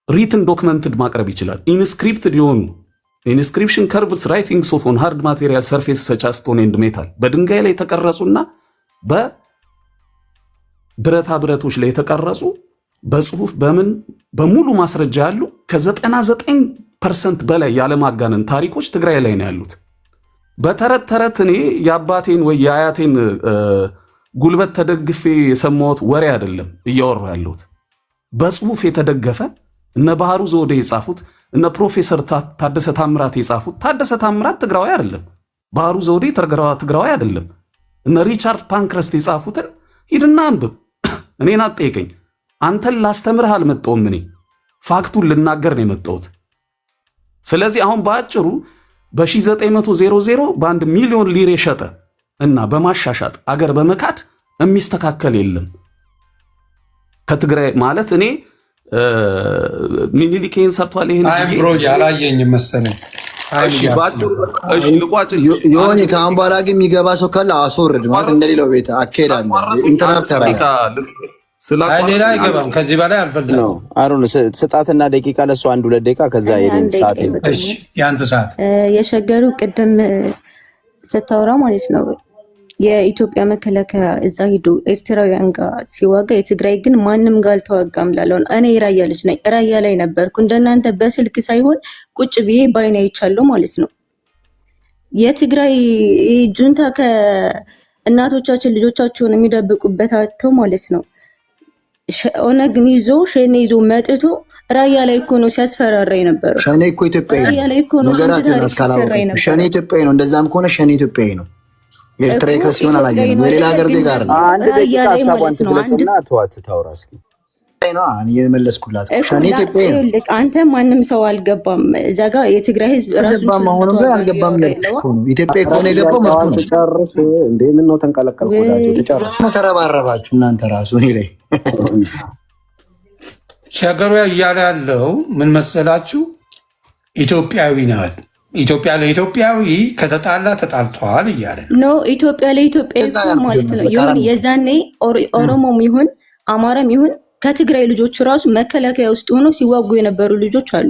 ሪትን ዶክመንትድ ማቅረብ ይችላል። ኢንስክሪፕትድ የሆኑ ኢንስክሪፕሽን ከርቭስ ራይቲንግስ ኦፍ ኦን ሃርድ ማቴሪያል ሰርፌስ ሰች አስ ስቶን ኤንድ ሜታል በድንጋይ ላይ የተቀረጹና በብረታ ብረቶች ላይ የተቀረጹ በጽሁፍ በሙሉ ማስረጃ ያሉ ከ99% በላይ ያለማጋነን ታሪኮች ትግራይ ላይ ነው ያሉት። በተረት እኔ የአባቴን ወይ የአያቴን ጉልበት ተደግፌ የሰማሁት ወሬ አይደለም እያወራ ያለሁት። በጽሁፍ የተደገፈ እነ ባህሩ ዘውዴ የጻፉት እነ ፕሮፌሰር ታደሰ ታምራት የጻፉት። ታደሰ ታምራት ትግራዊ አይደለም፣ ባህሩ ዘውዴ ትግራዊ አይደለም። እነ ሪቻርድ ፓንክረስት የጻፉትን ሂድና አንብብ። እኔን አትጠይቀኝ። አንተን ላስተምርህ አልመጣሁም። እኔ ፋክቱን ልናገር ነው የመጣሁት። ስለዚህ አሁን በአጭሩ በ1900 በ1 ሚሊዮን ሊሬ ሸጠ እና በማሻሻጥ አገር በመካድ የሚስተካከል የለም። ከትግራይ ማለት እኔ ሚኒሊክ ይሄን ሰርቷል። ይሄን
ብሮጅ አላየኝም መሰለኝ።
እሺ ባጭሩ ልቋጭ
ዮኒ ከአሁን በኋላ ግን የሚገባ ሰው ካለ አስወርድ ማለት እንደሌላው ቤት አካሄዳለሁ። ኢንተራፕት ያደርጋል።
ሌላ አይገባም። ከዚህ በላይ አልፈልግም።
አሩን ስጣትና ደቂቃ ለሱ 1-2 ደቂቃ ከዛ የኔን ሰዓት
እሺ፣ ያንተ ሰዓት
የሸገሩ ቅድም ስታወራ ማለት ነው የኢትዮጵያ መከላከያ እዛ ሄዶ ኤርትራውያን ጋር ሲዋጋ የትግራይ ግን ማንም ጋር አልተዋጋም ላለው እኔ ራያ ልጅ ነኝ። ራያ ላይ ነበርኩ እንደናንተ በስልክ ሳይሆን ቁጭ ብዬ ባይኔ አይቻለሁ ማለት ነው። የትግራይ ጁንታ ከእናቶቻችን ልጆቻቸውን የሚደብቁበት አተው ማለት ነው። ኦነግን ይዞ ሸኔ ይዞ መጥቶ ራያ ላይ እኮ ነው ሲያስፈራራ የነበረው።
ሸኔ እኮ ኢትዮጵያዊ ነው። ሸኔ ኢትዮጵያዊ ነው። እንደዛም ከሆነ ሸኔ ኢትዮጵያዊ ነው። ኤርትራዊ ከሲሆን አላየንም። የሌላ ሀገር ዜጋ አይደለም።
አንድ ደቂቃ ሀሳቧን ትግለጽና ተዋት ታውራ እስኪ
ነው እኔ የመለስኩላት ሸኔ ኢትዮጵያዊ ነው።
አንተ ማንም ሰው አልገባም እዛ ጋር የትግራይ ህዝብ ራሱ
ማሆኑ አልገባም ለጥፎ ነው። ኢትዮጵያ ከሆነ የገባው መጥቶ ነው።
ተጨርስ እንዴ ምን ነው ተንቀለቀልኩላችሁ? ተጨርስ
ነው ተረባረባችሁ እናንተ ራሱ እኔ ላይ
ሸገሩ እያለ ያለው ምን መሰላችሁ? ኢትዮጵያዊ ናት። ኢትዮጵያ ለኢትዮጵያዊ ከተጣላ ተጣልተዋል እያለ
ነው። ኢትዮጵያ ለኢትዮጵያዊ ማለት ነው። ይሁን የዛኔ ኦሮሞም ይሁን አማራም ይሁን ከትግራይ ልጆች ራሱ መከላከያ ውስጥ ሆነው ሲዋጉ የነበሩ ልጆች አሉ።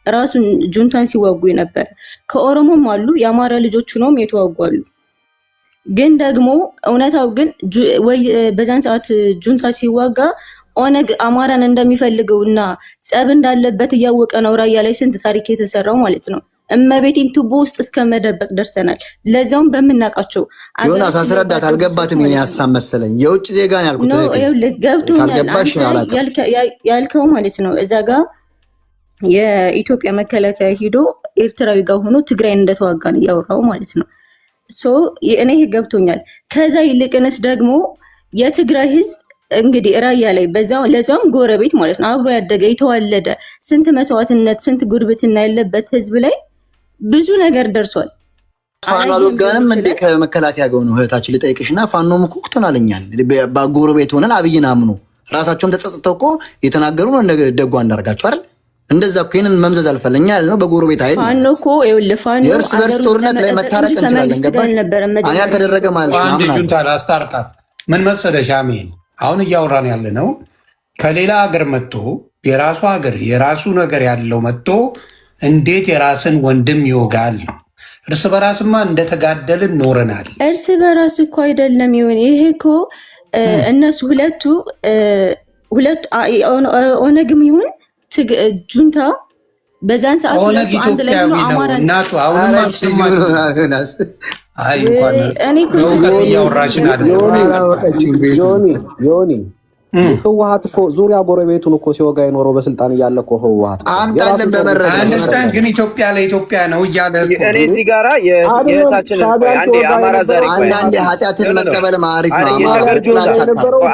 ራሱን ጁንታን ሲዋጉ የነበረ ከኦሮሞም አሉ። የአማራ ልጆች ሆነውም የተዋጉ አሉ። ግን ደግሞ እውነታው ግን በዛን ሰዓት ጁንታ ሲዋጋ ኦነግ አማራን እንደሚፈልገውና ጸብ እንዳለበት እያወቀ ነው ራያ ላይ ስንት ታሪክ የተሰራው ማለት ነው። እመቤቴን ቱቦ ውስጥ እስከ መደበቅ ደርሰናል። ለዛውም በምናቃቸው
ዮናስ አስረዳት። አልገባትም። የኔ ሀሳብ መሰለኝ የውጭ ዜጋ ነው ያልኩት።
ያልከው ማለት ነው። እዛ ጋር የኢትዮጵያ መከላከያ ሄዶ ኤርትራዊ ጋር ሆኖ ትግራይን እንደተዋጋ ነው ያወራው ማለት ነው። እኔ ገብቶኛል። ከዛ ይልቅንስ ደግሞ የትግራይ ህዝብ እንግዲህ ራያ ላይ ለዛውም ጎረቤት ማለት ነው አብሮ ያደገ የተዋለደ ስንት መስዋዕትነት ስንት ጉርብትና ያለበት ህዝብ ላይ ብዙ ነገር ደርሷል።
ፋኖ አልወጋንም እንዴ? ከመከላከያ ጋር ነው እህታችን ልጠይቅሽና ፋኖም እኮ ተናለኛል። በጎረቤት ሆነን አብይን አምኖ ራሳቸውም ተጸጽተው እኮ የተናገሩ ነው እንደ ደጓ እንዳርጋቸው አይደል? እንደዛ እኮ ይሄንን መምዘዝ አልፈለኛ ያለው በጎረቤት አይደል?
ፋኖ እኮ ፋኖ
የእርስ በርስ ጦርነት ላይ መታረቅ እንችላለን። ገባሽ? እኔ ያልተደረገ ማለት ነው።
አንድ ጁንታ ላስታርቃት ምን መሰለሽ አሜን። አሁን እያወራን ያለ ነው ከሌላ ሀገር መጥቶ የራሱ ሀገር የራሱ ነገር ያለው መጥቶ እንዴት የራስን ወንድም ይወጋል? እርስ በራስማ እንደተጋደልን ኖረናል።
እርስ በራስ እኮ አይደለም ይሁን ይሄ እኮ እነሱ ሁለቱ ኦነግም ይሁን ጁንታ በዛን ሰዓት
ኦነግ ኢትዮጵያዊ ነው እናቱ አሁንም አልሰማችም። አይ እንኳን በእውቀት እያወራችን
ዮኒ ህወሓት እኮ ዙሪያ ጎረቤቱን እኮ ሲወጋ የኖረው በስልጣን እያለ እኮ ህወሓት
አንታለን በመረጃ
አንደርስታንድ ግን ኢትዮጵያ ለኢትዮጵያ ነው እያለ
እኔ እዚህ ጋራ የታችን አንዴ አማራ ዛሬ
አንዳንዴ ኃጢአትን መቀበል ማሪፍ ነው።
የሸገር ጁንታ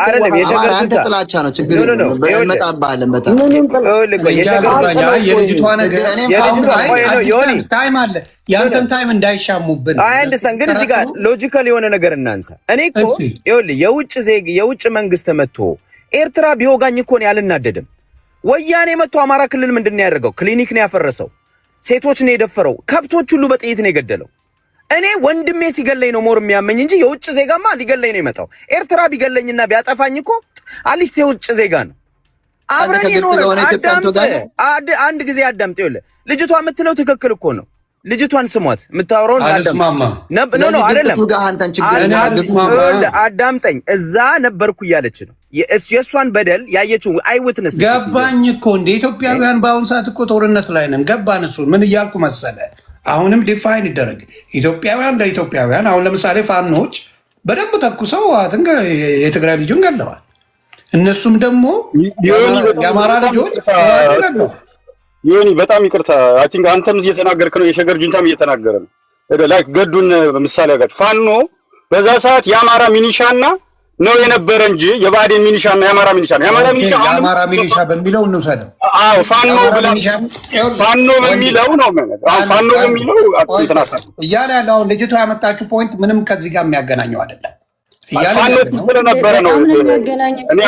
አይደለም የሸገር ጁንታ
ጥላቻ ነው ችግር ነው። እንመጣባለን በጣም
የልጅቷ ነገር ዮኒ ታይም አለ ያንተን ታይም እንዳይሻሙብን
አንደርስታንድ ግን እዚህ ጋር ሎጂካል የሆነ ነገር እናንሳ። እኔ እኮ ይኸውልህ የውጭ መንግስት መጥቶ ኤርትራ ቢወጋኝ እኮ ነው ያልናደድም። ወያኔ መጥቶ አማራ ክልል ምንድነው ያደርገው? ክሊኒክ ነው ያፈረሰው፣ ሴቶች ነው የደፈረው፣ ከብቶች ሁሉ በጥይት ነው የገደለው። እኔ ወንድሜ ሲገለኝ ነው ሞር የሚያመኝ እንጂ የውጭ ዜጋማ ሊገለኝ ነው የመጣው። ኤርትራ ቢገለኝና ቢያጠፋኝ እኮ አሊስት የውጭ ዜጋ ነው። አብረን ይኖር አንድ ጊዜ አዳምጥ። ይኸውልህ ልጅቷ የምትለው ትክክል እኮ ነው። ልጅቷን ስሟት የምታወራውን አዳምጠኝ። እዛ ነበርኩ እያለች ነው የእሷን በደል ያየችው አይውትነስ
ገባኝ እኮ እንደ ኢትዮጵያውያን በአሁኑ ሰዓት እኮ ጦርነት ላይ ነን። ገባን። እሱ ምን እያልኩ መሰለ አሁንም ዲፋይን ይደረግ ኢትዮጵያውያን ለኢትዮጵያውያን። አሁን ለምሳሌ ፋኖች በደንብ ተኩሰው የትግራይ ልጁን ገለዋል። እነሱም ደግሞ የአማራ ልጆች
ዮኒ በጣም ይቅርታ። አይ ቲንክ አንተም እየተናገርክ ነው፣ የሸገር ጁንታም እየተናገረ ነው። ላይክ ገዱን ምሳሌ ያጋጭ ፋኖ በዛ ሰዓት የአማራ ሚኒሻና ነው የነበረ እንጂ የባዴን ሚኒሻና የአማራ ሚኒሻ ነው።
የአማራ ሚኒሻ በሚለው እንውሰደው።
አዎ ፋኖ በሚለው ነው ማለት አዎ ፋኖ በሚለው አጥንተናታ
እያለ ያለው ልጅቷ ያመጣችው ፖይንት ምንም ከዚህ ጋር የሚያገናኘው አይደለም።
ፋኖቹ ስለነበረ ነው። እኔ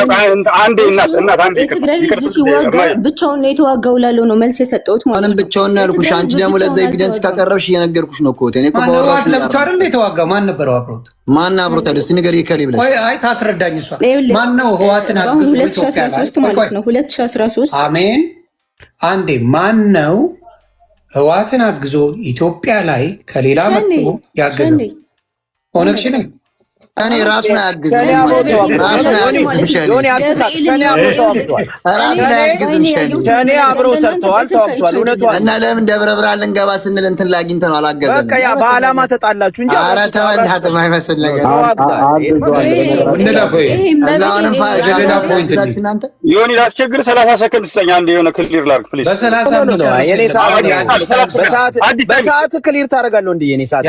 አንዴ እናት አንዴ
የትግራይ ህዝብ ሲዋጋ ብቻውን ነው የተዋጋው ላለው ነው መልስ የሰጠሁት ማለት ነው።
ብቻውን ነው ያልኩሽ። አንቺ ደግሞ ለዛ ኤቪደንስ ካቀረብሽ እየነገርኩሽ ነው እኮ እኔ እኮ
ባወራሽ ለብቻ አይደል የተዋጋው? ማን ነበረው አብሮት?
ማን አብሮት አይደል? እስቲ ንገሪ ከሪ ብለሽ።
አይ ታስረዳኝ። እሷ ማን ነው ህዋትን አግዞ
2013 ማለት ነው 2013
አሜን። አንዴ ማን ነው ህዋትን አግዞ ኢትዮጵያ ላይ ከሌላ መጥቶ ያገዘው? ኦነግ ሸኔ
እኔ ራሱን አያግዝም።
ሸኔ አብረው ሰርተዋል፣ ተዋግተዋል። እውነቷን
እና ለምን ደብረ ብርሃን ልንገባ ስንል እንትን ላይ አግኝተን አላገዘም።
በቃ ያ በዓላማ ተጣላችሁ እንጂ
ኧረ ተበላህ የማይመስል ነገር
ዮኒ ላስቸግር 30 ሰከንድ ስጠኝ። አንድ የሆነ ክሊር ላድርግ ፕሊዝ።
በሰዓት ክሊር ታደርጋለሁ እንዴ? የኔ ሰዓት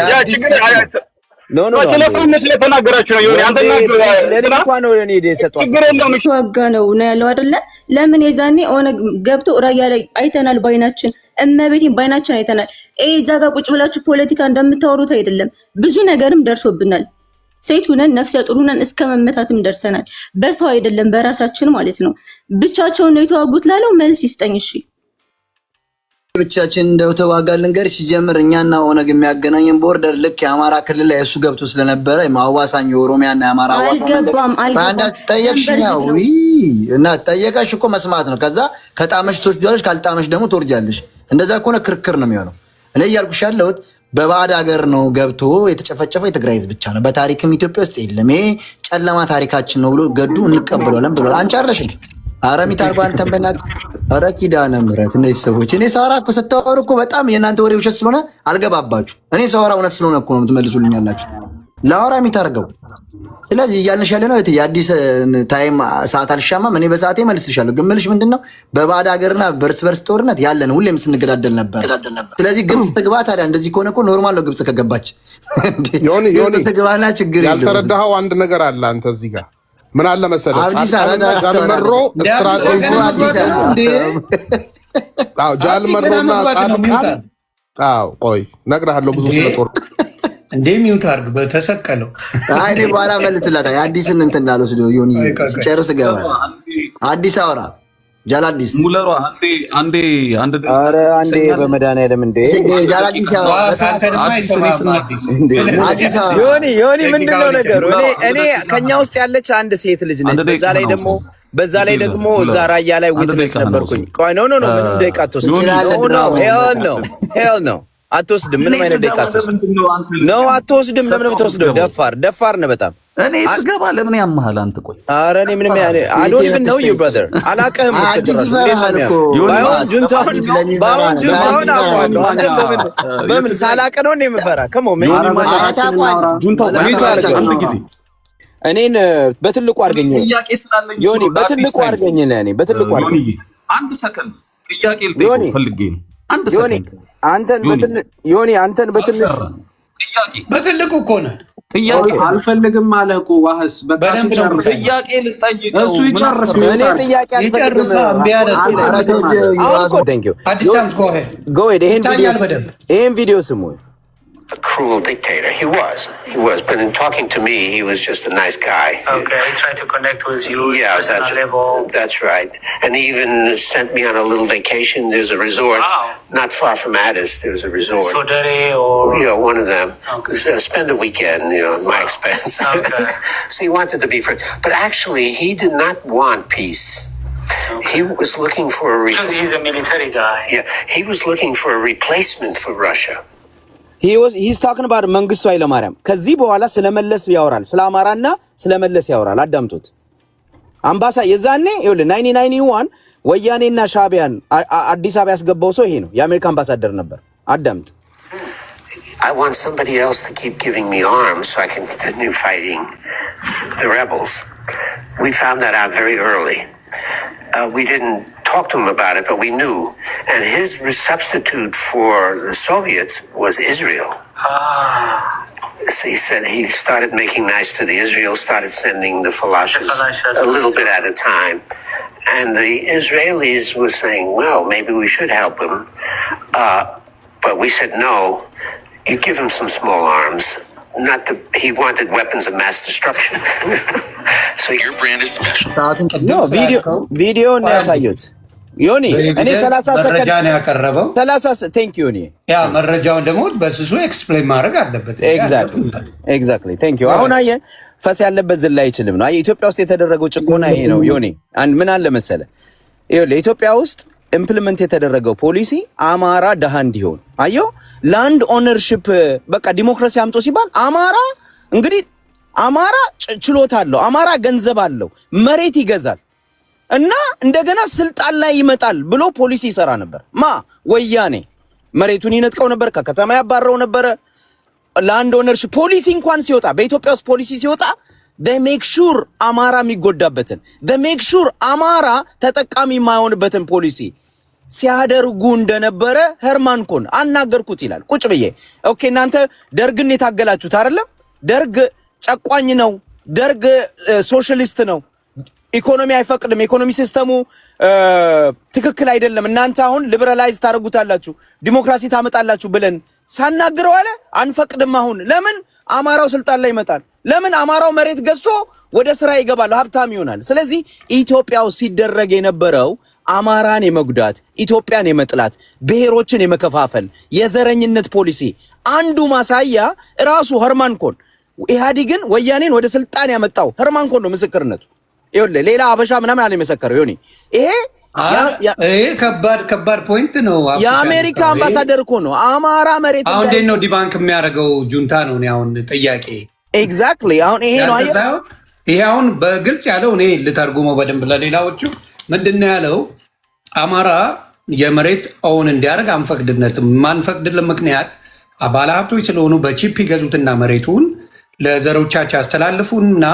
ኖ
ስለተናገራችሁ ነው።
ዋጋ ነው ያለው አይደለ? ለምን የዛኔ ኦነግ ገብቶ ራያ ላይ አይተናል፣ ባይናችን እመቤቴን ባይናችን አይተናል። እዛ ጋር ቁጭ ብላችሁ ፖለቲካ እንደምታወሩት አይደለም። ብዙ ነገርም ደርሶብናል። ሴት ሁነን ነፍሰ ጡር ሁነን እስከ መመታትም ደርሰናል። በሰው አይደለም በራሳችን ማለት ነው። ብቻቸውን ነው የተዋጉት ላለው መልስ ይስጠኝ። እሺ
ብቻችን እንደው ተዋጋልን ገር ሲጀምር እኛና ኦነግ የሚያገናኘን ቦርደር ልክ የአማራ ክልል ላይ እሱ ገብቶ ስለነበረ ማዋሳኝ የኦሮሚያና የአማራ አዋሳኝ ባንዳች ጠየቅሽኛው እና ጠየቀሽ እኮ መስማት ነው። ከዛ ከጣመሽ ትወርጃለሽ፣ ካልጣመሽ ደግሞ ትወርጃለሽ። እንደዛ ከሆነ ክርክር ነው የሚሆነው። እኔ እያልኩሽ ያለሁት በባዕድ ሀገር ነው ገብቶ የተጨፈጨፈው የትግራይ ህዝብ ብቻ ነው። በታሪክም ኢትዮጵያ ውስጥ የለም። ይሄ ጨለማ ታሪካችን ነው ብሎ ገዱ እንቀበለዋለን ብሏል። አንቺ አረሽኝ አረሚት 40 ተንበናት ኧረ ኪዳነ ምሕረት እነዚህ ሰዎች እኔ ሳወራ እኮ ስታወሩ እኮ በጣም የእናንተ ወሬ ውሸት ስለሆነ አልገባባችሁ። እኔ ሳወራ እውነት ስለሆነ እኮ ነው የምትመልሱልኝ ያላችሁ። ላወራ የሚታርገው ስለዚህ እያልንሽ ያለ ነው። የአዲስ ታይም ሰዓት አልሻማም። እኔ በሰዓቴ መልስልሻለሁ። ግን የምልሽ ምንድን ነው በባዕድ ሀገርና በእርስ በርስ ጦርነት ያለን ሁሌም ስንገዳደል ነበር። ስለዚህ ግብፅ ትግባ ታዲያ። እንደዚህ ከሆነ እኮ ኖርማል ነው። ግብፅ ከገባች
ዮኒ
ትግባና ችግር የለውም።
ያልተረዳኸው አንድ ነገር አለ አንተ እዚህ ጋር ምን አለ መሰለህ? ጃልመሮ ስትራቴጂ ጃልመሮና ጻድቃን ቆይ እነግርሃለሁ ብዙ ስለ ጦር
እንዴ ሚውት አድርግ በተሰቀለው።
አይ እኔ በኋላ መልስላታ የአዲስን እንትን እንዳልወስደው ዮኒ ሲጨርስ ገባ አዲስ አውራ ጃላዲስ
ሙለሯ አንዴ
ኧረ አንዴ በመድኃኒዓለም እንዴ
ጃላዲስ
ዮኒ ምንድነው ነገሩ? እኔ ከኛ ውስጥ ያለች አንድ ሴት ልጅ ነች። በዛ ላይ ደግሞ እዛ ራያ ላይ ዊትነስ ነበርኩኝ። ቆይ ኖ ምንም ደቂቃ አትወስድም። ሄል ነው አትወስድም። ምንም አይነት ደቂቃ አትወስድም። ለምን የምትወስደው? ደፋር ነህ በጣም።
እኔ ስገባ ለምን ያመሃል አንተ? ቆይ
ኧረ እኔ ምንም I don't even know you brother አላውቅህም። ባይሆን ጁንታውን አውቀዋለሁ። አንተ በምን ሳላውቅ ነው እንደ የምፈራ? ጁንታው አንድ ጊዜ እኔን በትልቁ አድርገኝ ዮኒ፣ በትልቁ አድርገኝ ለእኔ በትልቁ አድርገኝ።
አንድ ሰከንድ ጥያቄ ልጠይቅህ ፈልጌ ነው። አንድ ሰከንድ አንተን በትንሽ
በትልቁ እኮ ነው
ጥያቄ አልፈልግም አለህ እኮ ዋህስ በቃ
ጥያቄ ልጠይቀው
እሱ ይጨርስ።
እኔ ጥያቄ አልፈልግም። ጎ ይሄን ቪዲዮ ስሙ።
A cruel dictator. He was, but in talking to me, he was just a nice guy.
Okay, he tried to connect with you.
Yeah, that's right. And he even sent me on a little vacation. There's a resort not far from Addis. There's a resort.
Sodere or
one of them. Okay. Spend a weekend, at my expense.
Okay.
So he wanted to be friends, but actually, he did not want peace. Okay. He was looking for
because he's a military guy.
Yeah, he was looking for a replacement for Russia.
he's talking about መንግስቱ ኃይለማርያም። ከዚህ በኋላ ስለመለስ ያወራል፣ ስለ አማራና ስለመለስ ያወራል። አዳምጡት። አምባሳ የዛኔ ይኸውልህ 1991 ወያኔና ሻቢያን አዲስ አበባ ያስገባው ሰው ይሄ ነው። የአሜሪካ አምባሳደር ነበር። አዳምጥ።
I want somebody else to keep giving me arms so I can continue fighting the rebels. We found that out very early. We didn't talk to him about it, but we knew. And his substitute for the Soviets was Israel. So he said he started making nice to the Israel, started sending the falashas a little bit at a time. And the Israelis were saying, well, maybe we should help him. But we said, no, you give him some small arms. he wanted weapons of mass destruction. So your brand is special.
No, video ያሳዩት ዮኒ እኔ 30 ሰከንድ
መረጃ ነው ያቀረበው
30 ቴንክ ዩ ዮኒ
ያ መረጃውን ደግሞ በስሱ ኤክስፕሌን ማድረግ አለበት
ኤግዛክትሊ ቴንክ ዩ አሁን አየ ፈስ ያለበት ዝላ አይችልም ነው አየ ኢትዮጵያ ውስጥ የተደረገው ጭቆና ይሄ ነው ዮኒ አንድ ምን አለ መሰለ ይኸውልህ ኢትዮጵያ ውስጥ ኢምፕሊመንት የተደረገው ፖሊሲ አማራ ደሃ እንዲሆን አየው ላንድ ኦነርሺፕ በቃ ዲሞክራሲ አምጦ ሲባል አማራ እንግዲህ አማራ ችሎታ አለው አማራ ገንዘብ አለው መሬት ይገዛል እና እንደገና ስልጣን ላይ ይመጣል ብሎ ፖሊሲ ይሰራ ነበር ማ ወያኔ መሬቱን ይነጥቀው ነበር ከከተማ ያባረው ነበር ላንድ ኦነርሺፕ ፖሊሲ እንኳን ሲወጣ በኢትዮጵያ ውስጥ ፖሊሲ ሲወጣ they make sure አማራ የሚጎዳበትን they make sure አማራ ተጠቃሚ የማይሆንበትን ፖሊሲ ሲያደርጉ እንደነበረ ሄርማን ኮን አናገርኩት ይላል ቁጭ ብዬ ኦኬ እናንተ ደርግን የታገላችሁት አይደለም ደርግ ጨቋኝ ነው ደርግ ሶሻሊስት ነው ኢኮኖሚ አይፈቅድም ኢኮኖሚ ሲስተሙ ትክክል አይደለም እናንተ አሁን ሊበራላይዝ ታደርጉታላችሁ ዲሞክራሲ ታመጣላችሁ ብለን ሳናግረው አለ አንፈቅድም አሁን ለምን አማራው ስልጣን ላይ ይመጣል ለምን አማራው መሬት ገዝቶ ወደ ስራ ይገባል ሀብታም ይሆናል ስለዚህ ኢትዮጵያው ሲደረግ የነበረው አማራን የመጉዳት ኢትዮጵያን የመጥላት ብሔሮችን የመከፋፈል የዘረኝነት ፖሊሲ አንዱ ማሳያ ራሱ ሄርማን ኮን ኢህአዴግን ወያኔን ወደ ስልጣን ያመጣው ሄርማን ኮን ነው ምስክርነቱ ይኸውልህ ሌላ አበሻ ምናምን አለ መሰከረው ዮኒ ይሄ
ከባድ ፖይንት ነው
የአሜሪካ አምባሳደር እኮ ነው አማራ መሬት
አሁን እንዴት ነው ዲባንክ የሚያደርገው ጁንታ ነው አሁን ጥያቄ
ኤግዛክትሊ አሁን ይሄ ነው
ይሄ አሁን በግልጽ ያለው እኔ ልተርጉመው በደንብ ለሌላዎቹ ምንድነው ያለው አማራ የመሬት ኦውን እንዲያደርግ አንፈቅድነትም ማንፈቅድለት ምክንያት ባለሀብቶች ስለሆኑ በቺፕ ይገዙትና መሬቱን ለዘሮቻቸው ያስተላልፉና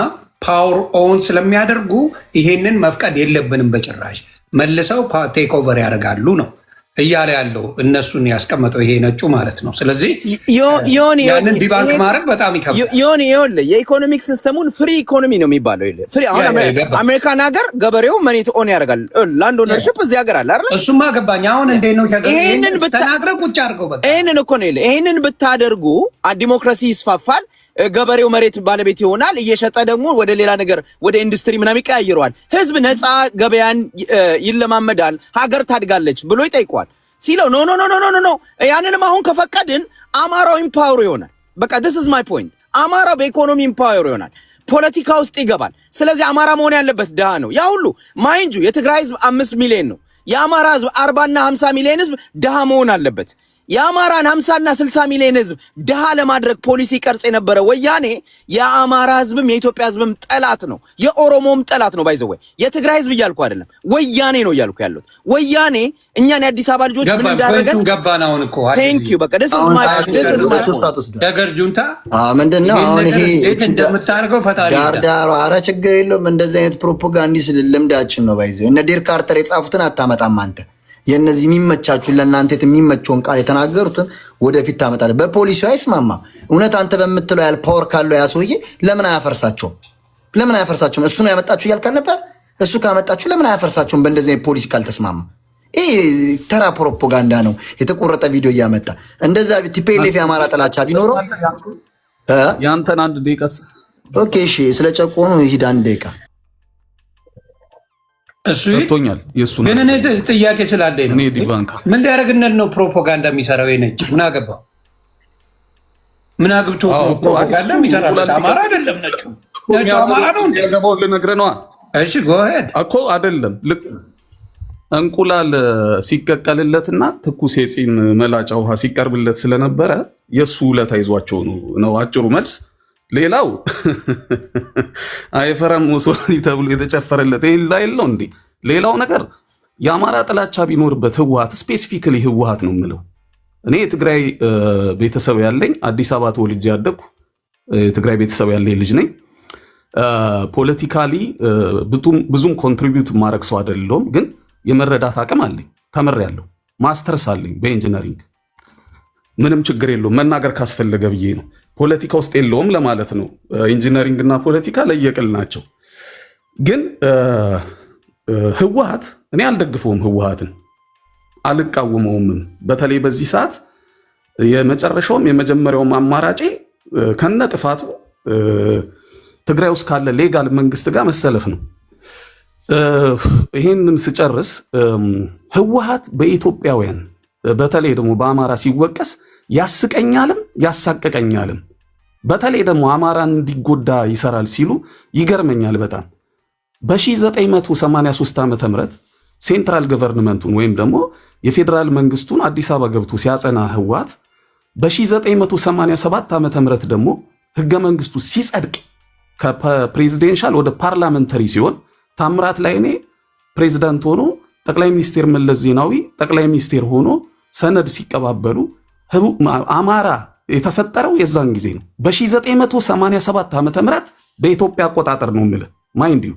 ፓወር ኦን ስለሚያደርጉ ይሄንን መፍቀድ የለብንም በጭራሽ መልሰው ቴክ ኦቨር ያደርጋሉ ነው እያለ ያለው እነሱን ያስቀመጠው ይሄ ነጩ ማለት ነው ስለዚህ ያንን ዲባንክ ማድረግ በጣም ይከብዳል
ዮኒ የኢኮኖሚክ ሲስተሙን ፍሪ ኢኮኖሚ ነው የሚባለው ይሄ ፍሪ አሁን አሜሪካን ሀገር ገበሬው መሬት ኦን ያደርጋል ላንድ ኦነርሺፕ እዚህ ሀገር አለ አይደል
እሱማ ገባኝ አሁን እንዴት ነው ይሄንን ብታናግረው ቁጭ አድርገው በቃ
ይሄንን እኮ ነው ይሄንን ብታደርጉ ዲሞክራሲ ይስፋፋል ገበሬው መሬት ባለቤት ይሆናል እየሸጠ ደግሞ ወደ ሌላ ነገር ወደ ኢንዱስትሪ ምናምን ይቀያይረዋል ህዝብ ነፃ ገበያን ይለማመዳል ሀገር ታድጋለች ብሎ ይጠይቋል ሲለው ኖ ያንንም አሁን ከፈቀድን አማራው ኢምፓወር ይሆናል በቃ this is my point አማራው በኢኮኖሚ ኢምፓወር ይሆናል ፖለቲካ ውስጥ ይገባል ስለዚህ አማራ መሆን ያለበት ደሃ ነው ያ ሁሉ ማይንጁ የትግራይ ህዝብ 5 ሚሊዮን ነው የአማራ ህዝብ 40 እና 50 ሚሊዮን ህዝብ ደሃ መሆን አለበት የአማራን 50 እና 60 ሚሊዮን ህዝብ ደሃ ለማድረግ ፖሊሲ ቀርጽ የነበረ ወያኔ የአማራ ህዝብም የኢትዮጵያ ህዝብም ጠላት ነው የኦሮሞም ጠላት ነው ባይዘው የትግራይ ህዝብ እያልኩ አይደለም ወያኔ ነው እያልኩ ያሉት ወያኔ እኛን የአዲስ አበባ ልጆች ምን እንዳደረገን
ገባን አሁን እኮ
ቴንክ ዩ በቃ this is my
ደገር ጁንታ
ምንድነው አሁን ይሄ
እንደምታደርገው ፈጣሪ
ዳርዳሩ ኧረ ችግር የለውም እንደዚህ አይነት ፕሮፓጋንዲስ ልምዳችን ነው ባይዘው እነ ዴር ካርተር የጻፉትን አታመጣም አንተ የነዚህ የሚመቻቹ ለእናንተ የሚመቸውን ቃል የተናገሩትን ወደፊት ታመጣለህ በፖሊሲው አይስማማ እውነት አንተ በመትለው ያል ፓወር ካለው ያሶዬ ለምን አያፈርሳቸውም እሱ ነው ያመጣችሁ ይልካል ነበር እሱ ካመጣችሁ ለምን አያፈርሳቸውም በእንደዚህ ፖሊሲ ካልተስማማ ይሄ ተራ ፕሮፓጋንዳ ነው የተቆረጠ ቪዲዮ እያመጣ እንደዛ ቲፒኤልኤፍ ያማራ ጥላቻ ቢኖረው
ያንተን አንድ ደቂቃ
ኦኬ እሺ ስለጨቆኑ ይሄድ አንድ ደቂቃ
እሱ
ሰጥቶኛል የሱ
ግን እኔ ጥያቄ ስላለኝ ነው ዲባንክ ምን ያደርግነን ነው ፕሮፓጋንዳ የሚሰራው የነጭ ምን አገባው ምን አግብቶ ፕሮፓጋንዳ የሚሰራው አማራ አይደለም ነጭ አማራ ነው
ያገባው ልነግርህ ነው
እሺ ጎ ሄድ
እኮ አይደለም ልክ እንቁላል ሲቀቀልለትና ትኩስ የፂን መላጫ ውሃ ሲቀርብለት ስለነበረ የሱ ውለታ ይዟቸው ነው አጭሩ መልስ ሌላው አይፈራም ሙሶሊኒ ተብሎ የተጨፈረለት ይላል ነው እንዴ ሌላው ነገር የአማራ ጥላቻ ቢኖርበት ህወሓት ስፔሲፊካሊ ህወሓት ነው የምለው እኔ የትግራይ ቤተሰብ ያለኝ አዲስ አበባ ተወልጄ ያደግኩ የትግራይ ቤተሰብ ያለኝ ልጅ ነኝ ፖለቲካሊ ብዙም ኮንትሪቢዩት ማድረግ ሰው አይደለም ግን የመረዳት አቅም አለኝ ተመረያለሁ ማስተርስ አለኝ በኢንጂነሪንግ ምንም ችግር የለውም መናገር ካስፈለገ ብዬ ነው ፖለቲካ ውስጥ የለውም ለማለት ነው ኢንጂነሪንግ እና ፖለቲካ ለየቅል ናቸው ግን ህወሓት እኔ አልደግፈውም ህወሓትን አልቃወመውም በተለይ በዚህ ሰዓት የመጨረሻውም የመጀመሪያውም አማራጭ ከነ ጥፋቱ ትግራይ ውስጥ ካለ ሌጋል መንግስት ጋር መሰለፍ ነው። ይሄንን ስጨርስ ህወሓት በኢትዮጵያውያን በተለይ ደግሞ በአማራ ሲወቀስ ያስቀኛልም ያሳቀቀኛልም። በተለይ ደግሞ አማራን እንዲጎዳ ይሰራል ሲሉ ይገርመኛል በጣም። በ1983 ዓመተ ምህረት ሴንትራል ገቨርንመንቱን ወይም ደግሞ የፌዴራል መንግስቱን አዲስ አበባ ገብቶ ሲያጸና ህወሓት በ1987 ዓመተ ምህረት ደግሞ ህገ መንግስቱ ሲጸድቅ ከፕሬዚደንሻል ወደ ፓርላመንተሪ ሲሆን ታምራት ላይኔ ፕሬዝዳንት ሆኖ ጠቅላይ ሚኒስቴር መለስ ዜናዊ ጠቅላይ ሚኒስቴር ሆኖ ሰነድ ሲቀባበሉ አማራ የተፈጠረው የዛን ጊዜ ነው። በ1987 ዓመተ ምህረት በኢትዮጵያ አቆጣጠር ነው የሚለው ማይንድ ዩ